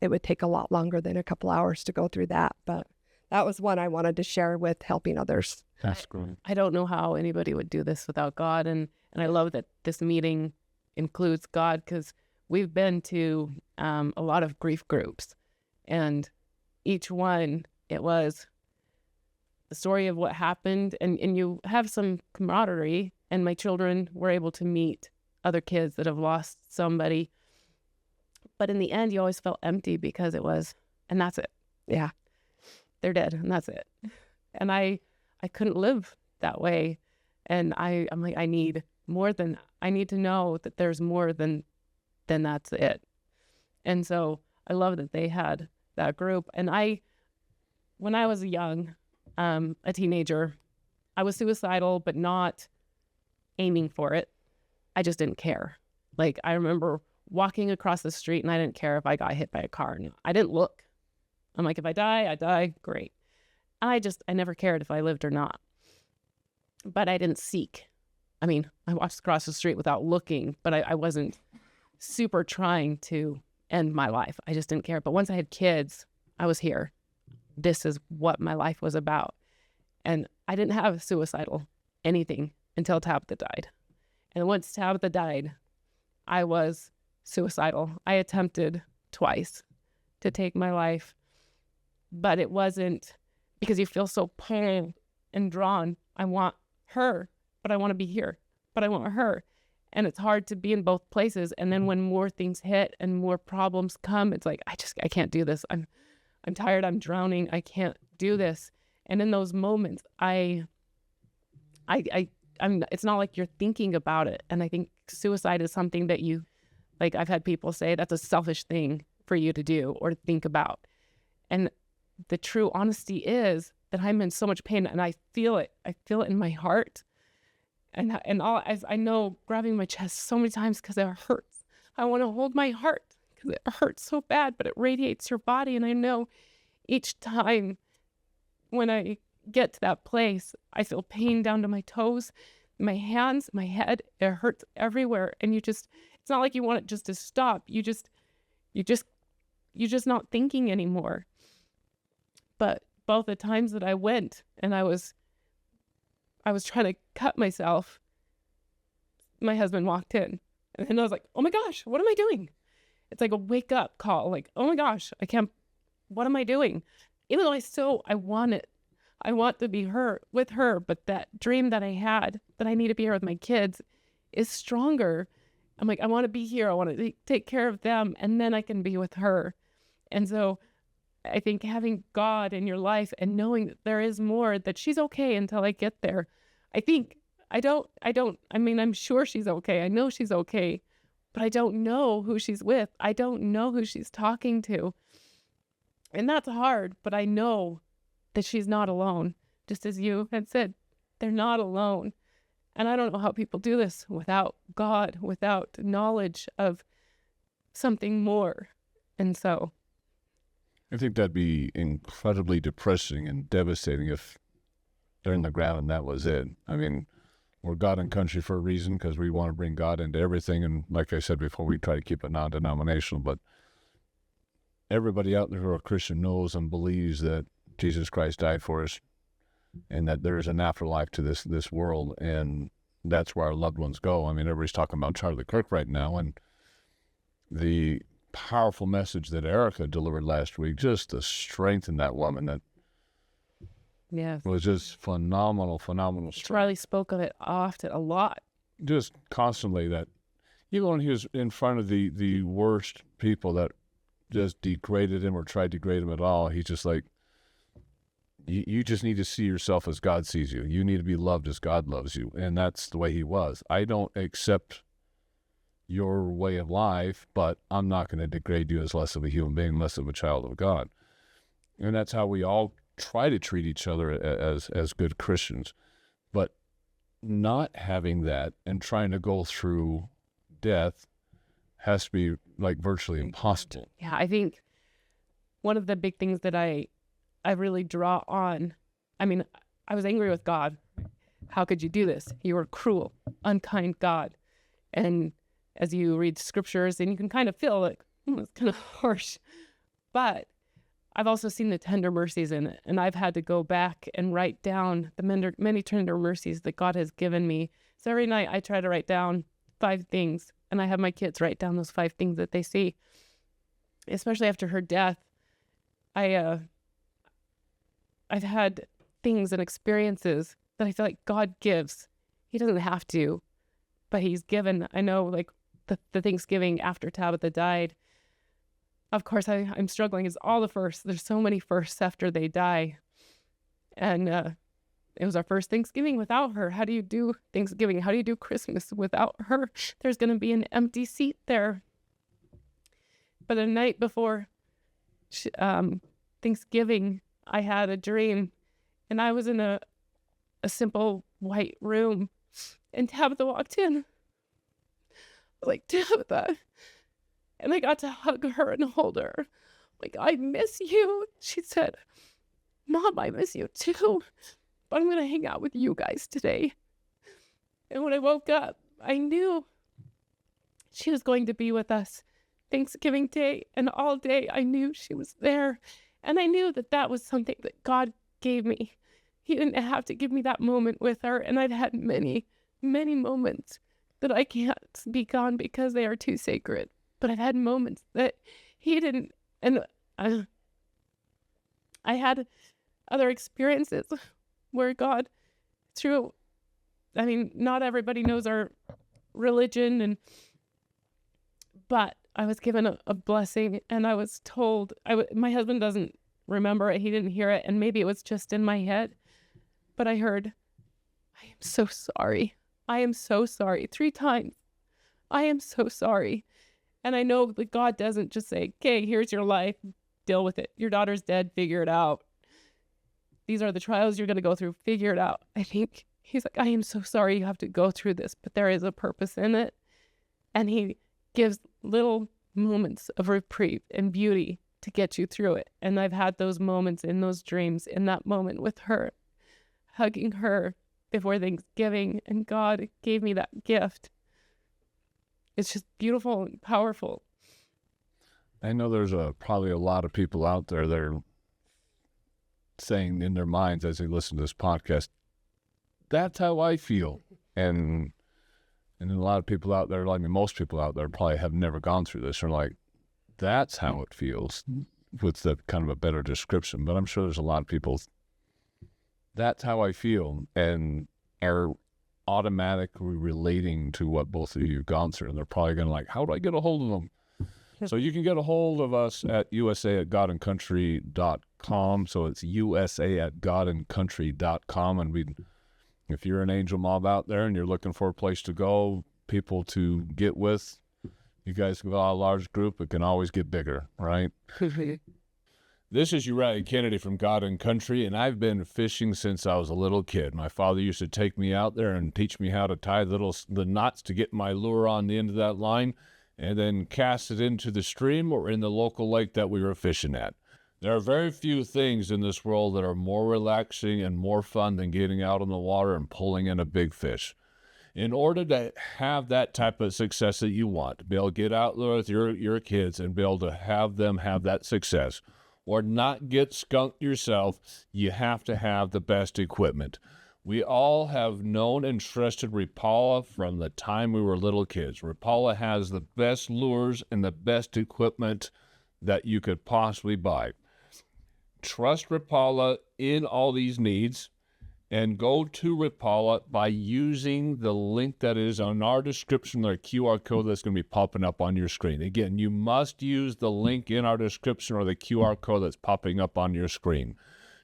Speaker 1: it would take a lot longer than a couple hours to go through that. But that was one I wanted to share with helping others.
Speaker 5: That's great.
Speaker 4: I don't know how anybody would do this without God. And I love that this meeting includes God, because we've been to a lot of grief groups. And each one, it was the story of what happened. And you have some camaraderie. And my children were able to meet other kids that have lost somebody. But in the end, you always felt empty, because it was, and that's it.
Speaker 1: Yeah.
Speaker 4: They're dead, and that's it. And I couldn't live that way. And I'm like, I need more than, I need to know that there's more than that's it. And so I love that they had that group. And when I was young, a teenager, I was suicidal, but not aiming for it. I just didn't care. Like, I remember walking across the street, and I didn't care if I got hit by a car. I didn't look. I'm like, if I die, I die. Great. I never cared if I lived or not. But I didn't seek. I mean, I walked across the street without looking, but I wasn't super trying to end my life. I just didn't care. But once I had kids, I was here. This is what my life was about. And I didn't have suicidal anything until Tabitha died. And once Tabitha died, I was suicidal. I attempted twice to take my life, but it wasn't because you feel so pulled and drawn. I want her, but I want to be here, but I want her. And it's hard to be in both places. And then when more things hit and more problems come, it's like, I can't do this. I'm tired. I'm drowning. I can't do this. And in those moments, it's not like you're thinking about it. And I think suicide is something that like, I've had people say that's a selfish thing for you to do or to think about. And the true honesty is that I'm in so much pain, and I feel it. I feel it in my heart. And I know, grabbing my chest so many times because it hurts. I want to hold my heart because it hurts so bad, but it radiates your body. And I know each time when I get to that place, I feel pain down to my toes, my hands, my head. It hurts everywhere. And it's not like you want it just to stop. You're just not thinking anymore. But both the times that I went and I was trying to cut myself, my husband walked in, and then I was like, oh my gosh, what am I doing? It's like a wake up call. Like, oh my gosh, what am I doing? Even though I want it. I want to be with her, but that dream that I had, that I need to be here with my kids, is stronger. I'm like, I want to be here. I want to take care of them, and then I can be with her. And so I think having God in your life and knowing that there is more, that she's okay until I get there. I'm sure she's okay. I know she's okay, but I don't know who she's with. I don't know who she's talking to. And that's hard, but I know that she's not alone. Just as you had said, they're not alone. And I don't know how people do this without God, without knowledge of something more. And so
Speaker 5: I think that'd be incredibly depressing and devastating if they're in the ground and that was it. I mean, we're God and country for a reason, because we want to bring God into everything. And like I said before, we try to keep it non-denominational. But everybody out there who are Christian knows and believes that Jesus Christ died for us and that there is an afterlife to this world. And that's where our loved ones go. I mean, everybody's talking about Charlie Kirk right now. And the powerful message that Erica delivered last week, just the strength in that woman, that
Speaker 4: Yes.
Speaker 5: was just phenomenal strength.
Speaker 4: Riley spoke of it often, a lot.
Speaker 5: Just constantly, that even when he was in front of the worst people that just degraded him or tried to degrade him at all, he's just like, you just need to see yourself as God sees you. You need to be loved as God loves you. And that's the way he was. I don't accept your way of life, but I'm not going to degrade you as less of a human being, less of a child of God. And that's how we all try to treat each other as good Christians. But not having that and trying to go through death has to be like virtually impossible.
Speaker 4: Yeah, I think one of the big things that I really draw on, I mean, I was angry with God. How could you do this? You were cruel, unkind God. And as you read scriptures, and you can kind of feel like, it's kind of harsh. But I've also seen the tender mercies in it. And I've had to go back and write down the many tender mercies that God has given me. So every night I try to write down 5 things. And I have my kids write down those 5 things that they see. Especially after her death, I've had things and experiences that I feel like God gives. He doesn't have to, but he's given. I know, like the Thanksgiving after Tabitha died, of course I'm struggling. It's all the firsts. There's so many firsts after they die. And it was our first Thanksgiving without her. How do you do Thanksgiving? How do you do Christmas without her? There's going to be an empty seat there. But the night before Thanksgiving, I had a dream, and I was in a simple white room, and Tabitha walked in. I was like, Tabitha. And I got to hug her and hold her. Like, I miss you. She said, Mom, I miss you too, but I'm going to hang out with you guys today. And when I woke up, I knew she was going to be with us Thanksgiving Day, and all day I knew she was there. And I knew that that was something that God gave me. He didn't have to give me that moment with her. And I've had many, many moments that I can't speak on because they are too sacred. But I've had moments that he didn't. And I had other experiences where God, through, I mean, not everybody knows our religion, but I was given a blessing, and I was told, my husband doesn't remember it, he didn't hear it, and maybe it was just in my head, but I heard, I am so sorry. I am so sorry. 3 times. I am so sorry. And I know that God doesn't just say, okay, here's your life, deal with it. Your daughter's dead, figure it out. These are the trials you're going to go through, figure it out. I think he's like, I am so sorry you have to go through this, but there is a purpose in it. And he gives little moments of reprieve and beauty to get you through it. And I've had those moments in those dreams, in that moment with her, hugging her before Thanksgiving, and God gave me that gift. It's just beautiful and powerful.
Speaker 5: I know there's probably a lot of people out there that are saying in their minds as they listen to this podcast, that's how I feel. And then a lot of people out there, like me, most people out there probably have never gone through this, are like, that's how it feels, with the kind of a better description. But I'm sure there's a lot of people, that's how I feel, and are automatically relating to what both of you have gone through. And they're probably going to like, how do I get a hold of them? So you can get a hold of us at usa@godandcountry.com. So it's usa@godandcountry.com. And if you're an angel mob out there and you're looking for a place to go, people to get with, you guys got a large group, it can always get bigger, right? This is Uriah Kennedy from God and Country, and I've been fishing since I was a little kid. My father used to take me out there and teach me how to tie the knots to get my lure on the end of that line, and then cast it into the stream or in the local lake that we were fishing at. There are very few things in this world that are more relaxing and more fun than getting out on the water and pulling in a big fish. In order to have that type of success that you want, to be able to get out there with your kids and be able to have them have that success, or not get skunked yourself, you have to have the best equipment. We all have known and trusted Rapala from the time we were little kids. Rapala has the best lures and the best equipment that you could possibly buy. Trust Rapala in all these needs, and go to Rapala by using the link that is on our description, or QR code that's going to be popping up on your screen. Again, you must use the link in our description or the QR code that's popping up on your screen.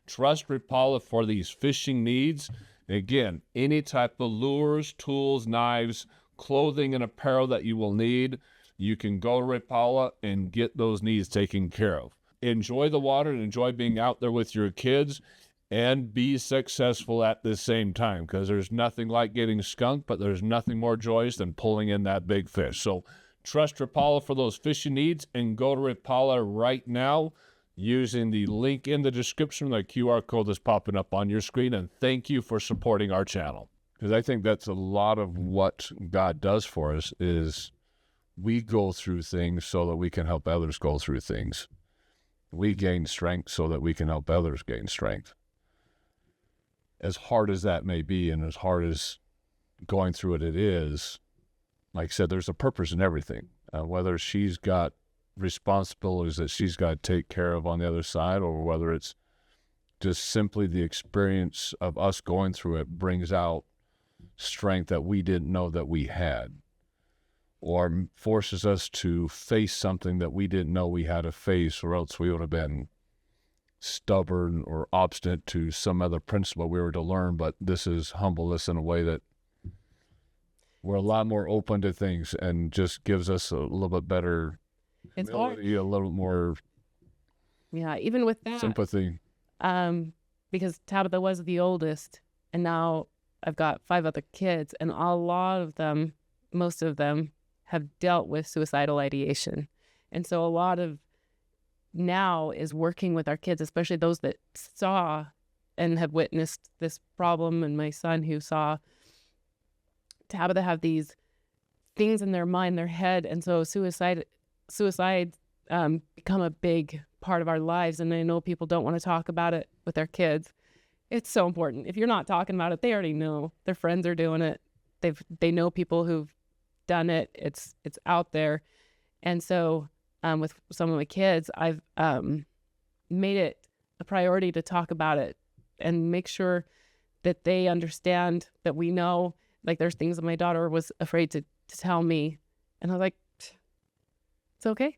Speaker 5: Trust Rapala for these fishing needs. Again, any type of lures, tools, knives, clothing, and apparel that you will need, you can go to Rapala and get those needs taken care of. Enjoy the water and enjoy being out there with your kids, and be successful at the same time, because there's nothing like getting skunked, but there's nothing more joyous than pulling in that big fish. So trust Rapala for those fishing needs, and go to Rapala right now using the link in the description, the QR code that's popping up on your screen. And thank you for supporting our channel, because I think that's a lot of what God does for us, is we go through things so that we can help others go through things. We gain strength so that we can help others gain strength. As hard as that may be, and as hard as going through it is, like I said, there's a purpose in everything. Whether she's got responsibilities that she's got to take care of on the other side, or whether it's just simply the experience of us going through it brings out strength that we didn't know that we had, or forces us to face something that we didn't know we had to face, or else we would have been stubborn or obstinate to some other principle we were to learn. But this is humble us in a way that we're a lot more open to things, and just gives us a little bit better
Speaker 4: It's
Speaker 5: humility, a little more
Speaker 4: even with that
Speaker 5: sympathy.
Speaker 4: Because Tabitha was the oldest, and now I've got 5 other kids, and a lot of them, most of them, have dealt with suicidal ideation. And so a lot of now is working with our kids, especially those that saw and have witnessed this problem, and my son who saw Tabitha have these things in their mind, their head, and so suicide become a big part of our lives. And I know people don't want to talk about it with their kids. It's so important. If you're not talking about it, they already know. Their friends are doing it. They know people who've done it. It's out there. And so with some of my kids, I've made it a priority to talk about it and make sure that they understand that we know. Like, there's things that my daughter was afraid to tell me, and I was like, it's okay.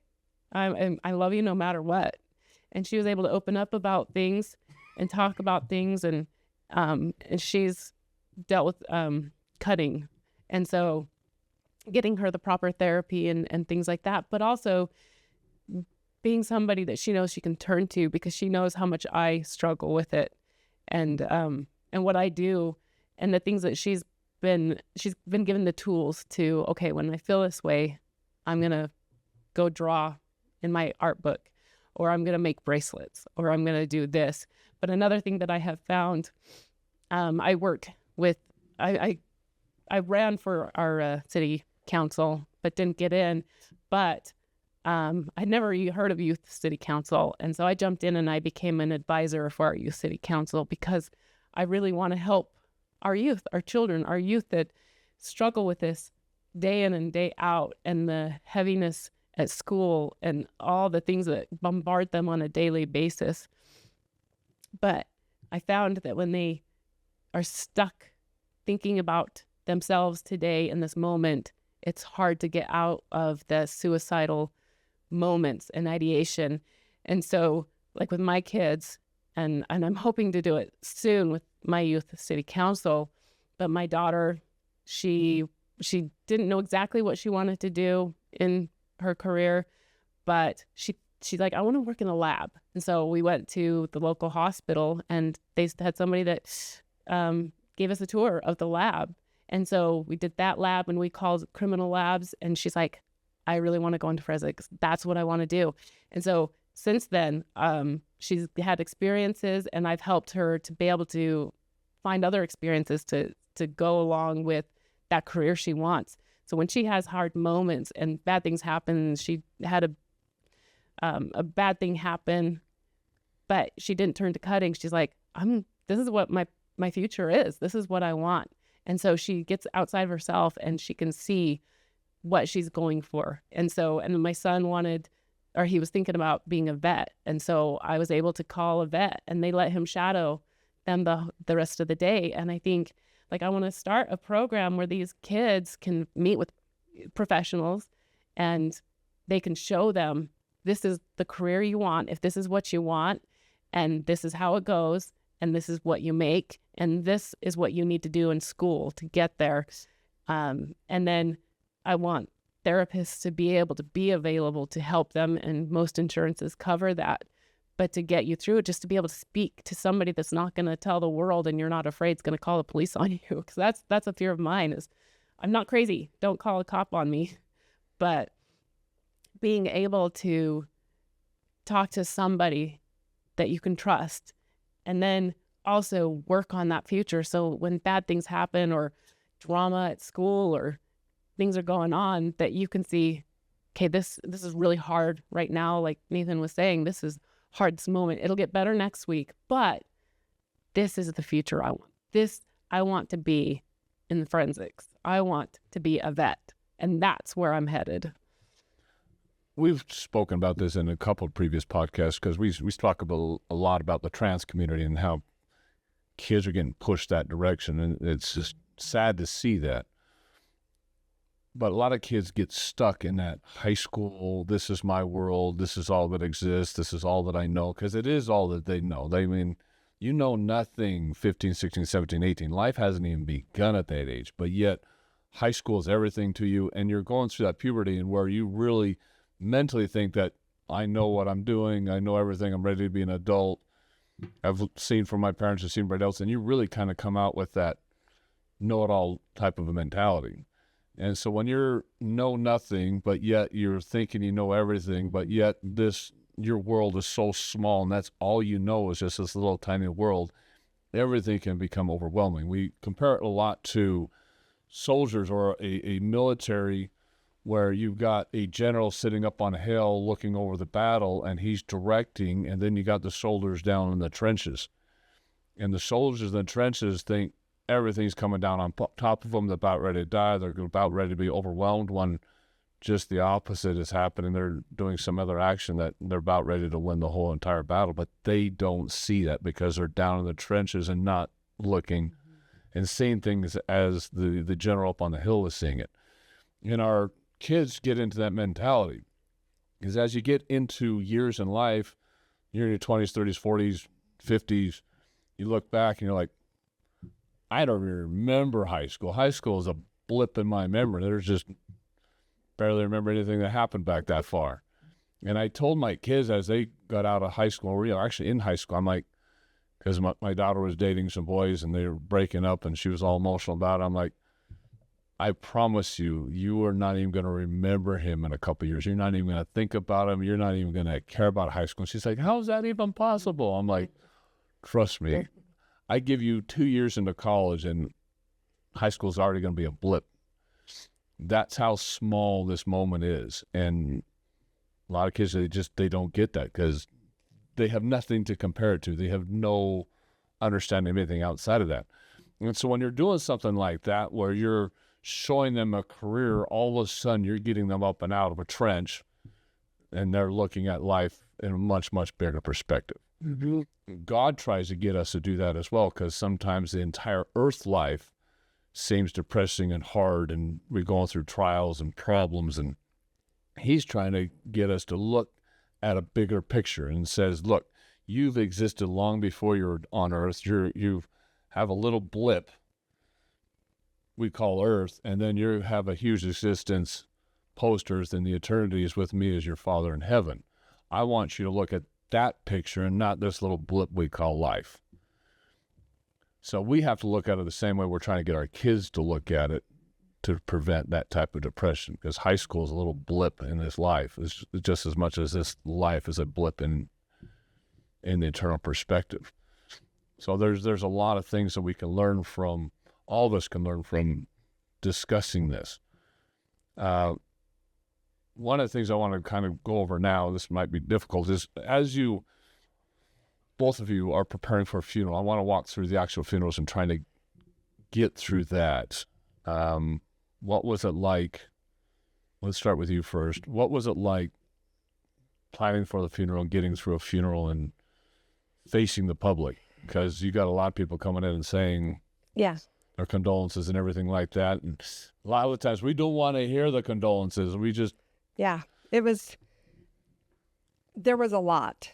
Speaker 4: I love you no matter what. And she was able to open up about things and talk about things, and she's dealt with cutting, and so getting her the proper therapy and things like that, but also being somebody that she knows she can turn to, because she knows how much I struggle with it, and what I do, and the things that she's been given the tools to, okay, when I feel this way, I'm gonna go draw in my art book, or I'm gonna make bracelets, or I'm gonna do this. But another thing that I have found, I ran for our city council, but didn't get in. But I'd never heard of youth city council, and so I jumped in and I became an advisor for our youth city council, because I really want to help our youth, our children, our youth that struggle with this day in and day out, and the heaviness at school and all the things that bombard them on a daily basis. But I found that when they are stuck thinking about themselves today in this moment, it's hard to get out of the suicidal moments and ideation. And so, like with my kids, and I'm hoping to do it soon with my youth city council, but my daughter, she didn't know exactly what she wanted to do in her career, but she's like, I want to work in a lab. And so we went to the local hospital, and they had somebody that gave us a tour of the lab. And so we did that lab, and we called criminal labs, and she's like, I really want to go into forensics. That's what I want to do. And so since then, she's had experiences, and I've helped her to be able to find other experiences to go along with that career she wants. So when she has hard moments and bad things happen, she had a bad thing happen, but she didn't turn to cutting. She's like, this is what my my future is. This is what I want. And so she gets outside of herself and she can see what she's going for. And my son he was thinking about being a vet. And so I was able to call a vet and they let him shadow them the rest of the day. And I think, like, I want to start a program where these kids can meet with professionals and they can show them, this is the career you want, if this is what you want, and this is how it goes, and this is what you make, and this is what you need to do in school to get there. And then I want therapists to be able to be available to help them, and most insurances cover that. But to get you through it, just to be able to speak to somebody that's not going to tell the world and you're not afraid it's going to call the police on you. Because that's a fear of mine, is I'm not crazy. Don't call a cop on me. But being able to talk to somebody that you can trust, and then also work on that future. So when bad things happen or drama at school or things are going on, that you can see, okay, this is really hard right now. Like Nathan was saying, this is hardest moment. It'll get better next week, but this is the future I want. I want to be in the forensics. I want to be a vet, and that's where I'm headed.
Speaker 5: We've spoken about this in a couple of previous podcasts because we talk about a lot about the trans community and how kids are getting pushed that direction, and it's just sad to see that. But a lot of kids get stuck in that high school, this is my world, this is all that exists, this is all that I know, because it is all that they know. You know nothing 15, 16, 17, 18. Life hasn't even begun at that age, but yet high school is everything to you, and you're going through that puberty and where you really mentally think that I know what I'm doing, I know everything, I'm ready to be an adult. I've seen from my parents, I've seen from else, and you really kind of come out with that know-it-all type of a mentality. And so when you're know nothing, but yet you're thinking you know everything, but yet your world is so small and that's all you know is just this little tiny world, everything can become overwhelming. We compare it a lot to soldiers or a military where you've got a general sitting up on a hill looking over the battle and he's directing, and then you got the soldiers down in the trenches. And the soldiers in the trenches think everything's coming down on top of them. They're about ready to die. They're about ready to be overwhelmed when just the opposite is happening. They're doing some other action that they're about ready to win the whole entire battle, but they don't see that because they're down in the trenches and not looking and seeing things as the general up on the hill is seeing it. And our kids get into that mentality because as you get into years in life, you're in your 20s, 30s, 40s, 50s, you look back and you're like, I don't even remember high school. High school is a blip in my memory. There's just barely remember anything that happened back that far. And I told my kids as they got out of high school, or actually in high school, I'm like, because my daughter was dating some boys and they were breaking up and she was all emotional about it. I'm like, I promise you are not even going to remember him in a couple of years. You're not even going to think about him. You're not even going to care about high school. And she's like, how is that even possible? I'm like, trust me. I give you 2 years into college and high school is already going to be a blip. That's how small this moment is. And a lot of kids, they don't get that because they have nothing to compare it to. They have no understanding of anything outside of that. And so when you're doing something like that, where you're showing them a career, all of a sudden you're getting them up and out of a trench and they're looking at life in a much, much bigger perspective. Mm-hmm. God tries to get us to do that as well, because sometimes the entire earth life seems depressing and hard, and we're going through trials and problems, and he's trying to get us to look at a bigger picture and says, look, you've existed long before you're on earth. You have a little blip we call earth, and then you have a huge existence post-earth, and the eternity is with me as your Father in heaven. I want you to look at that picture and not this little blip we call life. So we have to look at it the same way we're trying to get our kids to look at it to prevent that type of depression, because high school is a little blip in this life. It's just as much as this life is a blip in the eternal perspective. So there's a lot of things that we can learn from, all of us can learn from discussing this. One of the things I want to kind of go over now, this might be difficult, is as you both of you are preparing for a funeral. I want to walk through the actual funerals and trying to get through that. What was it like? Let's start with you first. What was it like planning for the funeral and getting through a funeral and facing the public? Because you got a lot of people coming in and saying
Speaker 1: Yeah.
Speaker 5: their condolences and everything like that. And a lot of the times we don't want to hear the condolences. We just,
Speaker 1: Yeah. There was a lot.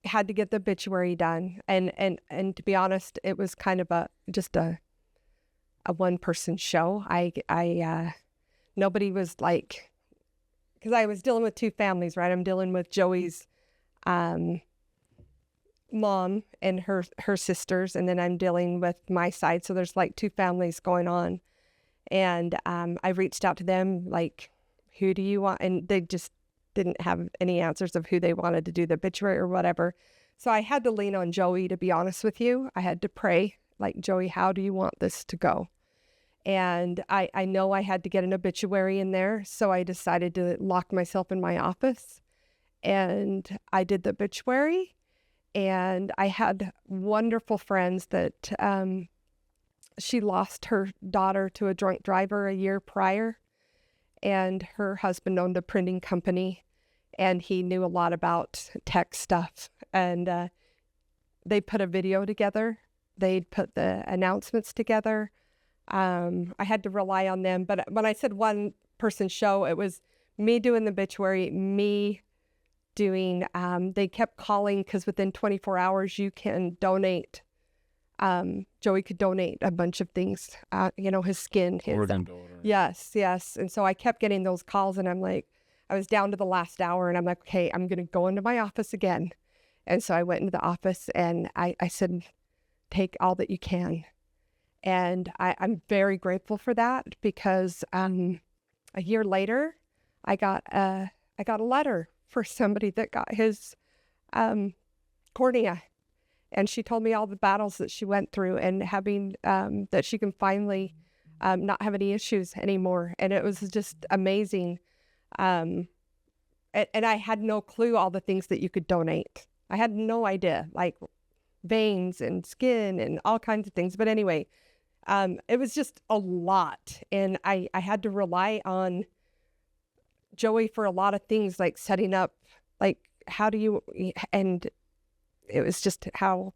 Speaker 1: Had to get the obituary done. And to be honest, it was kind of just a one-person show. Nobody was like, because I was dealing with two families, right? I'm dealing with Joey's mom and her sisters, and then I'm dealing with my side. So there's like two families going on. And I reached out to them, like, who do you want? And they just didn't have any answers of who they wanted to do the obituary or whatever. So I had to lean on Joey, to be honest with you. I had to pray, like, Joey, how do you want this to go? And I know I had to get an obituary in there. So I decided to lock myself in my office. And I did the obituary. And I had wonderful friends that she lost her daughter to a drunk driver a year prior. And her husband owned a printing company. And he knew a lot about tech stuff. And they put a video together. They'd put the announcements together. I had to rely on them. But when I said one person show, it was me doing the obituary, me doing, they kept calling because within 24 hours you can donate. Joey could donate a bunch of things, his skin.
Speaker 5: organ donor.
Speaker 1: Yes. And so I kept getting those calls, and I'm like, I was down to the last hour, and I'm like, okay, I'm going to go into my office again. And so I went into the office, and I said, take all that you can. And I'm very grateful for that, because a year later, I got a letter for somebody that got his cornea. And she told me all the battles that she went through, and having that she can finally not have any issues anymore. And it was just amazing. And I had no clue all the things that you could donate. I had no idea, like veins and skin and all kinds of things. But anyway, it was just a lot. And I had to rely on Joey for a lot of things, like setting up, like, how do you, and it was just how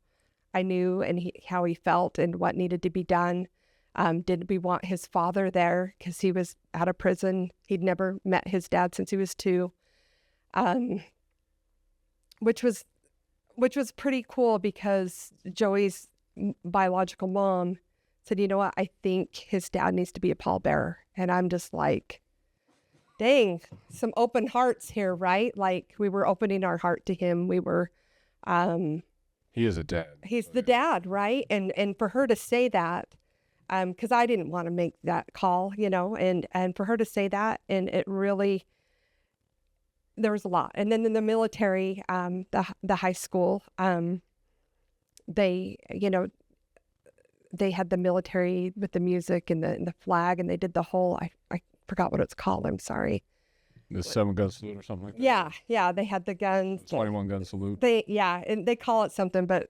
Speaker 1: I knew and how he felt and what needed to be done. Did we want his father there because he was out of prison? He'd never met his dad since he was 2, which was pretty cool, because Joey's biological mom said, you know what, I think his dad needs to be a pallbearer. And I'm just like, dang, some open hearts here, right? Like, we were opening our heart to him. We were,
Speaker 5: He is a dad.
Speaker 1: he's the dad, right? And for her to say that, because I didn't want to make that call, and for her to say that, and it really, there was a lot. And then in the military, the high school, they had the military with the music and the flag, and they did the whole, I forgot what it's called. I'm sorry.
Speaker 5: The 7-gun salute or something like that.
Speaker 1: Yeah. They had the guns.
Speaker 5: 21-gun salute.
Speaker 1: And they call it something, but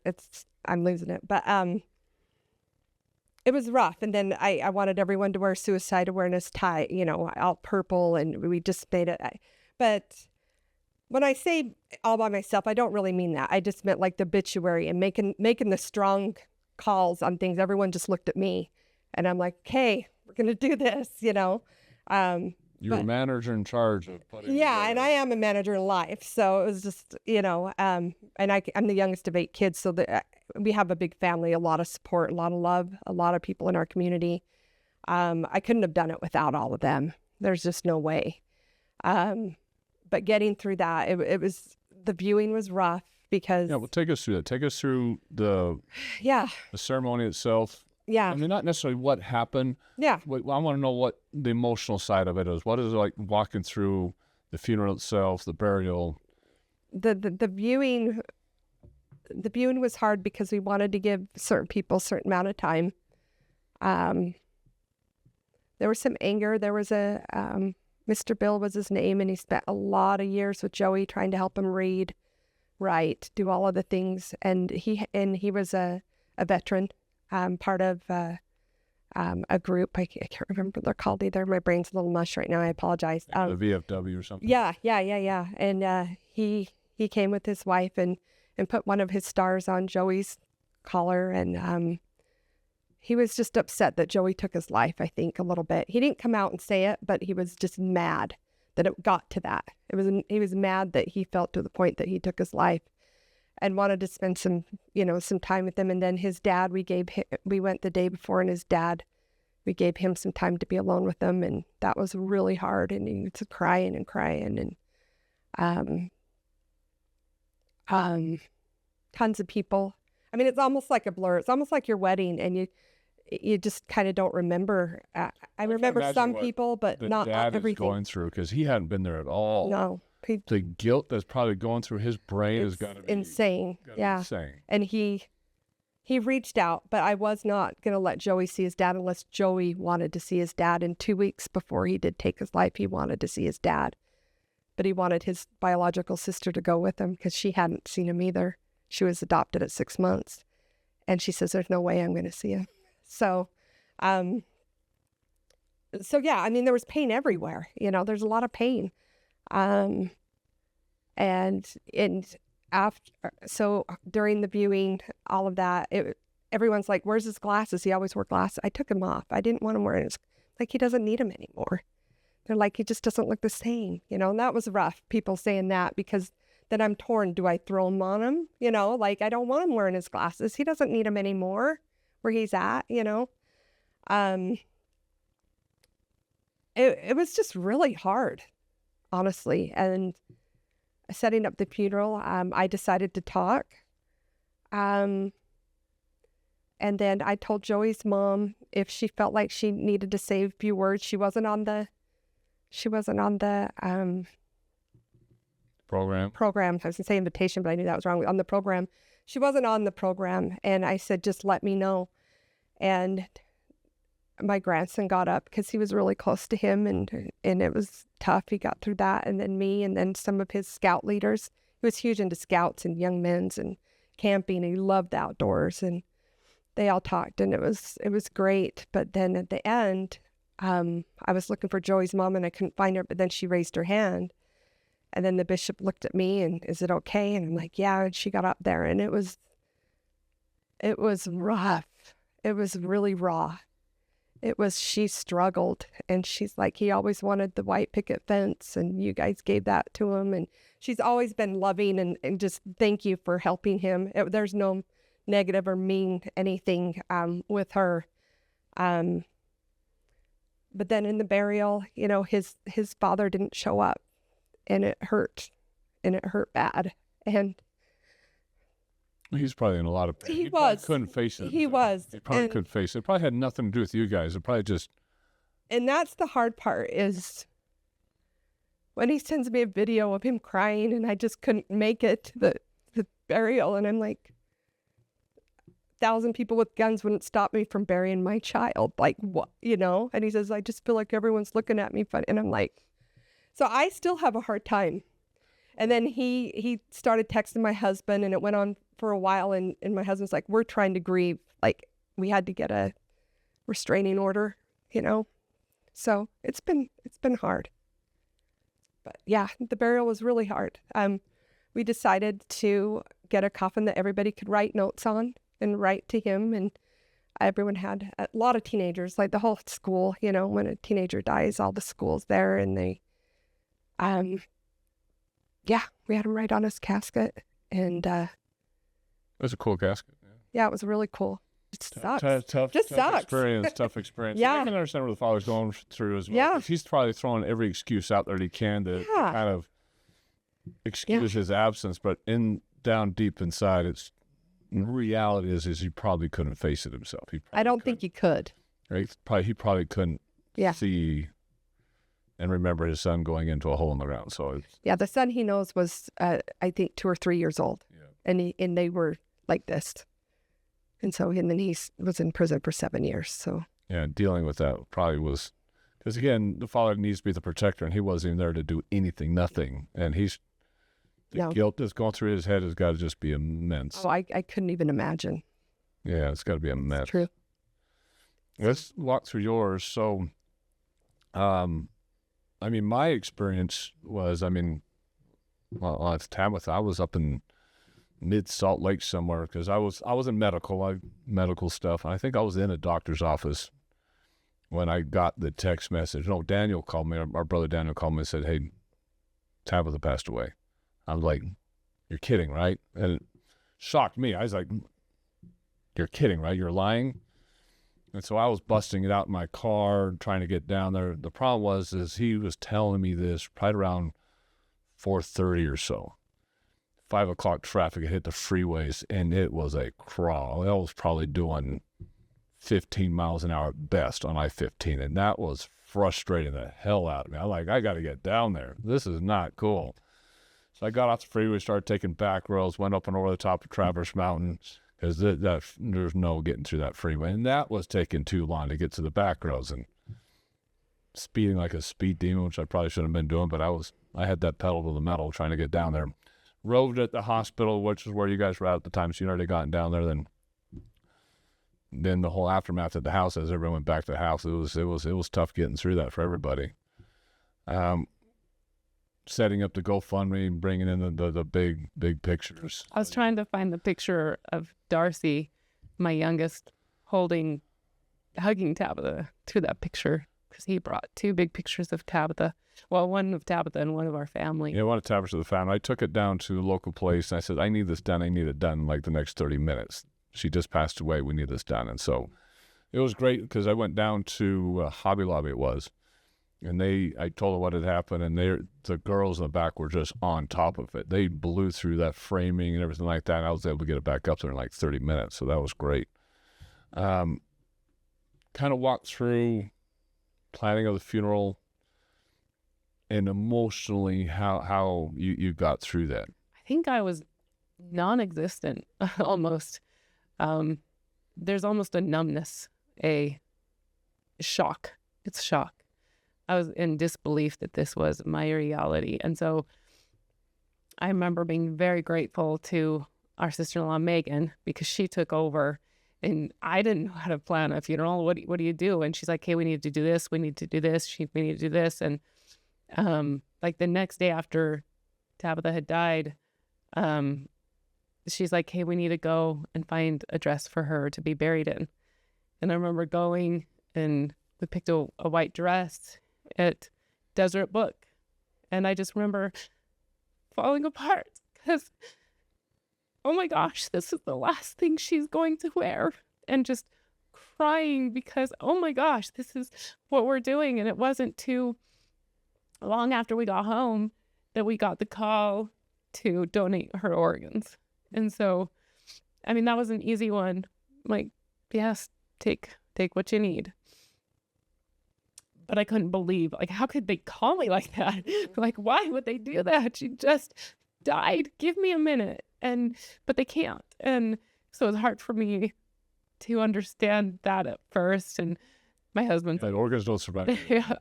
Speaker 1: I'm losing it. But it was rough. And then I wanted everyone to wear suicide awareness tie, all purple, and we just made it. But when I say all by myself, I don't really mean that. I just meant like the obituary and making the strong calls on things. Everyone just looked at me, and I'm like, okay, we're going to do this,
Speaker 5: You're a manager in charge of putting
Speaker 1: Yeah, and I am a manager in life. So it was just, and I'm the youngest of 8 kids. So we have a big family, a lot of support, a lot of love, a lot of people in our community. I couldn't have done it without all of them. There's just no way. But getting through that, the viewing was rough because.
Speaker 5: Yeah, well, take us through that. Take us through the ceremony itself.
Speaker 1: Yeah.
Speaker 5: I mean, not necessarily what happened.
Speaker 1: Yeah.
Speaker 5: I want to know what the emotional side of it is. What is it like walking through the funeral itself, the burial?
Speaker 1: The viewing was hard because we wanted to give certain people a certain amount of time. There was some anger. There was Mr. Bill was his name, and he spent a lot of years with Joey trying to help him read. right, do all of the things. And he was a veteran, part of a group. I can't remember what they're called either. My brain's a little mush right now. I apologize.
Speaker 5: The VFW or something.
Speaker 1: Yeah. And he came with his wife and put one of his stars on Joey's collar. And he was just upset that Joey took his life, I think, a little bit. He didn't come out and say it, but he was just mad that it got to that. He was mad that he felt to the point that he took his life, and wanted to spend some time with him. And then his dad, we went the day before, and his dad, we gave him some time to be alone with him. And that was really hard. And he was crying. And tons of people. I mean, it's almost like a blur. It's almost like your wedding, and you just kind of don't remember. I remember some people, but not everything.
Speaker 5: Is going through, because he hadn't been there at all.
Speaker 1: No.
Speaker 5: The guilt that's probably going through his brain is going to be
Speaker 1: insane.
Speaker 5: Insane.
Speaker 1: And he reached out, but I was not going to let Joey see his dad unless Joey wanted to see his dad. And 2 weeks before he did take his life, he wanted to see his dad, but he wanted his biological sister to go with him because she hadn't seen him either. She was adopted at 6 months, and she says, there's no way I'm going to see him. So yeah, I mean, there was pain everywhere. There's a lot of pain. And so during the viewing, all of that, everyone's like, where's his glasses? He always wore glasses. I took him off. I didn't want him wearing his, like, he doesn't need them anymore. They're like, he just doesn't look the same, and that was rough. People saying that, because then I'm torn. Do I throw him on him? Like, I don't want him wearing his glasses. He doesn't need them anymore where he's at, It was just really hard, honestly. And setting up the funeral, I decided to talk. And then I told Joey's mom if she felt like she needed to say a few words. She wasn't on the
Speaker 5: program.
Speaker 1: I was going to say invitation, but I knew that was wrong. On the program. She wasn't on the program. And I said, just let me know. And my grandson got up because he was really close to him, and it was tough. He got through that. And then me, and then some of his scout leaders. He was huge into scouts and young men's and camping. And he loved the outdoors, and they all talked, and it was great. But then at the end, I was looking for Joey's mom, and I couldn't find her, but then she raised her hand. And then the bishop looked at me and, is it okay? And I'm like, yeah. And she got up there, and it was rough. It was really raw. She struggled, and she's like, he always wanted the white picket fence, and you guys gave that to him. And she's always been loving and just thank you for helping him. There's no negative or mean anything with her. But then in the burial, his father didn't show up, and it hurt bad. And
Speaker 5: he's probably in a lot of pain.
Speaker 1: He was.
Speaker 5: Couldn't face it.
Speaker 1: He was.
Speaker 5: He probably couldn't face it. It probably had nothing to do with you guys. It probably just...
Speaker 1: And that's the hard part, is when he sends me a video of him crying, and I just couldn't make it to the burial. And I'm like, 1,000 people with guns wouldn't stop me from burying my child. Like, what? And he says, I just feel like everyone's looking at me funny. And I'm like, so I still have a hard time. And then he started texting my husband, and it went on for a while. And my husband's like, we're trying to grieve. Like, we had to get a restraining order, So it's been hard. But yeah, the burial was really hard. We decided to get a coffin that everybody could write notes on and write to him. And everyone had a lot of teenagers, like the whole school, when a teenager dies, all the school's there, and they, we had him write on his casket. And
Speaker 5: it was a cool casket.
Speaker 1: Yeah, it was really cool. It sucks.
Speaker 5: Tough experience. Tough experience.
Speaker 1: Yeah.
Speaker 5: I can understand what the father's going through as well.
Speaker 1: Yeah.
Speaker 5: He's probably throwing every excuse out there that he can to kind of excuse his absence, but down deep inside, reality is he probably couldn't face it himself.
Speaker 1: I don't think he could.
Speaker 5: Right? He probably couldn't see and remember his son going into a hole in the ground. So
Speaker 1: the son he knows was I think 2 or 3 years old, and they were like this, and then he was in prison for 7 years. So
Speaker 5: dealing with that probably was, because again, the father needs to be the protector, and he wasn't even there to do anything, nothing, and he's The guilt that's going through his head has got to just be immense.
Speaker 1: Oh, I couldn't even imagine.
Speaker 5: Yeah, it's got to be immense.
Speaker 1: It's true.
Speaker 5: Let's walk through yours. So, I mean, my experience was, well, it's Tabitha. I was up in mid Salt Lake somewhere because I was in medical stuff. I think I was in a doctor's office when I got the text message. No, Daniel called me. Our brother Daniel called me and said, "Hey, Tabitha passed away." I was like, "You're kidding, right?" And it shocked me. I was like, "You're kidding, right? You're lying?" And so I was busting it out in my car, trying to get down there. The problem is he was telling me this right around 4:30 or so. 5 o'clock traffic had hit the freeways, and it was a crawl. I was probably doing 15 miles an hour at best on I-15, and that was frustrating the hell out of me. I'm like, I got to get down there. This is not cool. So I got off the freeway, started taking back roads, went up and over the top of Traverse Mountain, because there's no getting through that freeway. And that was taking too long to get to the back roads, and speeding like a speed demon, which I probably shouldn't have been doing, but I had that pedal to the metal trying to get down there. Rode at the hospital, which is where you guys were at the time, so you'd already gotten down there. Then the whole aftermath at the house, as everyone went back to the house, it was tough getting through that for everybody. Setting up the GoFundMe, bringing in the big pictures.
Speaker 4: I was trying to find the picture of Darcy, my youngest, hugging Tabitha to that picture, because he brought 2 big pictures of Tabitha. Well, one of Tabitha and one of our family.
Speaker 5: Yeah, one of Tabitha's of the family. I took it down to a local place, and I said, I need this done. I need it done in like the next 30 minutes. She just passed away. We need this done. And so it was great because I went down to Hobby Lobby, it was. And I told her what had happened, and the girls in the back were just on top of it. They blew through that framing and everything like that, and I was able to get it back up there in like 30 minutes, so that was great. Kind of walked through planning of the funeral and emotionally how you got through that.
Speaker 4: I think I was non-existent, almost. There's almost a numbness, a shock. It's shock. I was in disbelief that this was my reality. And so I remember being very grateful to our sister-in-law, Megan, because she took over, and I didn't know how to plan a funeral. What do you do? And she's like, hey, we need to do this. We need to do this. We need to do this. And like the next day after Tabitha had died, she's like, hey, we need to go and find a dress for her to be buried in. And I remember going, and we picked a white dress at Deseret Book. And I just remember falling apart because, oh my gosh, this is the last thing she's going to wear. And just crying because, oh my gosh, this is what we're doing. And it wasn't too long after we got home that we got the call to donate her organs. And so, I mean, that was an easy one. Like, yes, take what you need. But I couldn't believe, like, how could they call me like that? Like, why would they do that? She just died. Give me a minute. But they can't. And so it's hard for me to understand that at first. And my husband's
Speaker 5: that organs don't survive.
Speaker 4: Yeah.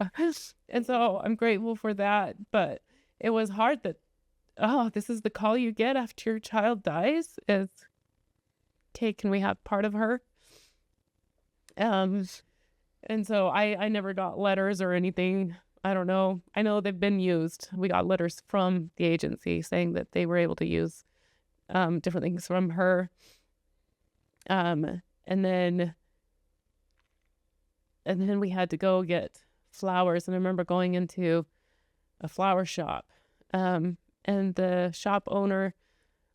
Speaker 4: And so I'm grateful for that. But it was hard that, this is the call you get after your child dies is, okay, can we have part of her? And so I never got letters or anything. I don't know. I know they've been used. We got letters from the agency saying that they were able to use different things from her. And then we had to go get flowers. And I remember going into a flower shop. And the shop owner,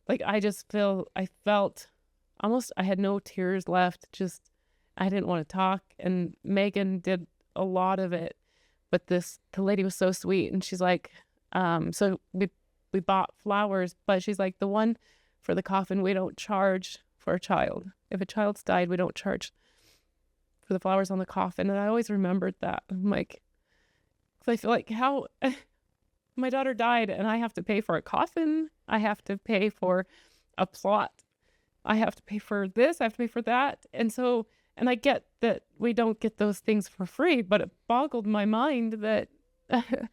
Speaker 4: like, I felt almost, I had no tears left. Just, I didn't want to talk. And Megan did a lot of it. But the lady was so sweet. And she's like, so we bought flowers, but she's like, the one for the coffin, we don't charge for a child. If a child's died, we don't charge for the flowers on the coffin. And I always remembered that. I'm like, because I feel like how my daughter died and I have to pay for a coffin. I have to pay for a plot. I have to pay for this. I have to pay for that. And so, and I get that we don't get those things for free, but it boggled my mind that that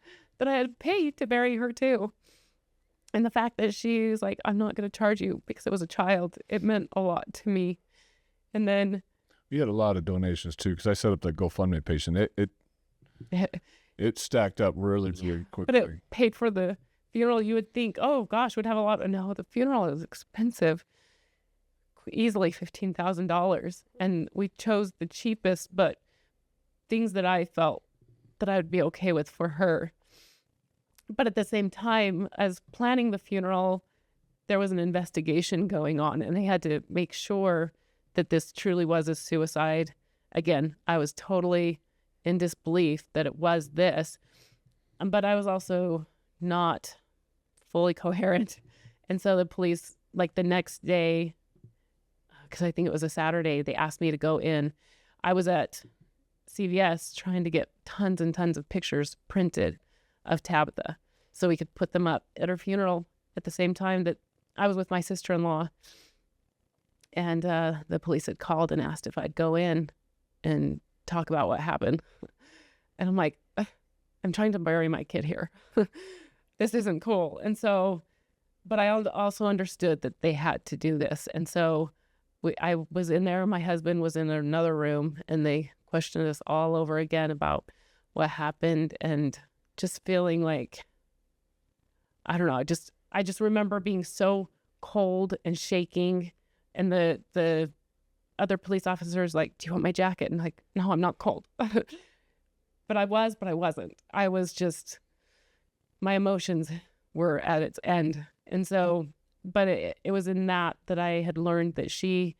Speaker 4: I had paid to bury her too. And the fact that she's like, I'm not going to charge you because it was a child, it meant a lot to me. And then
Speaker 5: We had a lot of donations too, because I set up the GoFundMe page, and it stacked up really, really quickly.
Speaker 4: but it paid for the funeral. You would think, oh gosh, we'd have a lot. No, the funeral is expensive, easily $15,000. And we chose the cheapest, but things that I felt that I would be okay with for her. But at the same time, as planning the funeral, there was an investigation going on, and they had to make sure that this truly was a suicide. Again, I was totally in disbelief that it was this, but I was also not fully coherent. And so the police, like the next day, because I think it was a Saturday, they asked me to go in. I was at CVS trying to get tons and tons of pictures printed of Tabitha so we could put them up at her funeral at the same time that I was with my sister-in-law. And the police had called and asked if I'd go in and talk about what happened. And I'm like, I'm trying to bury my kid here. This isn't cool. And so, but I also understood that they had to do this. And so I was in there, my husband was in another room, and they questioned us all over again about what happened, and just feeling like, I don't know, I just remember being so cold and shaking, and the other police officers like, do you want my jacket? And like, no, I'm not cold. But I wasn't. I was just, my emotions were at its end. And so, but it was in that I had learned that she,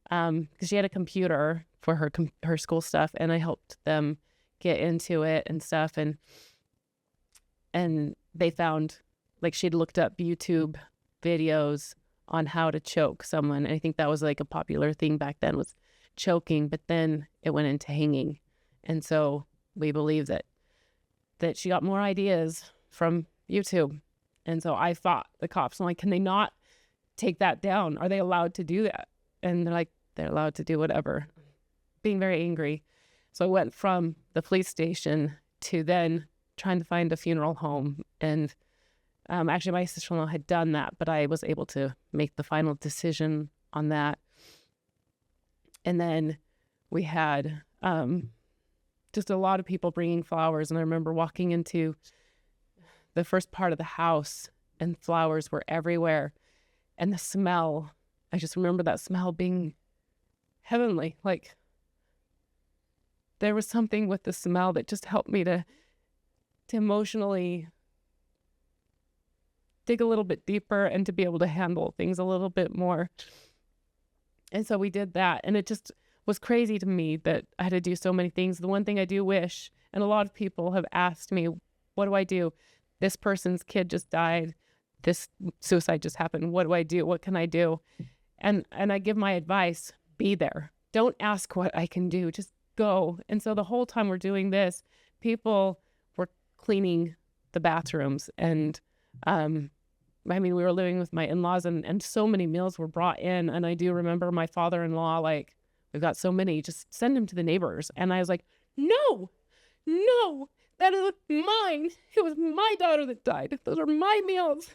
Speaker 4: because she had a computer for her school stuff, and I helped them get into it and stuff. And they found, like, she'd looked up YouTube videos on how to choke someone. And I think that was like a popular thing back then, was choking, but then it went into hanging. And so we believe that she got more ideas from YouTube. And so I fought the cops. I'm like, can they not take that down? Are they allowed to do that? And they're like, they're allowed to do whatever. Being very angry. So I went from the police station to then trying to find a funeral home. And actually my sister-in-law had done that, but I was able to make the final decision on that. And then we had just a lot of people bringing flowers. And I remember walking into the first part of the house, and flowers were everywhere. And the smell, I just remember that smell being heavenly. Like, there was something with the smell that just helped me to emotionally dig a little bit deeper and to be able to handle things a little bit more. And so we did that. And it just was crazy to me that I had to do so many things. The one thing I do wish, and a lot of people have asked me, what do I do? This person's kid just died. This suicide just happened. What do I do? What can I do? And I give my advice, be there. Don't ask what I can do. Just go. And so the whole time we're doing this, people were cleaning the bathrooms. And we were living with my in-laws, and so many meals were brought in. And I do remember my father-in-law, like, we've got so many, just send them to the neighbors. And I was like, no, that is mine. It was my daughter that died. Those are my meals.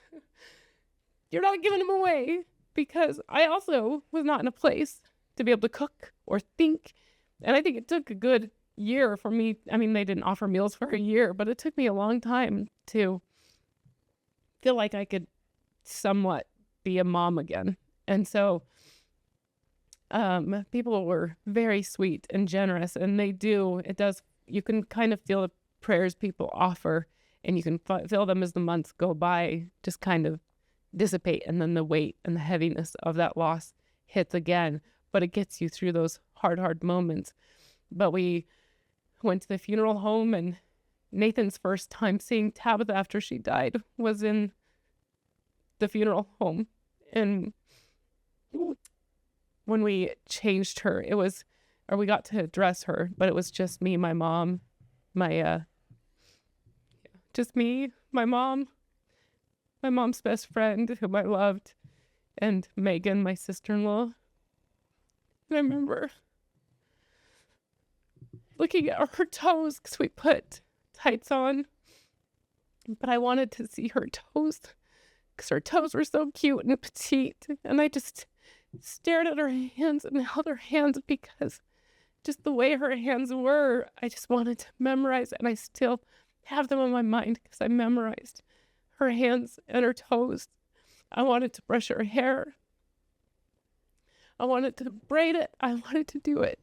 Speaker 4: You're not giving them away. Because I also was not in a place to be able to cook or think. And I think it took a good year for me. I mean, they didn't offer meals for a year, but it took me a long time to feel like I could somewhat be a mom again. And so people were very sweet and generous, and you can kind of feel the prayers people offer, and you can feel them as the months go by, just kind of dissipate, and then the weight and the heaviness of that loss hits again. But it gets you through those hard moments. But we went to the funeral home, and Nathan's first time seeing Tabitha after she died was in the funeral home. And when we changed her, we got to dress her, but it was just me, my mom, just me, my mom, my mom's best friend, whom I loved, and Megan, my sister-in-law. And I remember looking at her toes, because we put tights on, but I wanted to see her toes because her toes were so cute and petite. And I just stared at her hands and held her hands because just the way her hands were, I just wanted to memorize, and I still have them on my mind because I memorized her hands and her toes. I wanted to brush her hair. I wanted to braid it. I wanted to do it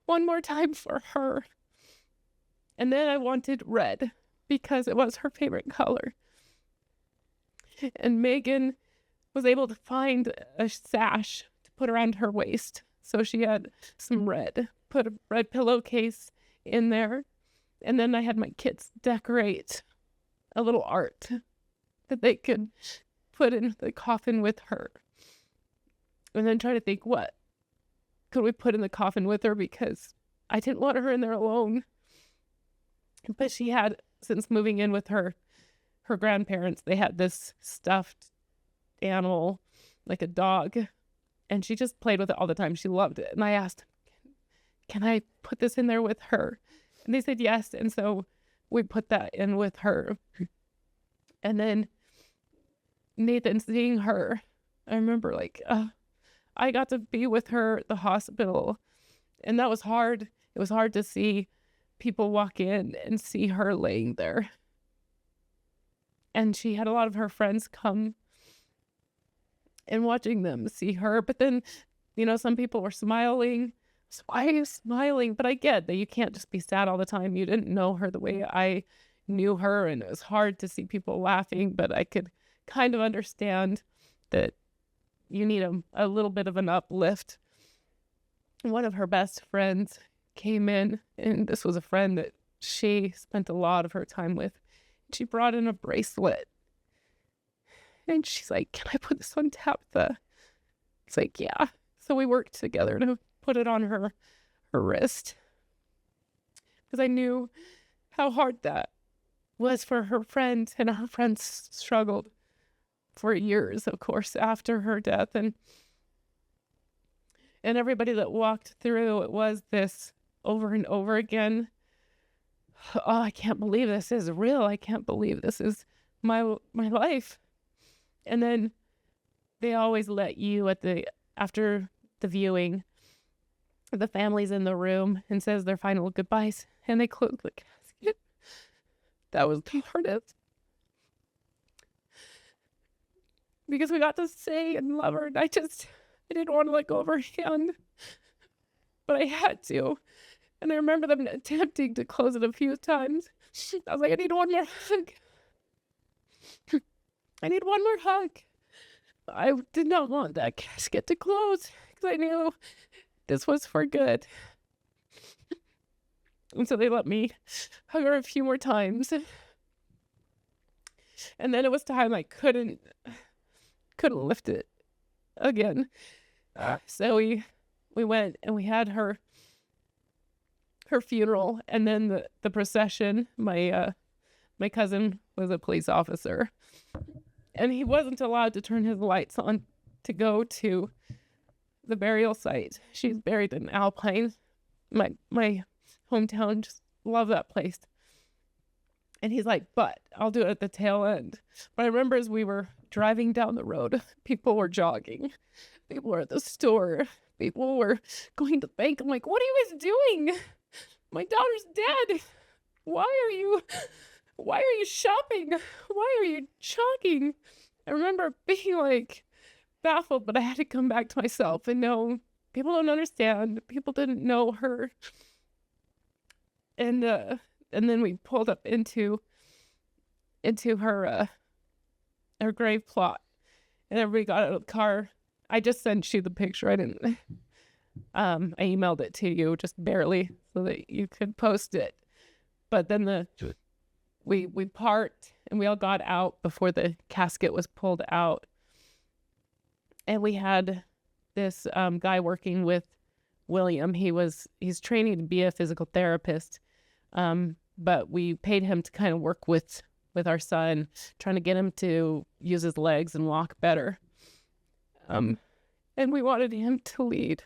Speaker 4: one more time for her. And then I wanted red because it was her favorite color. And Megan was able to find a sash to put around her waist. So she had some red, put a red pillowcase in there. And then I had my kids decorate a little art that they could put in the coffin with her. And then try to think, what could we put in the coffin with her? Because I didn't want her in there alone. But she had, since moving in with her grandparents, they had this stuffed animal, like a dog. And she just played with it all the time. She loved it. And I asked, can I put this in there with her? And they said yes. And so we put that in with her. And then Nathan seeing her, I remember I got to be with her at the hospital. And that was hard. It was hard to see people walk in and see her laying there. And she had a lot of her friends come and watching them see her. But then, some people were smiling. So why are you smiling? But I get that you can't just be sad all the time. You didn't know her the way I knew her, and it was hard to see people laughing, but I could kind of understand that you need a little bit of an uplift. One of her best friends came in, and this was a friend that she spent a lot of her time with. She brought in a bracelet. And she's like, can I put this on Tabitha? It's like, yeah. So we worked together to put it on her wrist. Because I knew how hard that was for her friend. And her friends struggled for years, of course, after her death. And everybody that walked through, it was this over and over again. Oh, I can't believe this is real. I can't believe this is my life. And then they always let you after the viewing, the family's in the room and says their final goodbyes, and they close the casket. That was the hardest. Because we got to say and love her, and I didn't want to let go of her hand, but I had to. And I remember them attempting to close it a few times. I was like, I need one more hug. I need one more hug. I did not want that casket to close because I knew this was for good. And so they let me hug her a few more times. And then it was time I couldn't lift it again. So we went and we had her funeral, and then the procession. My cousin was a police officer, and he wasn't allowed to turn his lights on to go to the burial site. She's buried in Alpine. My hometown, just love that place. And he's like, but I'll do it at the tail end. But I remember as we were driving down the road, people were jogging. People were at the store. People were going to the bank. I'm like, what are you guys doing? My daughter's dead. Why are you shopping? Why are you jogging? I remember being baffled, but I had to come back to myself and know people don't understand. People didn't know her. And then we pulled up into her grave plot, and everybody got out of the car. I just sent you the picture. I didn't. I emailed it to you just barely so that you could post it. But then we parked and we all got out before the casket was pulled out. And we had this guy working with William. He's training to be a physical therapist. But we paid him to kind of work with our son, trying to get him to use his legs and walk better. And we wanted him to lead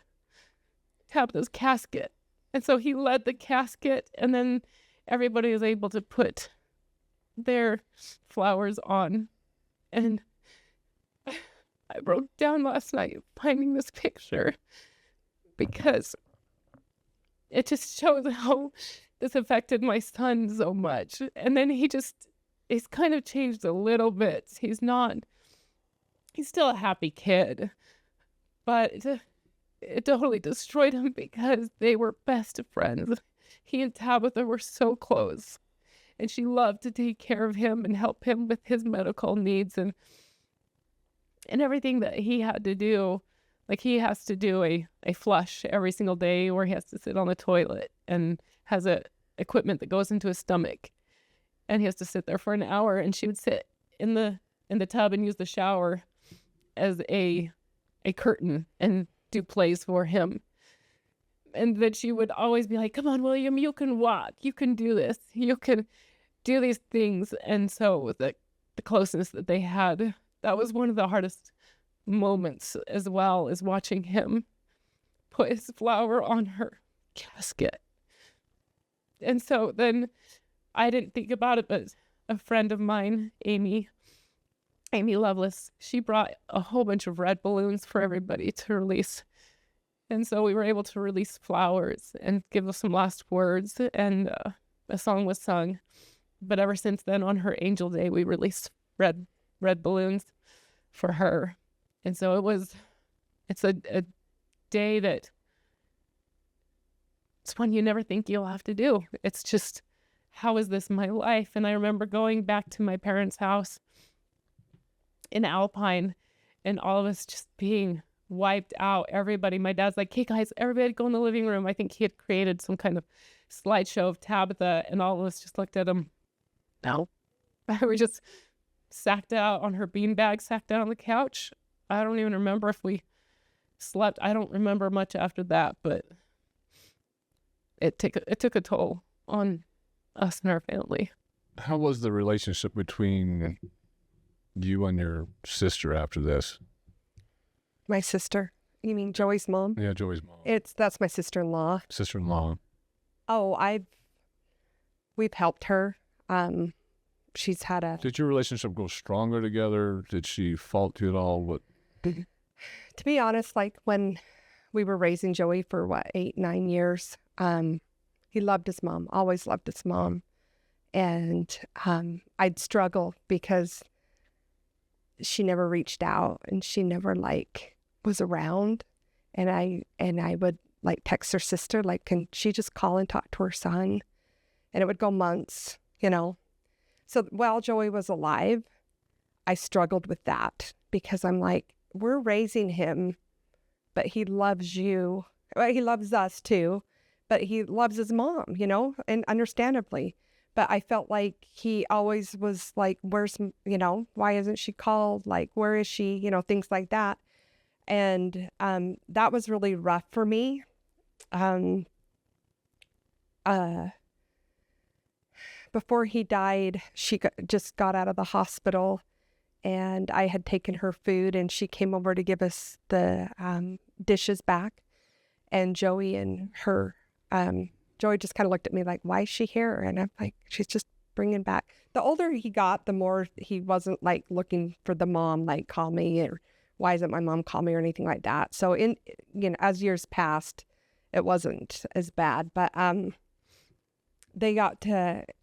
Speaker 4: Tabitha's casket. And so he led the casket, and then everybody was able to put their flowers on. And I broke down last night finding this picture because it just shows how this affected my son so much. And then he's kind of changed a little bit. He's still a happy kid, but it totally destroyed him because they were best friends. He and Tabitha were so close, and she loved to take care of him and help him with his medical needs and everything that he had to do. Like, he has to do a flush every single day, or he has to sit on the toilet and has a equipment that goes into his stomach, and he has to sit there for an hour. And she would sit in the tub and use the shower as a curtain and do plays for him. And then she would always be like, "Come on, William, you can walk, you can do this, you can do these things." And so the closeness that they had, that was one of the hardest moments, as well as watching him put his flower on her casket. And so then I didn't think about it, but a friend of mine, Amy Lovelace, she brought a whole bunch of red balloons for everybody to release. And so we were able to release flowers and give us some last words, and a song was sung. But ever since then, on her Angel Day, we released red balloons for her. And so it's a day that it's one you never think you'll have to do. It's just, how is this my life? And I remember going back to my parents' house in Alpine, and all of us just being wiped out. Everybody, my dad's like, "Hey guys, everybody go in the living room." I think he had created some kind of slideshow of Tabitha, and all of us just looked at him. No. We just sacked out on her beanbag, sacked out on the couch. I don't even remember if we slept. I don't remember much after that, but it took a toll on us and our family.
Speaker 5: How was the relationship between you and your sister after this?
Speaker 1: My sister. You mean Joey's mom?
Speaker 5: Yeah, Joey's mom.
Speaker 1: That's my sister-in-law.
Speaker 5: Sister-in-law.
Speaker 1: Oh, we've helped her. She's had a...
Speaker 5: Did your relationship go stronger together? Did she fault you at all? What?
Speaker 1: To be honest, like when we were raising Joey for 8-9 years, he loved his mom, always loved his mom. And I'd struggle because she never reached out, and she never was around. And I would text her sister, can she just call and talk to her son? And it would go months, So while Joey was alive, I struggled with that because I'm like, we're raising him, but he loves you. Well, he loves us too, but he loves his mom, and understandably. But I felt like he always was like, where's, why isn't she called? Where is she? Things like that. And that was really rough for me. Before he died, she just got out of the hospital, and I had taken her food, and she came over to give us the dishes back. And Joey and her, Joey just kind of looked at me like, "Why is she here?" And I'm like, "She's just bringing back." The older he got, the more he wasn't looking for the mom, call me, or why isn't my mom call me, or anything like that. So as years passed, it wasn't as bad. But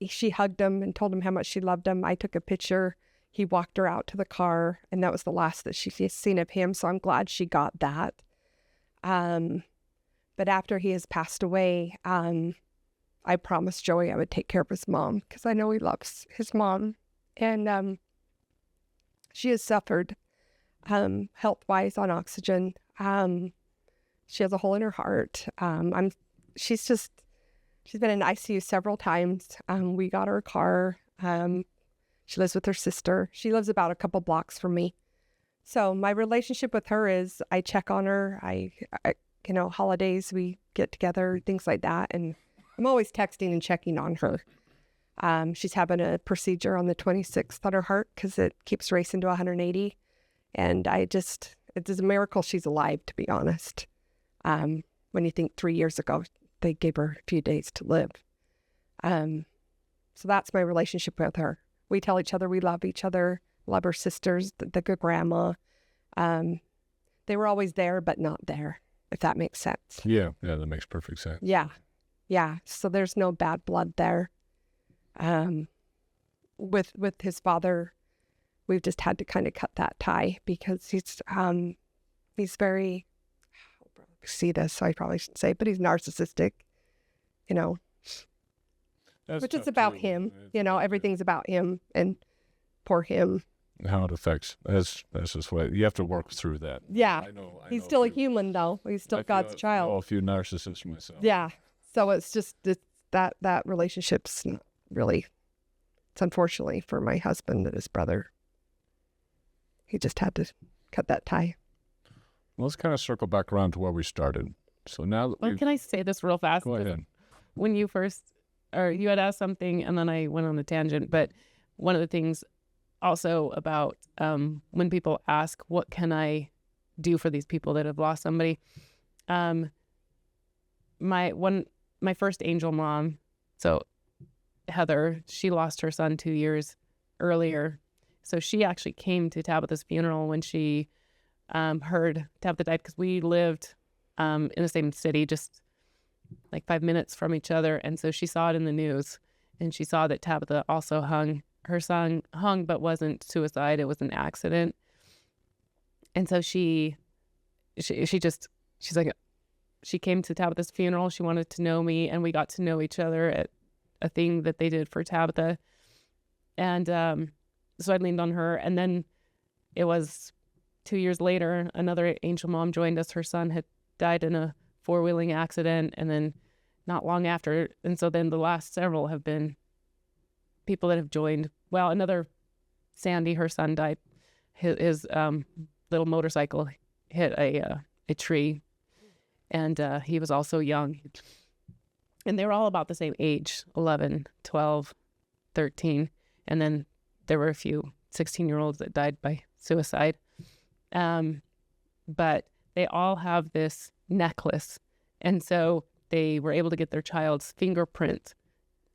Speaker 1: she hugged him and told him how much she loved him. I took a picture. He walked her out to the car, and that was the last that she's seen of him. So I'm glad she got that. But after he has passed away, I promised Joey I would take care of his mom because I know he loves his mom. And she has suffered health-wise on oxygen. She has a hole in her heart. She's been in ICU several times. We got her a car. She lives with her sister. She lives about a couple blocks from me. So my relationship with her is I check on her. I holidays, we get together, things like that. And I'm always texting and checking on her. She's having a procedure on the 26th on her heart because it keeps racing to 180. And it's a miracle she's alive, to be honest. When you think 3 years ago, they gave her a few days to live. So that's my relationship with her. We tell each other we love each other, love her sisters, the good grandma. They were always there, but not there, if that makes sense.
Speaker 5: Yeah, that makes perfect sense.
Speaker 1: Yeah. Yeah. So there's no bad blood there. With his father, we've just had to kind of cut that tie because he's very, see this, so I probably shouldn't say, but he's narcissistic,
Speaker 5: That's
Speaker 1: which is
Speaker 5: tough,
Speaker 1: about
Speaker 5: too.
Speaker 1: him,
Speaker 5: It's
Speaker 1: everything's about him and poor him.
Speaker 5: how it affects. That's just what you have to work through that.
Speaker 1: Yeah.
Speaker 5: I know.
Speaker 1: He's still a human though. He's still God's
Speaker 5: I
Speaker 1: child.
Speaker 5: know a few narcissists myself.
Speaker 1: Yeah. So it's just that relationship's not really, it's unfortunately for my husband and his brother. He just had to cut that tie.
Speaker 5: Well, let's kind of circle back around to where we started. So now that
Speaker 4: Well,
Speaker 5: we've...
Speaker 4: can I say this real fast?
Speaker 5: Go ahead.
Speaker 4: When you had asked something and then I went on a tangent, but one of the things also about when people ask, what can I do for these people that have lost somebody? My first angel mom, so Heather, she lost her son 2 years earlier. So she actually came to Tabitha's funeral when she heard Tabitha died, because we lived in the same city, just like 5 minutes from each other. And so she saw it in the news, and she saw that Tabitha also hung. Her son hung, but wasn't suicide. It was an accident. And so she's like, she came to Tabitha's funeral. She wanted to know me, and we got to know each other at a thing that they did for Tabitha. And so I leaned on her. And then it was 2 years later, another angel mom joined us. Her son had died in a four-wheeling accident, and then not long after. And so then the last several have been people that have joined. Well, another Sandy, her son died. His little motorcycle hit a tree, and he was also young. And they were all about the same age, 11, 12, 13. And then there were a few 16-year-olds that died by suicide. But they all have this necklace. And so they were able to get their child's fingerprint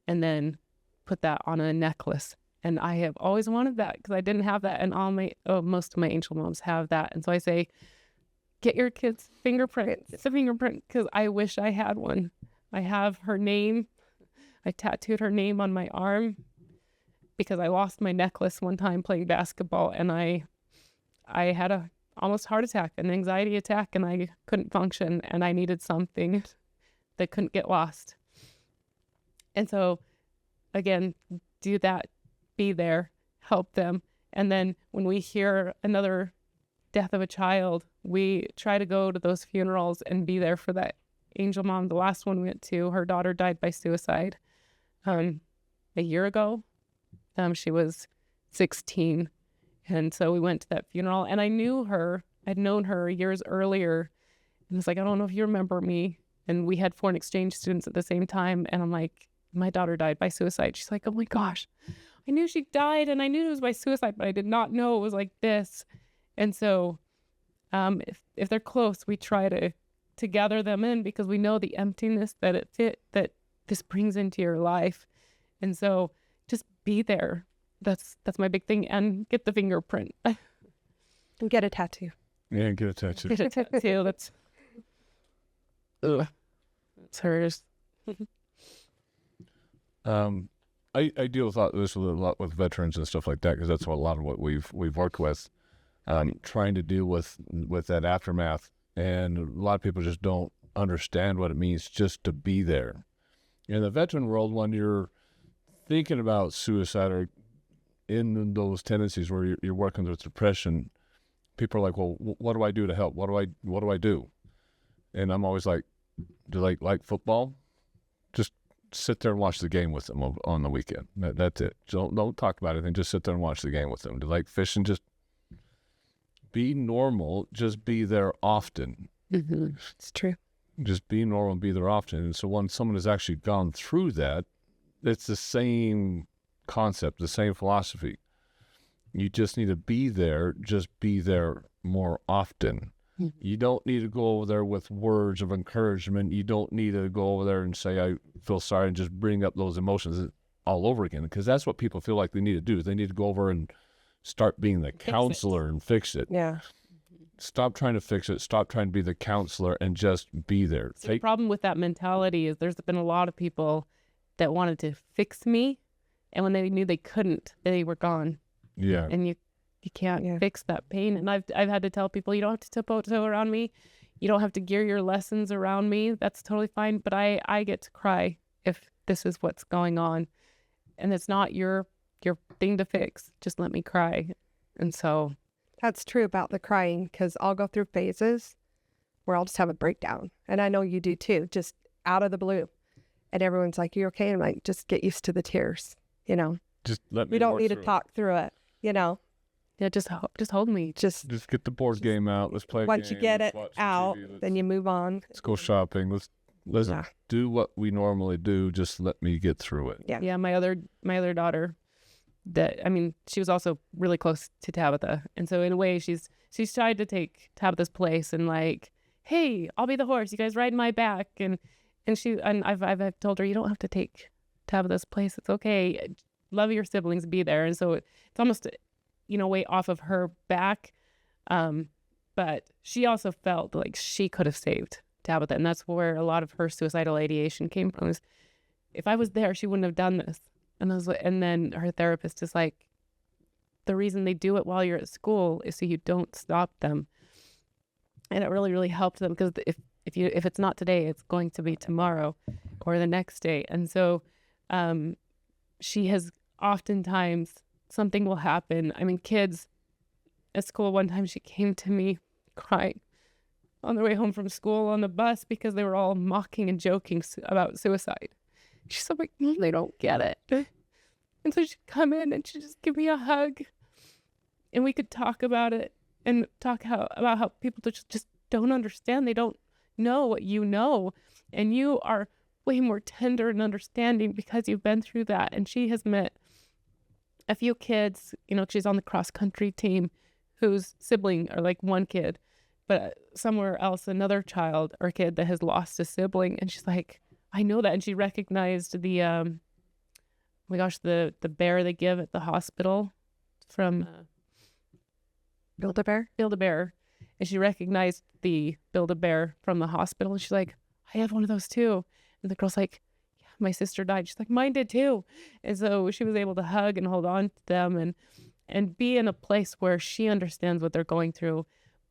Speaker 4: and then put that on a necklace. And I have always wanted that because I didn't have that. And most of my angel moms have that. And so I say, get your kid's fingerprint. It's a fingerprint, because I wish I had one. I have her name. I tattooed her name on my arm because I lost my necklace one time playing basketball, and I had a almost heart attack, an anxiety attack, and I couldn't function, and I needed something that couldn't get lost. And so, again, do that, be there, help them. And then when we hear another death of a child, we try to go to those funerals and be there for that angel mom. The last one we went to, her daughter died by suicide a year ago. She was 16. And so we went to that funeral, and I knew her. I'd known her years earlier. And it's like, I don't know if you remember me. And we had foreign exchange students at the same time. And I'm like, my daughter died by suicide. She's like, oh my gosh, I knew she died, and I knew it was by suicide, but I did not know it was like this. And so if they're close, we try to gather them in, because we know the emptiness that this brings into your life. And so just be there. That's my big thing. And get the fingerprint.
Speaker 1: And get a tattoo.
Speaker 5: Yeah, get a tattoo.
Speaker 4: Get a tattoo. That's it's hers.
Speaker 5: I deal with this a lot with veterans and stuff like that, because that's a lot of what we've worked with, trying to deal with that aftermath. And a lot of people just don't understand what it means just to be there. In the veteran world, when you're thinking about suicide or in those tendencies where you're working with depression, people are like, well, what do I do to help? What do I do? And I'm always like, do you like football? Just sit there and watch the game with them on the weekend. That's it. Don't talk about anything. Just sit there and watch the game with them. Do you like fishing? Just be normal. Just be there often.
Speaker 1: Mm-hmm. It's true.
Speaker 5: Just be normal and be there often. And so when someone has actually gone through that, it's the same concept, the same philosophy. You just need to be there. Just be there more often. Mm-hmm. You don't need to go over there with words of encouragement. You don't need to go over there and say, I feel sorry, and just bring up those emotions all over again, because that's what people feel like they need to do. They need to go over and start being the counselor and fix it.
Speaker 1: Yeah.
Speaker 5: stop trying to fix it. Stop trying to be the counselor and just be there.
Speaker 4: So the problem with that mentality is there's been a lot of people that wanted to fix me, and when they knew they couldn't, they were gone.
Speaker 5: Yeah.
Speaker 4: And you can't fix that pain. And I've had to tell people, you don't have to tiptoe around me. You don't have to gear your lessons around me. That's totally fine. But I get to cry if this is what's going on, and it's not your thing to fix. Just let me cry. And so
Speaker 1: That's true about the crying, because I'll go through phases where I'll just have a breakdown. And I know you do too, just out of the blue. And everyone's like, you okay? I'm like, just get used to the tears, you know?
Speaker 5: Just let me
Speaker 1: We don't
Speaker 5: work
Speaker 1: need to
Speaker 5: through it.
Speaker 1: talk through it, you know?
Speaker 4: yeah, just hold me.
Speaker 1: Just
Speaker 5: Just get the board game out. Let's play a
Speaker 1: once
Speaker 5: game.
Speaker 1: you get
Speaker 5: Let's
Speaker 1: it
Speaker 5: watch some
Speaker 1: out,
Speaker 5: TV.
Speaker 1: then you move on.
Speaker 5: Let's go shopping. Let's
Speaker 1: Yeah.
Speaker 5: do what we normally do. Just let me get through it.
Speaker 1: Yeah.
Speaker 4: Yeah, my other daughter, she was also really close to Tabitha, and so in a way she's tried to take Tabitha's place and like, hey, I'll be the horse, you guys ride my back, and I've told her, you don't have to take Tabitha's place, it's okay, love your siblings, be there. And so it's almost weight off of her back, but she also felt like she could have saved Tabitha, and that's where a lot of her suicidal ideation came from. Is if I was there, she wouldn't have done this. And then her therapist is like, the reason they do it while you're at school is so you don't stop them. And it really, really helped them, because if it's not today, it's going to be tomorrow or the next day. And so she has oftentimes, something will happen. I mean, kids at school, one time she came to me crying on their way home from school on the bus because they were all mocking and joking about suicide. She's so like, they don't get it. And so she'd come in and she'd just give me a hug, and we could talk about it and talk about how people just don't understand. They don't know what you know, and you are way more tender and understanding because you've been through that. And she has met a few kids, she's on the cross country team whose sibling, or like one kid, but somewhere else, another child or kid that has lost a sibling. And she's like, I know that. And she recognized the, oh my gosh, the bear they give at the hospital from
Speaker 1: Build-A-Bear?
Speaker 4: Build-A-Bear. And she recognized the Build-A-Bear from the hospital. And she's like, I have one of those too. And the girl's like, yeah, my sister died. She's like, mine did too. And so she was able to hug and hold on to them and be in a place where she understands what they're going through.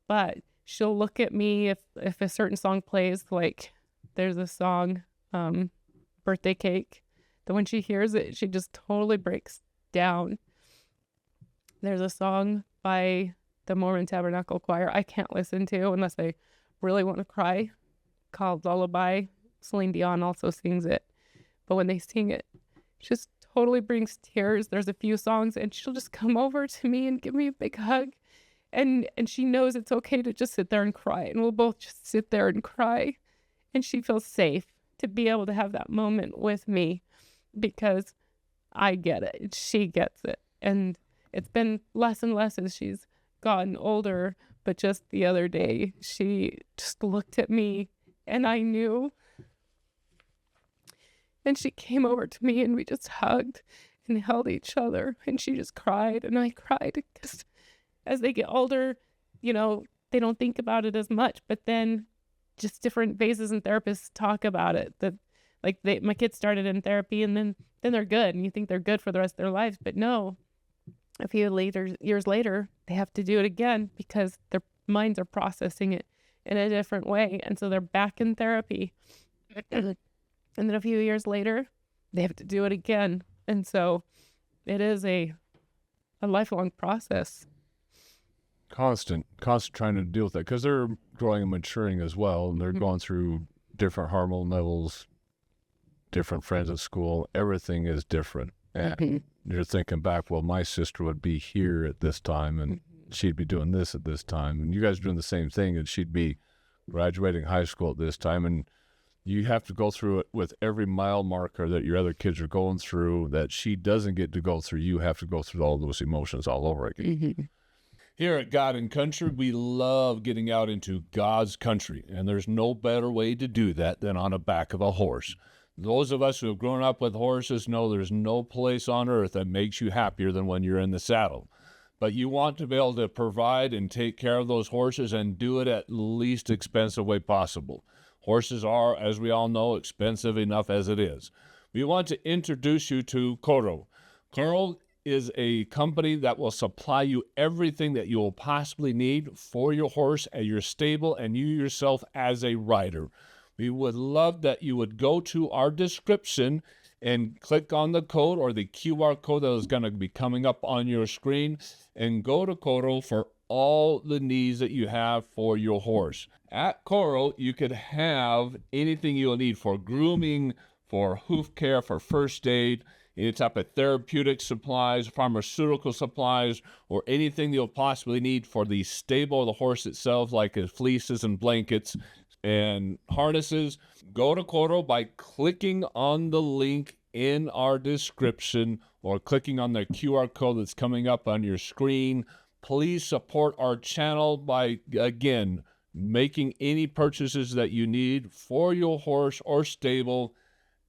Speaker 4: But she'll look at me if a certain song plays, like there's a song, Birthday Cake, that when she hears it, she just totally breaks down. There's a song by the Mormon Tabernacle Choir I can't listen to unless I really want to cry, called Lullaby. Celine Dion also sings it. But when they sing it, it just totally brings tears. There's a few songs and she'll just come over to me and give me a big hug. And she knows it's okay to just sit there and cry. And we'll both just sit there and cry. And she feels safe to be able to have that moment with me because I get it. She gets it. And it's been less and less as she's gotten older. But just the other day, she just looked at me and I knew. And she came over to me and we just hugged and held each other. And she just cried and I cried because as they get older, they don't think about it as much. But then just different phases and therapists talk about it. That my kids started in therapy and then they're good and you think they're good for the rest of their lives. But no, a few years later, they have to do it again because their minds are processing it in a different way. And so they're back in therapy. And then a few years later, they have to do it again. And so it is a lifelong process.
Speaker 5: Constant trying to deal with that because they're growing and maturing as well. And they're going through different hormone levels, different friends at school. Everything is different. And you're thinking back, well, my sister would be here at this time and she'd be doing this at this time. And you guys are doing the same thing and she'd be graduating high school at this time. And you have to go through it with every mile marker that your other kids are going through that she doesn't get to go through. You have to go through all those emotions all over again. Here at God and Country, we love getting out into God's country, and there's no better way to do that than on the back of a horse. Those of us who have grown up with horses know there's no place on earth that makes you happier than when you're in the saddle. but you want to be able to provide and take care of those horses and do it at least expensive way possible. Horses are, as we all know, expensive enough as it is. We want to introduce you to Coro. Coro is a company that will supply you everything that you will possibly need for your horse at your stable and you yourself as a rider. We would love that you would go to our description and click on the code or the QR code that is going to be coming up on your screen and go to Coro for all the needs that you have for your horse. At Coro, you could have anything you'll need for grooming, for hoof care, for first aid, any type of therapeutic supplies, pharmaceutical supplies, or anything you'll possibly need for the stable of the horse itself, like fleeces and blankets and harnesses. Go to Coro by clicking on the link in our description or clicking on the QR code that's coming up on your screen. Please support our channel by, again, making any purchases that you need for your horse or stable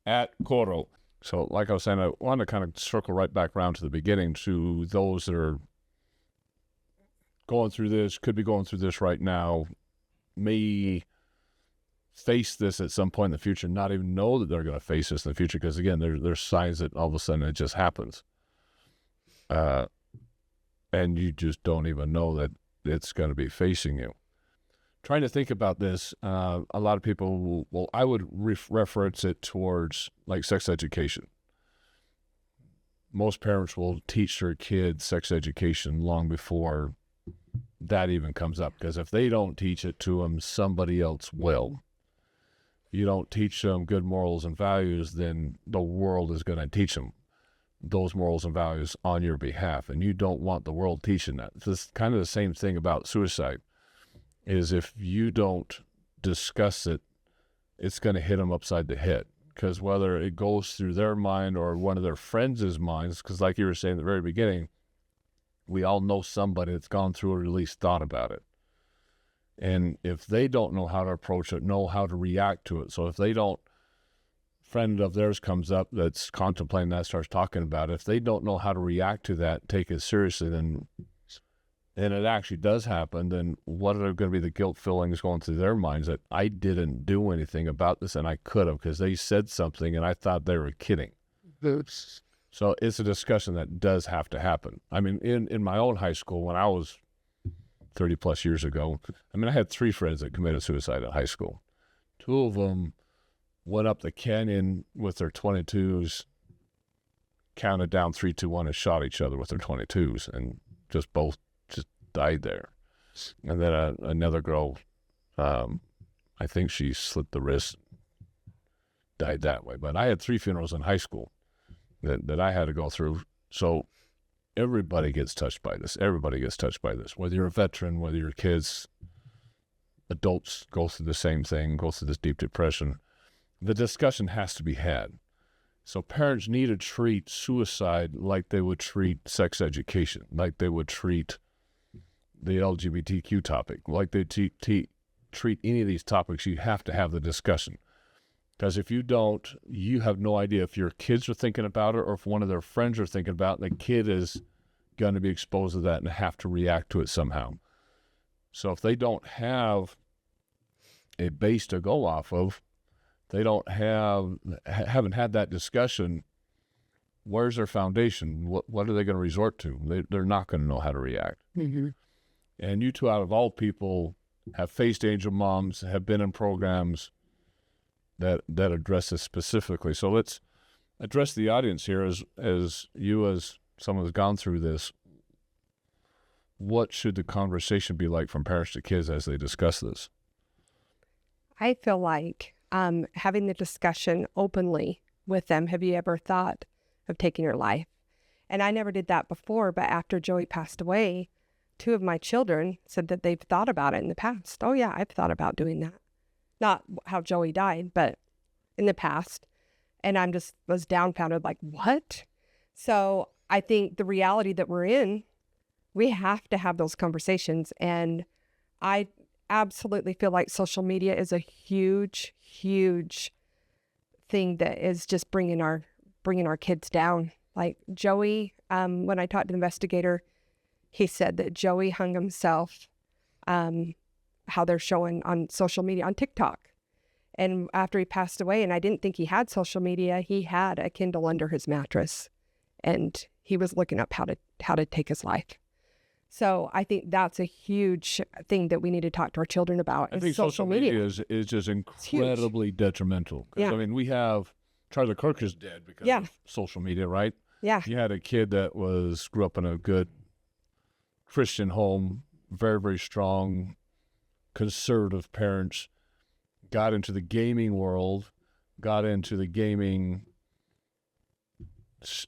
Speaker 5: at Coro. So like I was saying, I want to kind of circle right back around to the beginning to those that are going through this, could be going through this right now, may face this at some point in the future, not even know that they're going to face this in the future, because again, there's signs that all of a sudden it just happens. And you just don't even know that it's going to be facing you. Trying to think about this, a lot of people will I would reference it towards like sex education. Most parents will teach their kids sex education long before that even comes up, because if they don't teach it to them, somebody else will. You don't teach them good morals and values, then the world is going to teach them those morals and values on your behalf, and you don't want the world teaching that. It's kind of the same thing about suicide, is if you don't discuss it, it's going to hit them upside the head, because whether it goes through their mind or one of their friends' minds, because like you were saying at the very beginning, we all know somebody that's gone through or at least thought about it. And if they don't know how to approach it, know how to react to it, so if they don't, friend of theirs comes up that's contemplating that, starts talking about it, if they don't know how to react to that, take it seriously, then and it actually does happen, then what are going to be the guilt feelings going through their minds that I didn't do anything about this and I could have, because they said something and I thought they were kidding. So it's a discussion that does have to happen. I mean, in my own high school, when I was 30 plus years ago, I mean, I had 3 friends that committed suicide in high school. 2 of them went up the canyon with their 22s, counted down 3, 2, 1, and shot each other with their 22s, and just both died there. And then another girl, I think she slit the wrist, died that way. But I had 3 funerals in high school that I had to go through. So everybody gets touched by this. Everybody gets touched by this. Whether you're a veteran, whether you're kids, adults go through the same thing, go through this deep depression. The discussion has to be had. So parents need to treat suicide like they would treat sex education, like they would treat the LGBTQ topic, like they treat any of these topics. You have to have the discussion, because if you don't, you have no idea if your kids are thinking about it or if one of their friends are thinking about it. The kid is going to be exposed to that and have to react to it somehow. So if they don't have a base to go off of, they haven't had that discussion, where's their foundation? What are they going to resort to? They're not going to know how to react. Mm-hmm. And you two, out of all people, have faced angel moms, have been in programs that address this specifically. So let's address the audience here as you, as someone who's gone through this. What should the conversation be like from parents to kids as they discuss this?
Speaker 1: I feel like having the discussion openly with them. Have you ever thought of taking your life? And I never did that before, but after Joey passed away, 2 of my children said that they've thought about it in the past. Oh yeah, I've thought about doing that. Not how Joey died, but in the past. And I'm just was dumbfounded, like, what? So I think the reality that we're in, we have to have those conversations. And I absolutely feel like social media is a huge, huge thing that is just bringing our kids down. Like Joey, when I talked to the investigator, he said that Joey hung himself, how they're showing on social media, on TikTok. And after he passed away, and I didn't think he had social media, he had a Kindle under his mattress, and he was looking up how to take his life. So I think that's a huge thing that we need to talk to our children about.
Speaker 5: I think social media is just incredibly detrimental.
Speaker 1: Yeah.
Speaker 5: I mean, we have Charlie Kirk is dead because of social media, right?
Speaker 1: Yeah.
Speaker 5: You had a kid that grew up in a good Christian home, very, very strong, conservative parents, got into the gaming world, got into the gaming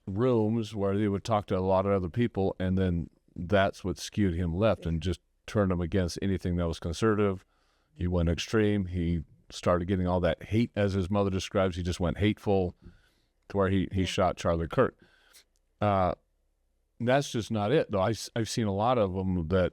Speaker 5: rooms where they would talk to a lot of other people, and then that's what skewed him left and just turned him against anything that was conservative. He went extreme. He started getting all that hate, as his mother describes. He just went hateful to where he shot Charlie Kirk. That's just not it, though. I've seen a lot of them that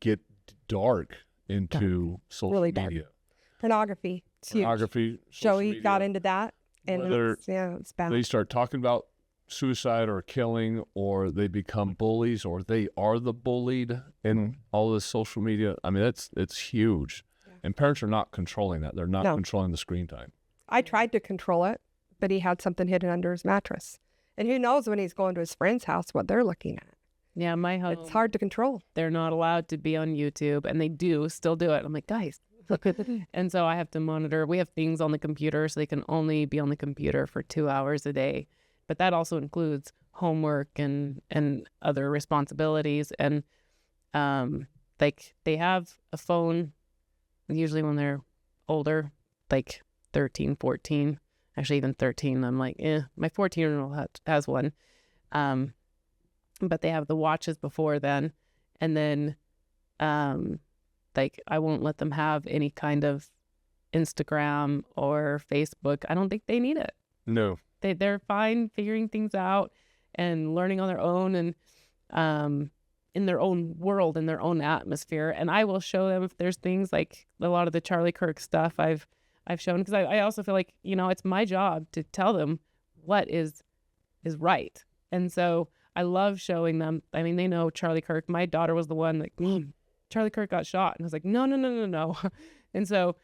Speaker 5: get dark into social
Speaker 1: Really
Speaker 5: media.
Speaker 1: dark. Pornography. It's huge.
Speaker 5: Pornography. social
Speaker 1: Joey
Speaker 5: media.
Speaker 1: got into that, and it's bad.
Speaker 5: They start talking about suicide or killing, or they become bullies, or they are the bullied in all this social media. I mean, it's huge. Yeah. And parents are not controlling that. They're not controlling the screen time.
Speaker 1: I tried to control it, but he had something hidden under his mattress. And who knows when he's going to his friend's house what they're looking at.
Speaker 4: Yeah, my home.
Speaker 1: It's hard to control.
Speaker 4: They're not allowed to be on YouTube, and they still do it. I'm like, guys. And so I have to monitor. We have things on the computer, so they can only be on the computer for 2 hours a day. But that also includes homework and other responsibilities. And like they have a phone, usually when they're older, like 13, 14, actually even 13. I'm like, my 14-year-old has one. But they have the watches before then. And then like I won't let them have any kind of Instagram or Facebook. I don't think they need it.
Speaker 5: No.
Speaker 4: They're fine figuring things out and learning on their own and in their own world, in their own atmosphere. And I will show them if there's things like a lot of the Charlie Kirk stuff I've shown, because I also feel like, it's my job to tell them what is right. And so I love showing them. I mean, they know Charlie Kirk. My daughter was the one that Charlie Kirk got shot. And I was like, no. And so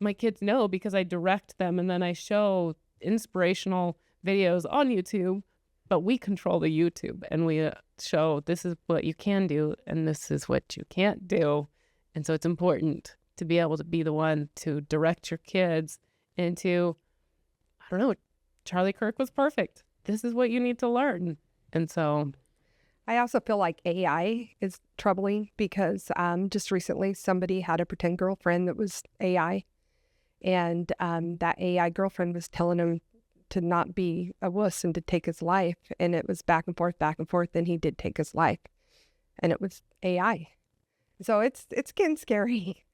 Speaker 4: my kids know because I direct them, and then I show inspirational videos on YouTube, but we control the YouTube, and we show this is what you can do and this is what you can't do. And so it's important to be able to be the one to direct your kids into, I don't know, Charlie Kirk was perfect. This is what you need to learn. And so
Speaker 1: I also feel like AI is troubling because just recently somebody had a pretend girlfriend that was AI. And that AI girlfriend was telling him to not be a wuss and to take his life. And it was back and forth. And he did take his life. And it was AI. So it's getting scary.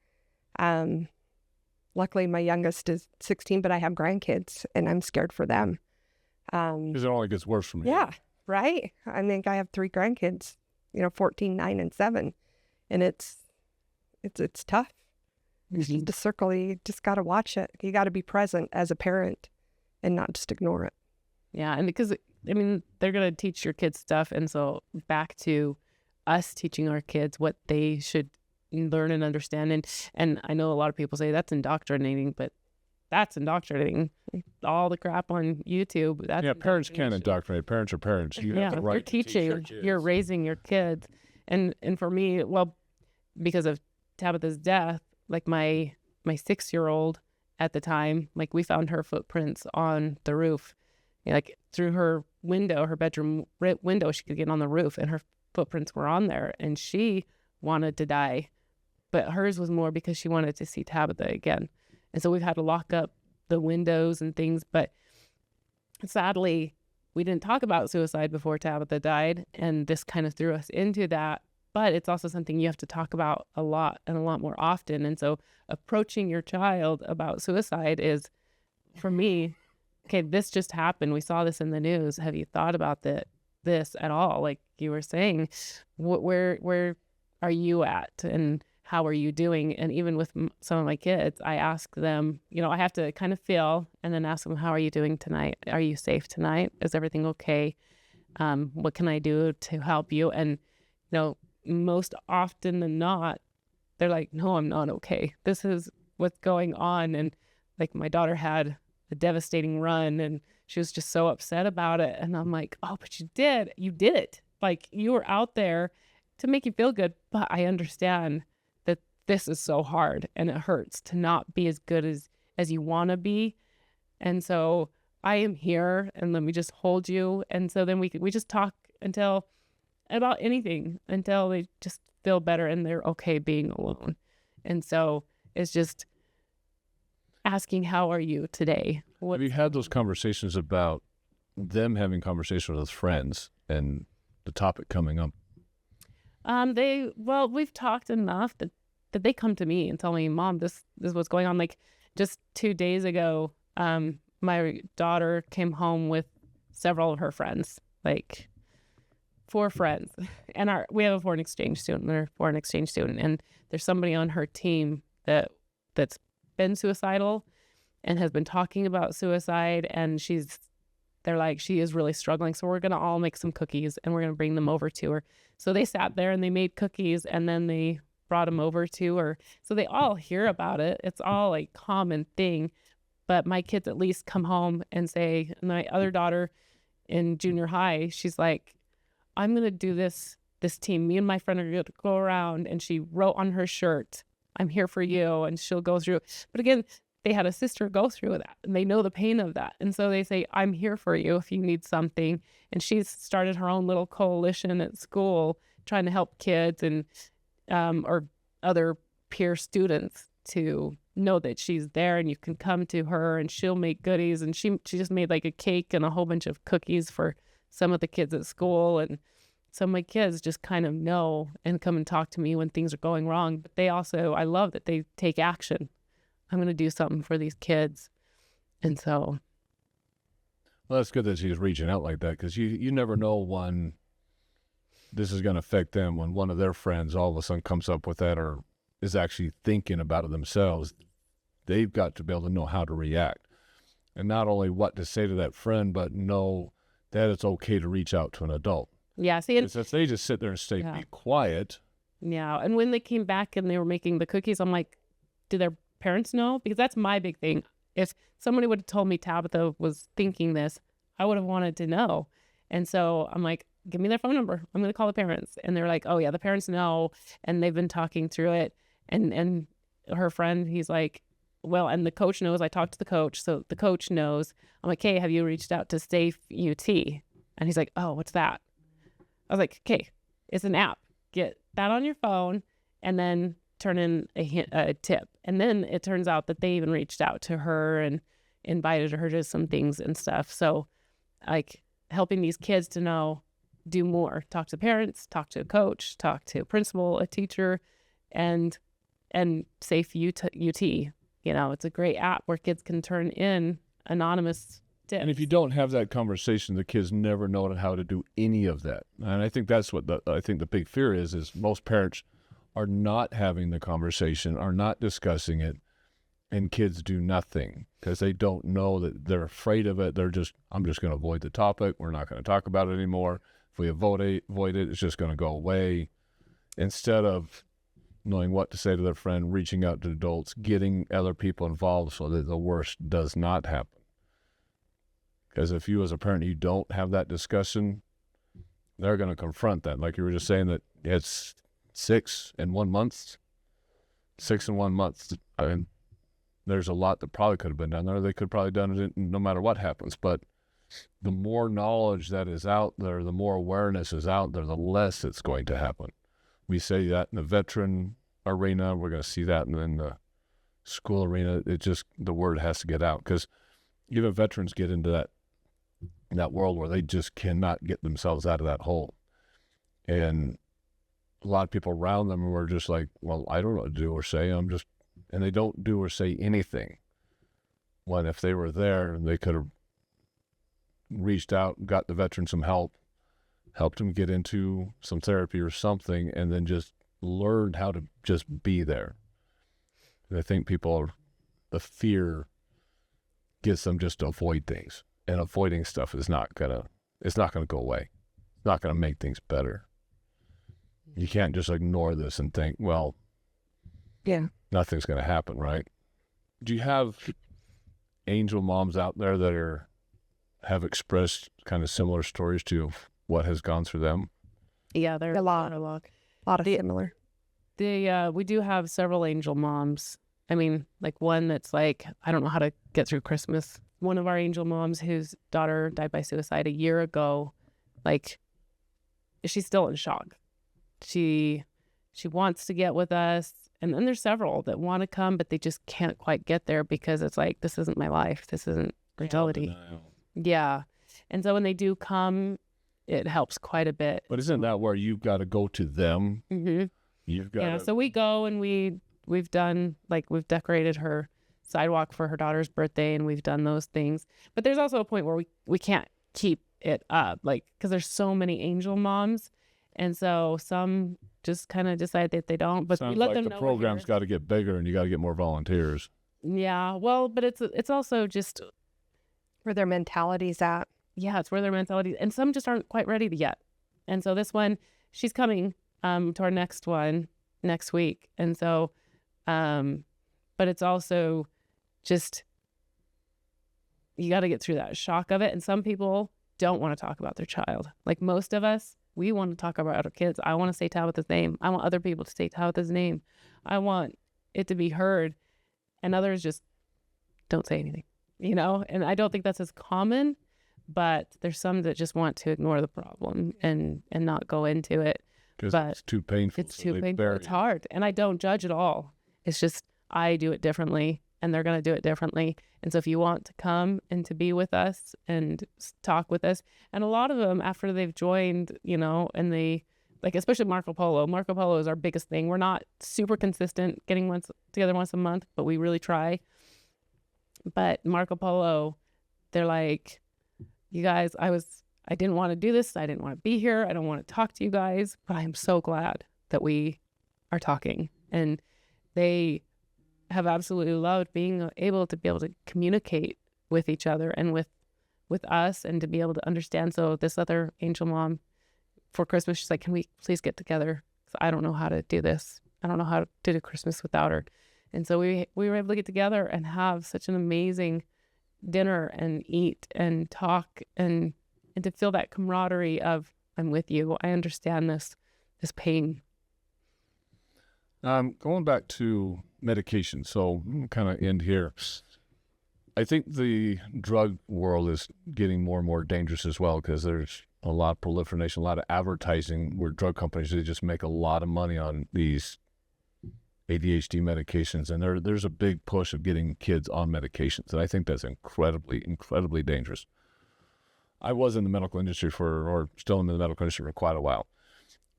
Speaker 1: Luckily, my youngest is 16, but I have grandkids, and I'm scared for them.
Speaker 5: Because it only gets worse from here.
Speaker 1: Yeah, right. I think I have 3 grandkids, 14, 9, and 7. And it's tough.
Speaker 4: Mm-hmm.
Speaker 1: The circle, you just got to watch it. You got to be present as a parent and not just ignore it.
Speaker 4: Yeah, and because, they're going to teach your kids stuff. And so back to us teaching our kids what they should learn and understand. And I know a lot of people say that's indoctrinating, but that's indoctrinating. All the crap on YouTube. That's
Speaker 5: parents can't indoctrinate. Parents are parents. You have the right
Speaker 4: you're teaching. You're raising your kids. And for me, well, because of Tabitha's death, like my 6-year-old at the time, like we found her footprints on the roof, like through her window, her bedroom window, she could get on the roof, and her footprints were on there, and she wanted to die, but hers was more because she wanted to see Tabitha again. And so we've had to lock up the windows and things, but sadly, we didn't talk about suicide before Tabitha died, and this kind of threw us into that. But it's also something you have to talk about a lot and a lot more often. And so approaching your child about suicide is, for me, okay, this just happened. We saw this in the news. Have you thought about this at all? Like you were saying, where are you at? And how are you doing? And even with some of my kids, I ask them, I have to kind of feel and then ask them, how are you doing tonight? Are you safe tonight? Is everything okay? What can I do to help you? And, most often than not, they're like, no, I'm not okay. This is what's going on. And like my daughter had a devastating run and she was just so upset about it. And I'm like, oh, but you did it. Like you were out there to make you feel good. But I understand that this is so hard and it hurts to not be as good as you want to be. And so I am here and let me just hold you. And so then we just talk about anything until they just feel better and they're okay being alone. And so it's just asking, how are you today?
Speaker 5: Have you had those conversations about them having conversations with friends and the topic coming up?
Speaker 4: We've talked enough that they come to me and tell me, Mom, this is what's going on. Like just 2 days ago, my daughter came home with several of her friends, like 4 friends, and we have a foreign exchange student. They're a foreign exchange student, and there's somebody on her team that's been suicidal and has been talking about suicide, and they're like, she is really struggling. So we're gonna all make some cookies and we're gonna bring them over to her. So they sat there and they made cookies and then they brought them over to her. So they all hear about it. It's all a common thing. But my kids at least come home and say, and my other daughter in junior high, she's like, I'm going to do this team. Me and my friend are going to go around. And she wrote on her shirt, I'm here for you. And she'll go through. But again, they had a sister go through that and they know the pain of that. And so they say, I'm here for you if you need something. And she's started her own little coalition at school trying to help kids and or other peer students to know that she's there and you can come to her and she'll make goodies. And she just made like a cake and a whole bunch of cookies for some of the kids at school. And so my kids just kind of know and come and talk to me when things are going wrong. But they also, I love that they take action. I'm going to do something for these kids. And so.
Speaker 5: Well, that's good that she's reaching out like that, because you never know when this is going to affect them, when one of their friends all of a sudden comes up with that or is actually thinking about it themselves. They've got to be able to know how to react. And not only what to say to that friend, but know that it's okay to reach out to an adult.
Speaker 4: Yeah, see,
Speaker 5: if they just sit there and stay, be quiet.
Speaker 4: Yeah, and when they came back and they were making the cookies, I'm like, do their parents know? Because that's my big thing. If somebody would have told me Tabitha was thinking this, I would have wanted to know. And so I'm like, give me their phone number. I'm going to call the parents. And they're like, oh yeah, the parents know. And they've been talking through it. And her friend, he's like, well, and the coach knows. I talked to the coach. So the coach knows. I'm like, hey, have you reached out to Safe UT? And he's like, oh, what's that? I was like, okay, it's an app. Get that on your phone and then turn in a tip. And then it turns out that they even reached out to her and invited her to some things and stuff. So like helping these kids to know, do more, talk to parents, talk to a coach, talk to a principal, a teacher, and Safe UT. You know, it's a great app where kids can turn in anonymous tips.
Speaker 5: And if you don't have that conversation, the kids never know how to do any of that. And I think that's what I think the big fear is most parents are not having the conversation, are not discussing it, and kids do nothing because they don't know, that they're afraid of it. They're just, I'm just going to avoid the topic. We're not going to talk about it anymore. If we avoid it, it's just going to go away. Instead of knowing what to say to their friend, reaching out to adults, getting other people involved so that the worst does not happen. Because if you as a parent, you don't have that discussion, they're going to confront that. Like you were just saying that it's 6 in 1 month. 6 in 1 month. I mean, there's a lot that probably could have been done there. They could probably done it no matter what happens. But the more knowledge that is out there, the more awareness is out there, the less it's going to happen. We say that in the veteran arena. We're going to see that in the school arena. It just, the word has to get out, because even veterans get into that world where they just cannot get themselves out of that hole. And a lot of people around them were just like, well, I don't know what to do or say. And they don't do or say anything. When if they were there, they could have reached out, got the veteran some help, helped him get into some therapy or something, and then just learned how to just be there. I think the fear gets them just to avoid things, and avoiding stuff is not gonna go away. It's not going to make things better. You can't just ignore this and think, well, nothing's going to happen, right? Do you have angel moms out there that have expressed kind of similar stories to what has gone through them?
Speaker 4: Yeah, there
Speaker 1: A lot.
Speaker 4: are a lot.
Speaker 1: A lot of similar.
Speaker 4: We do have several angel moms. I mean, like one that's like, I don't know how to get through Christmas. One of our angel moms whose daughter died by suicide a year ago, like, she's still in shock. She wants to get with us. And then there's several that want to come, but they just can't quite get there because it's like, this isn't my life. This isn't reality. Yeah. And so when they do come, it helps quite a bit.
Speaker 5: But isn't that where you've got to go to them?
Speaker 4: Mm-hmm.
Speaker 5: You've got
Speaker 4: Yeah, so we go and we've done, like, we've decorated her sidewalk for her daughter's birthday, and we've done those things. But there's also a point where we can't keep it up, like, because there's so many angel moms, and so some just kind of decide that they don't. But
Speaker 5: sounds
Speaker 4: we let
Speaker 5: like
Speaker 4: them
Speaker 5: the
Speaker 4: know.
Speaker 5: program's got to get bigger, and you got to get more volunteers.
Speaker 4: Yeah, well, but it's also just
Speaker 1: Where their mentality's at.
Speaker 4: yeah, it's where their mentality, and some just aren't quite ready yet. And so this one, she's coming to our next one next week, and so, but it's also just, you got to get through that shock of it. And some people don't want to talk about their child. Like most of us, we want to talk about our kids. I want to say Tabitha's name. I want other people to say Tabitha's name. I want it to be heard, and others just don't say anything, you know? And I don't think that's as common, but there's some that just want to ignore the problem and not go into it.
Speaker 5: Because
Speaker 4: But
Speaker 5: it's too painful.
Speaker 4: It's
Speaker 5: so
Speaker 4: too
Speaker 5: they
Speaker 4: painful.
Speaker 5: bury
Speaker 4: It's
Speaker 5: it.
Speaker 4: hard. And I don't judge at all. It's just, I do it differently, and they're going to do it differently. And so if you want to come and to be with us and talk with us, and a lot of them after they've joined, you know, and they, like, especially Marco Polo is our biggest thing. We're not super consistent getting together once a month, but we really try. But Marco Polo, they're like, you guys, I didn't want to do this. I didn't want to be here. I don't want to talk to you guys, but I am so glad that we are talking. And they have absolutely loved being able to communicate with each other and with us, and to be able to understand. So this other angel mom for Christmas, she's like, can we please get together? 'Cause I don't know how to do this. I don't know how to do Christmas without her. And so we were able to get together and have such an amazing dinner and eat and talk and to feel that camaraderie of, I'm with you. I understand this pain.
Speaker 5: Going back to medication, so kind of end here. I think the drug world is getting more and more dangerous as well, because there's a lot of proliferation, a lot of advertising where drug companies, they just make a lot of money on these ADHD medications, and there's a big push of getting kids on medications, and I think that's incredibly, incredibly dangerous. I was in the medical industry or still in the medical industry for quite a while,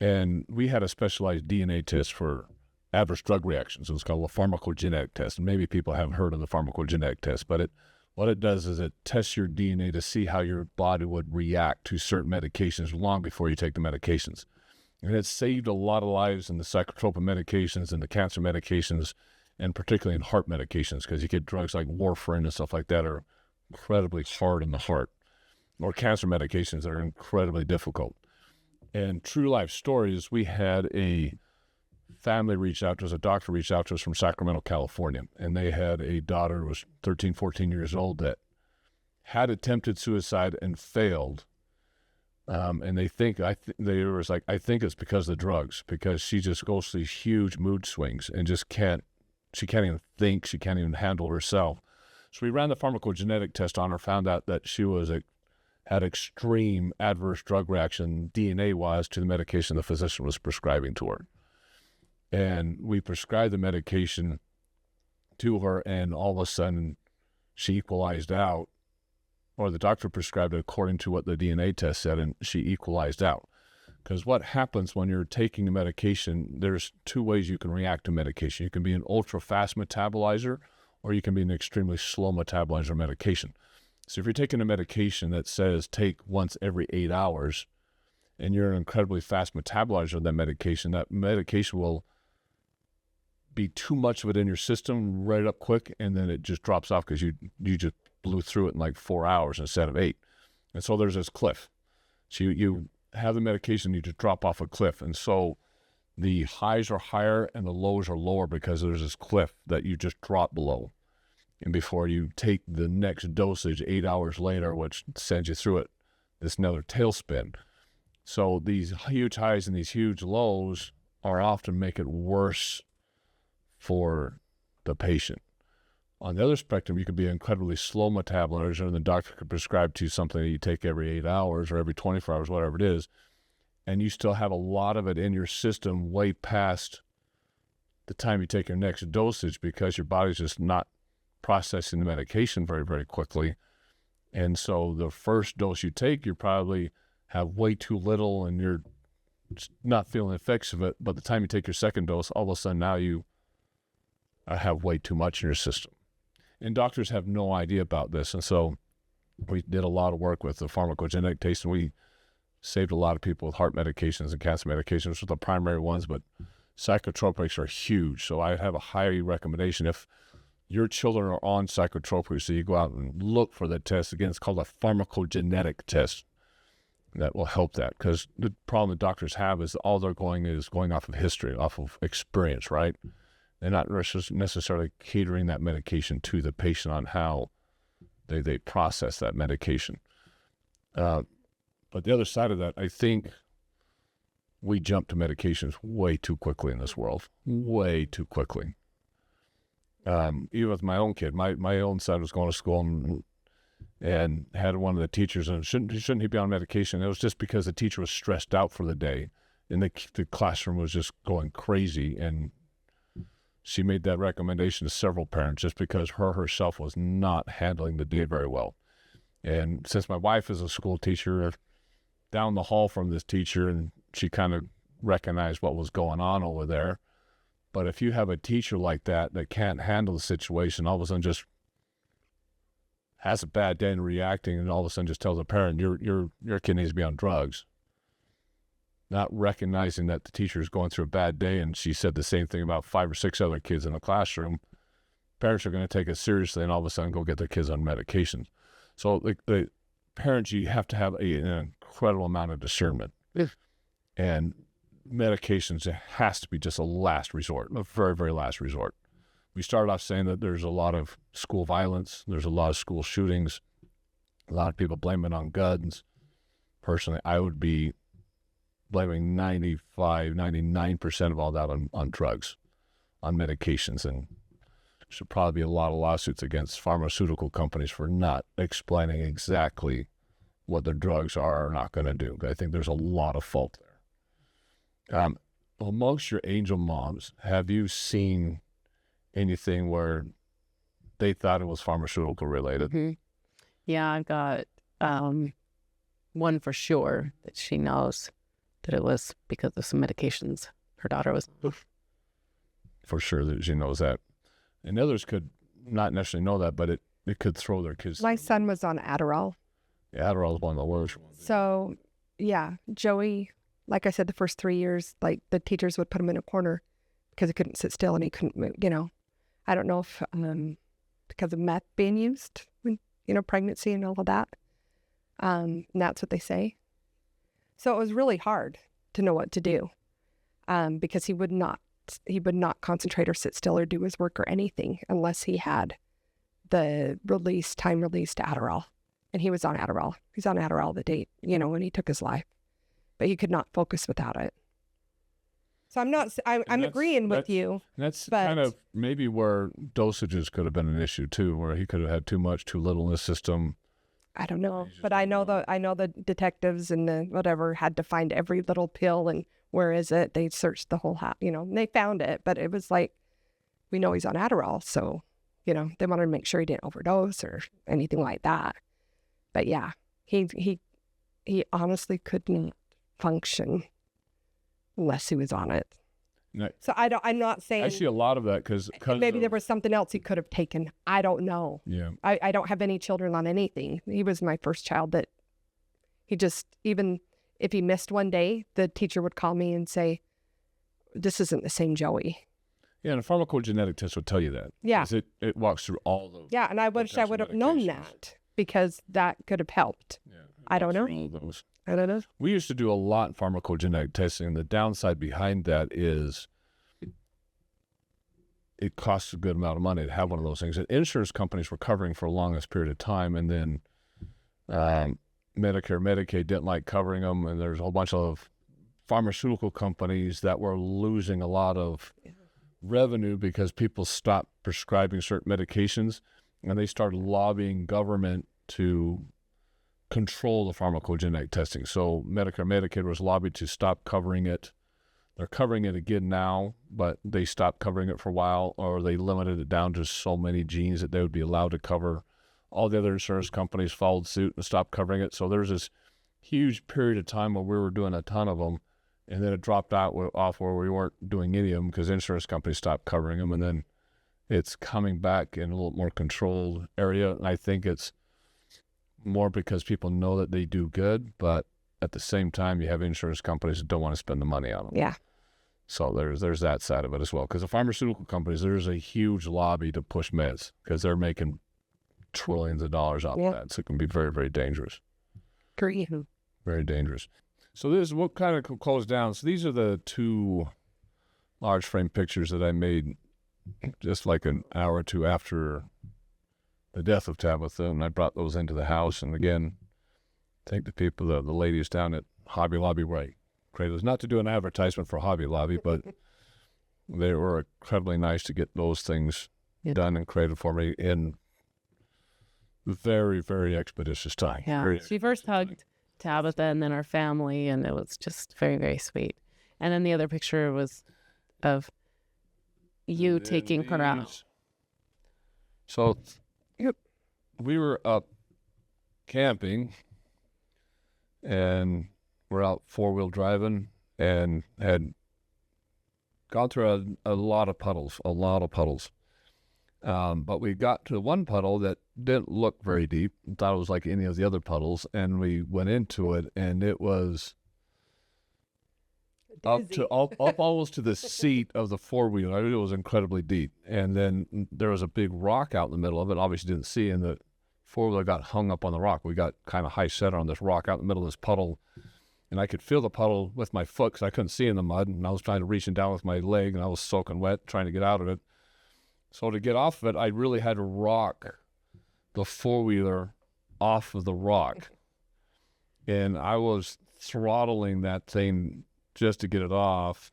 Speaker 5: and we had a specialized DNA test for adverse drug reactions. It was called a pharmacogenetic test, and maybe people haven't heard of the pharmacogenetic test, but what it does is it tests your DNA to see how your body would react to certain medications long before you take the medications. And it saved a lot of lives in the psychotropic medications and the cancer medications, and particularly in heart medications, because you get drugs like warfarin and stuff like that are incredibly hard on the heart, or cancer medications that are incredibly difficult. And true life stories, we had a family reach out to us, a doctor reached out to us from Sacramento, California, and they had a daughter who was 13, 14 years old that had attempted suicide and failed. And they think, I think it's because of the drugs, because she just goes through these huge mood swings and just can't even think, she can't even handle herself. So we ran the pharmacogenetic test on her, found out that she had extreme adverse drug reaction DNA-wise to the medication the physician was prescribing to her. And we prescribed the medication to her, and all of a sudden she equalized out, or the doctor prescribed it according to what the DNA test said, and she equalized out. Because what happens when you're taking the medication, there's two ways you can react to medication. You can be an ultra-fast metabolizer, or you can be an extremely slow metabolizer medication. So if you're taking a medication that says take once every 8 hours, and you're an incredibly fast metabolizer of that medication will be too much of it in your system right up quick, and then it just drops off because you just blew through it in like 4 hours instead of 8. And so there's this cliff. So you have the medication, you just drop off a cliff. And so the highs are higher and the lows are lower because there's this cliff that you just drop below. And before you take the next dosage 8 hours later, which sends you through it, this another tailspin. So these huge highs and these huge lows are often make it worse for the patient. On the other spectrum, you could be incredibly slow metabolizer, and the doctor could prescribe to you something that you take every 8 hours or every 24 hours, whatever it is, and you still have a lot of it in your system way past the time you take your next dosage because your body's just not processing the medication very, very quickly. And so the first dose you take, you probably have way too little and you're not feeling the effects of it. But the time you take your second dose, all of a sudden now you have way too much in your system. And doctors have no idea about this. And so we did a lot of work with the pharmacogenetic test, and we saved a lot of people with heart medications and cancer medications, which are the primary ones, but psychotropics are huge. So I have a high recommendation if your children are on psychotropics, so you go out and look for the test. Again, it's called a pharmacogenetic test. That will help that, because the problem the doctors have is all they're going off of history, off of experience, right? They're not necessarily catering that medication to the patient on how they process that medication. But the other side of that, I think we jump to medications way too quickly in this world, way too quickly. Even with my own kid, my own son was going to school and had one of the teachers, and shouldn't he be on medication? It was just because the teacher was stressed out for the day, and the classroom was just going crazy, and she made that recommendation to several parents just because herself was not handling the day very well. And since my wife is a school teacher, down the hall from this teacher, and she kind of recognized what was going on over there. But if you have a teacher like that can't handle the situation, all of a sudden just has a bad day and reacting, and all of a sudden just tells a parent, your kid needs to be on drugs. Not recognizing that the teacher is going through a bad day, and she said the same thing about 5 or 6 other kids in the classroom. Parents are going to take it seriously and all of a sudden go get their kids on medications. So the parents, you have to have an incredible amount of discernment. And medications, it has to be just a last resort, a very, very last resort. We started off saying that there's a lot of school violence, there's a lot of school shootings, a lot of people blame it on guns. Personally, I would be blaming 99% of all that on drugs, on medications, and there should probably be a lot of lawsuits against pharmaceutical companies for not explaining exactly what their drugs are or not going to do. I think there's a lot of fault there. Amongst your angel moms, have you seen anything where they thought it was pharmaceutical related?
Speaker 6: Mm-hmm. Yeah, I've got one for sure that she knows that it was because of some medications her daughter was on.
Speaker 5: For sure that she knows that. And others could not necessarily know that, but it could throw their kids.
Speaker 1: My son was on Adderall.
Speaker 5: Yeah, Adderall is one of the worst ones.
Speaker 1: So, yeah, Joey, like I said, the first 3 years, like the teachers would put him in a corner because he couldn't sit still and he couldn't move, I don't know if because of meth being used, pregnancy and all of that. And that's what they say. So it was really hard to know what to do because he would not concentrate or sit still or do his work or anything unless he had the time released Adderall. And he was on Adderall. He's on Adderall the day, when he took his life. But he could not focus without it. So I'm agreeing with you.
Speaker 5: That's kind of maybe where dosages could have been an issue too, where he could have had too much, too little in the system.
Speaker 1: I don't know, but I know the detectives and the whatever had to find every little pill and where is it? They searched the whole house, and they found it, but it was like, we know he's on Adderall, so they wanted to make sure he didn't overdose or anything like that. But yeah, he honestly could not function unless he was on it.
Speaker 5: No,
Speaker 1: so I'm not saying.
Speaker 5: I see a lot of that because
Speaker 1: maybe there was something else he could have taken. I don't know.
Speaker 5: Yeah.
Speaker 1: I don't have any children on anything. He was my first child that he just, even if he missed one day, the teacher would call me and say, this isn't the same Joey.
Speaker 5: Yeah, and a pharmacogenetic test would tell you that.
Speaker 1: Yeah.
Speaker 5: It walks through all the.
Speaker 1: Yeah, and I wish I would have known that because that could have helped.
Speaker 5: Yeah.
Speaker 1: I don't know.
Speaker 5: All those.
Speaker 1: I don't know.
Speaker 5: We used to do a lot in pharmacogenetic testing, and the downside behind that is it costs a good amount of money to have one of those things. And insurance companies were covering for the longest period of time, and then Medicare, Medicaid didn't like covering them, and there's a whole bunch of pharmaceutical companies that were losing a lot of revenue because people stopped prescribing certain medications, and they started lobbying government to control the pharmacogenetic testing. So Medicare, Medicaid was lobbied to stop covering it. They're covering it again now, but they stopped covering it for a while, or they limited it down to so many genes that they would be allowed to cover. All the other insurance companies followed suit and stopped covering it. So there's this huge period of time where we were doing a ton of them, and then it dropped out off where we weren't doing any of them because insurance companies stopped covering them, and then it's coming back in a little more controlled area. And I think it's more because people know that they do good, but at the same time, you have insurance companies that don't want to spend the money on them.
Speaker 1: Yeah.
Speaker 5: So there's that side of it as well. Because the pharmaceutical companies, there's a huge lobby to push meds because they're making trillions of dollars off of that. So it can be very, very dangerous.
Speaker 1: Agree.
Speaker 5: Very dangerous. So this is what kind of closed down. So these are the two large frame pictures that I made just like an hour or two after the death of Tabitha, and I brought those into the house. And again, thank the people, the ladies down at Hobby Lobby where I created those. Not to do an advertisement for Hobby Lobby, but they were incredibly nice to get those things done and created for me in very, very expeditious time.
Speaker 6: Yeah. She first hugged Tabitha and then our family, and it was just very, very sweet. And then the other picture was of you taking her out.
Speaker 5: So we were up camping, and we're out four-wheel driving and had gone through a lot of puddles. But we got to one puddle that didn't look very deep. Thought it was like any of the other puddles, and we went into it, and it was up almost to the seat of the four-wheeler. I mean, it was incredibly deep. And then there was a big rock out in the middle of it. Obviously didn't see, and the four-wheeler got hung up on the rock. We got kind of high center on this rock out in the middle of this puddle, and I could feel the puddle with my foot because I couldn't see in the mud, and I was trying to reach down with my leg, and I was soaking wet trying to get out of it. So to get off of it, I really had to rock the four-wheeler off of the rock, and I was throttling that thing just to get it off,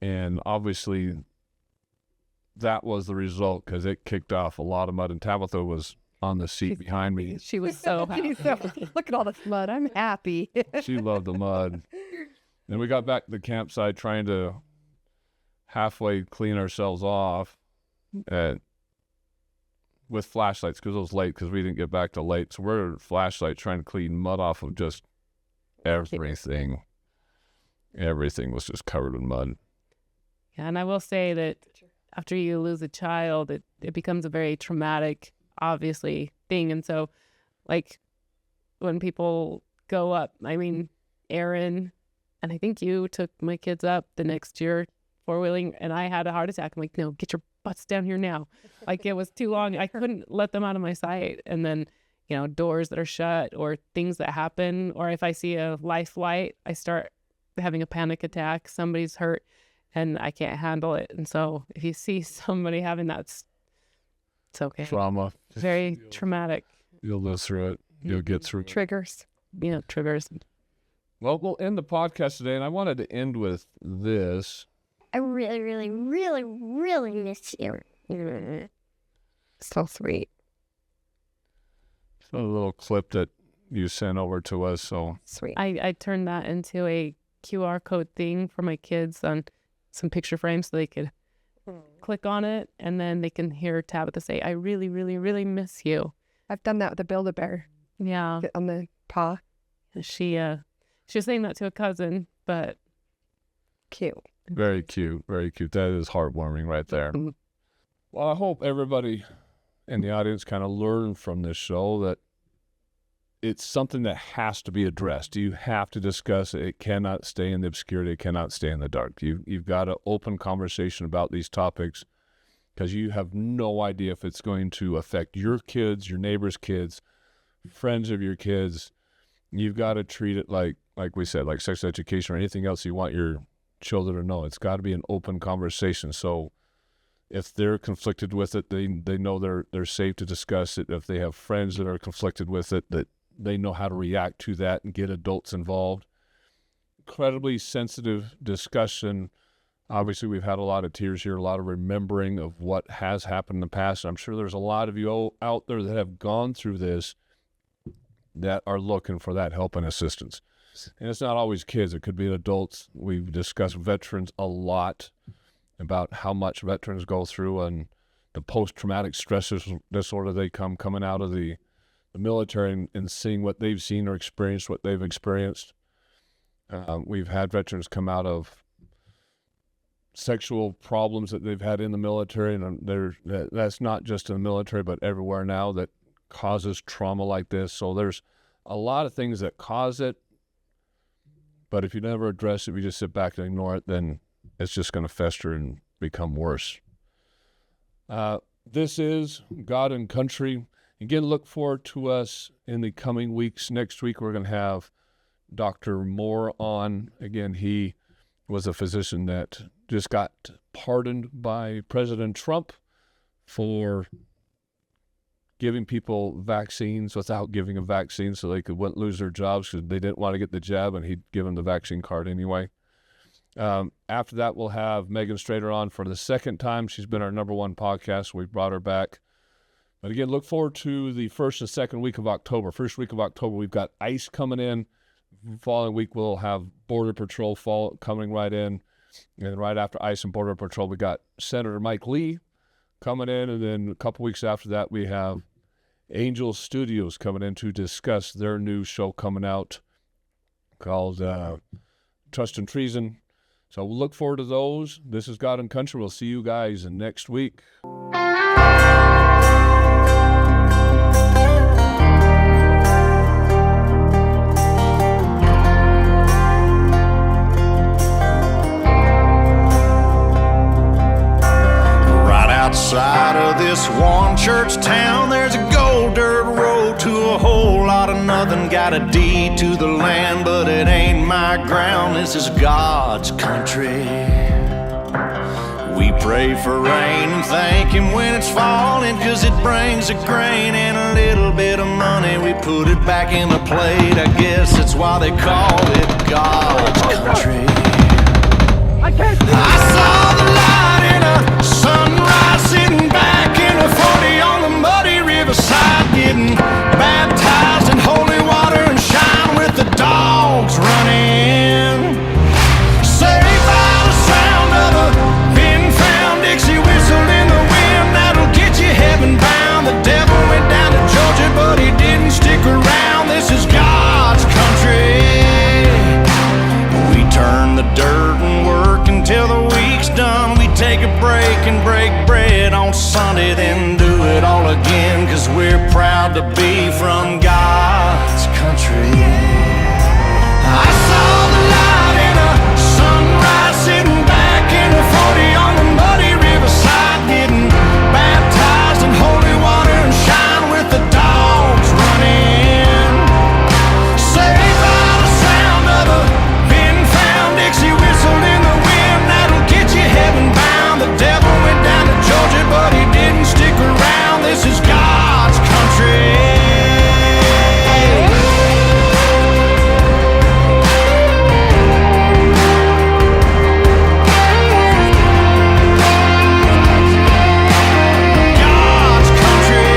Speaker 5: and obviously that was the result because it kicked off a lot of mud, and Tabitha was on the seat behind me.
Speaker 6: She was so happy.
Speaker 1: Look at all this mud. I'm happy.
Speaker 5: She loved the mud. Then we got back to the campsite trying to halfway clean ourselves off with flashlights because it was late because we didn't get back till late. So we're flashlight trying to clean mud off of just everything. Everything was just covered in mud.
Speaker 6: Yeah, and I will say that after you lose a child, it becomes a very traumatic, obviously, thing. And so, like, when people go up, I mean, Aaron, and I think you took my kids up the next year four-wheeling, and I had a heart attack. I'm like, no, get your butts down here now. Like, it was too long. I couldn't let them out of my sight. And then, you know, doors that are shut or things that happen, or if I see a life light, I start having a panic attack. Somebody's hurt and I can't handle it. And so if you see somebody having that, it's okay.
Speaker 5: Trauma.
Speaker 6: Very traumatic.
Speaker 5: You'll live through it. You'll get through it.
Speaker 1: Triggers.
Speaker 6: You know, triggers.
Speaker 5: Well, we'll end the podcast today, and I wanted to end with this.
Speaker 7: I really, really, really, really miss you.
Speaker 1: So sweet.
Speaker 5: A little clip that you sent over to us. So
Speaker 1: Sweet.
Speaker 6: I turned that into a QR code thing for my kids on some picture frames so they could click on it, and then they can hear Tabitha say, I really, really, really miss you.
Speaker 1: I've done that with the Build-A-Bear
Speaker 6: Yeah.
Speaker 1: on the paw.
Speaker 6: She was saying that to a cousin, but
Speaker 1: Cute.
Speaker 5: very cute, very cute. That is heartwarming right there.
Speaker 1: Mhm.
Speaker 5: Well, I hope everybody in the audience kind of learned from this show that it's something that has to be addressed. You have to discuss it. It cannot stay in the obscurity. It cannot stay in the dark. You've got an open conversation about these topics because you have no idea if it's going to affect your kids, your neighbors' kids, friends of your kids. you've got to treat it like we said, like sex education or anything else you want your children to know. It's got to be an open conversation. So if they're conflicted with it, they know they're safe to discuss it. If they have friends that are conflicted with it, that they know how to react to that and get adults involved. Incredibly sensitive discussion. Obviously, we've had a lot of tears here, a lot of remembering of what has happened in the past. I'm sure there's a lot of you out there that have gone through this that are looking for that help and assistance. And it's not always kids. It could be adults. We've discussed veterans a lot about how much veterans go through and the post-traumatic stress disorder they coming out of the military and seeing what they've seen or experienced, what they've experienced. We've had veterans come out of sexual problems that they've had in the military, and that's not just in the military, but everywhere now that causes trauma like this. So there's a lot of things that cause it, but if you never address it, if you just sit back and ignore it, then it's just going to fester and become worse. This is God and Country. Again, look forward to us in the coming weeks. Next week, we're going to have Dr. Moore on. Again, he was a physician that just got pardoned by President Trump for giving people vaccines without giving a vaccine so they wouldn't lose their jobs because they didn't want to get the jab, and he'd give them the vaccine card anyway. After that, we'll have Megan Strader on for the second time. She's been our #1 podcast. We brought her back. But again, look forward to the first and second week of October. First week of October, we've got ICE coming in. Following week, we'll have Border Patrol coming right in. And right after ICE and Border Patrol, we got Senator Mike Lee coming in. And then a couple weeks after that, we have Angel Studios coming in to discuss their new show coming out called Trust and Treason. So we'll look forward to those. This is God and Country. We'll see you guys next week.
Speaker 8: Outside of this one church town, there's a gold dirt road to a whole lot of nothing. Got a deed to the land, but it ain't my ground. This is God's country. We pray for rain and thank Him when it's falling, 'cause it brings a grain and a little bit of money. We put it back in the plate. I guess that's why they call it God's country. I saw the light in a sunrise, sitting back in a 40 on the muddy riverside, getting baptized in holy water and shine with the dogs running. Saved by the sound of a pin-found Dixie whistle in the wind that'll get you heaven bound. The devil went down to Georgia, but he didn't stick around. This is God's country. We turn the dirt and work until the week's done. We take a break and break bread on Sunday, then do it all again, 'cause we're proud to be from God's country. I saw the light in a sunrise, sitting back in a 40 on the muddy riverside, getting baptized in holy water and shine with the dogs running. Saved by the sound of a pin-found Dixie whistle in the wind that'll get you heaven bound. The devil went down to Georgia, but he didn't stick around. This is God's country. God's country.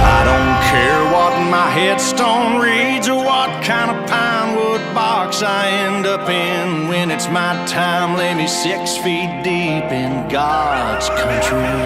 Speaker 8: I don't care what my headstone reads or what kind of pine wood box I end up in. When it's my time, lay me 6 feet deep in God's country.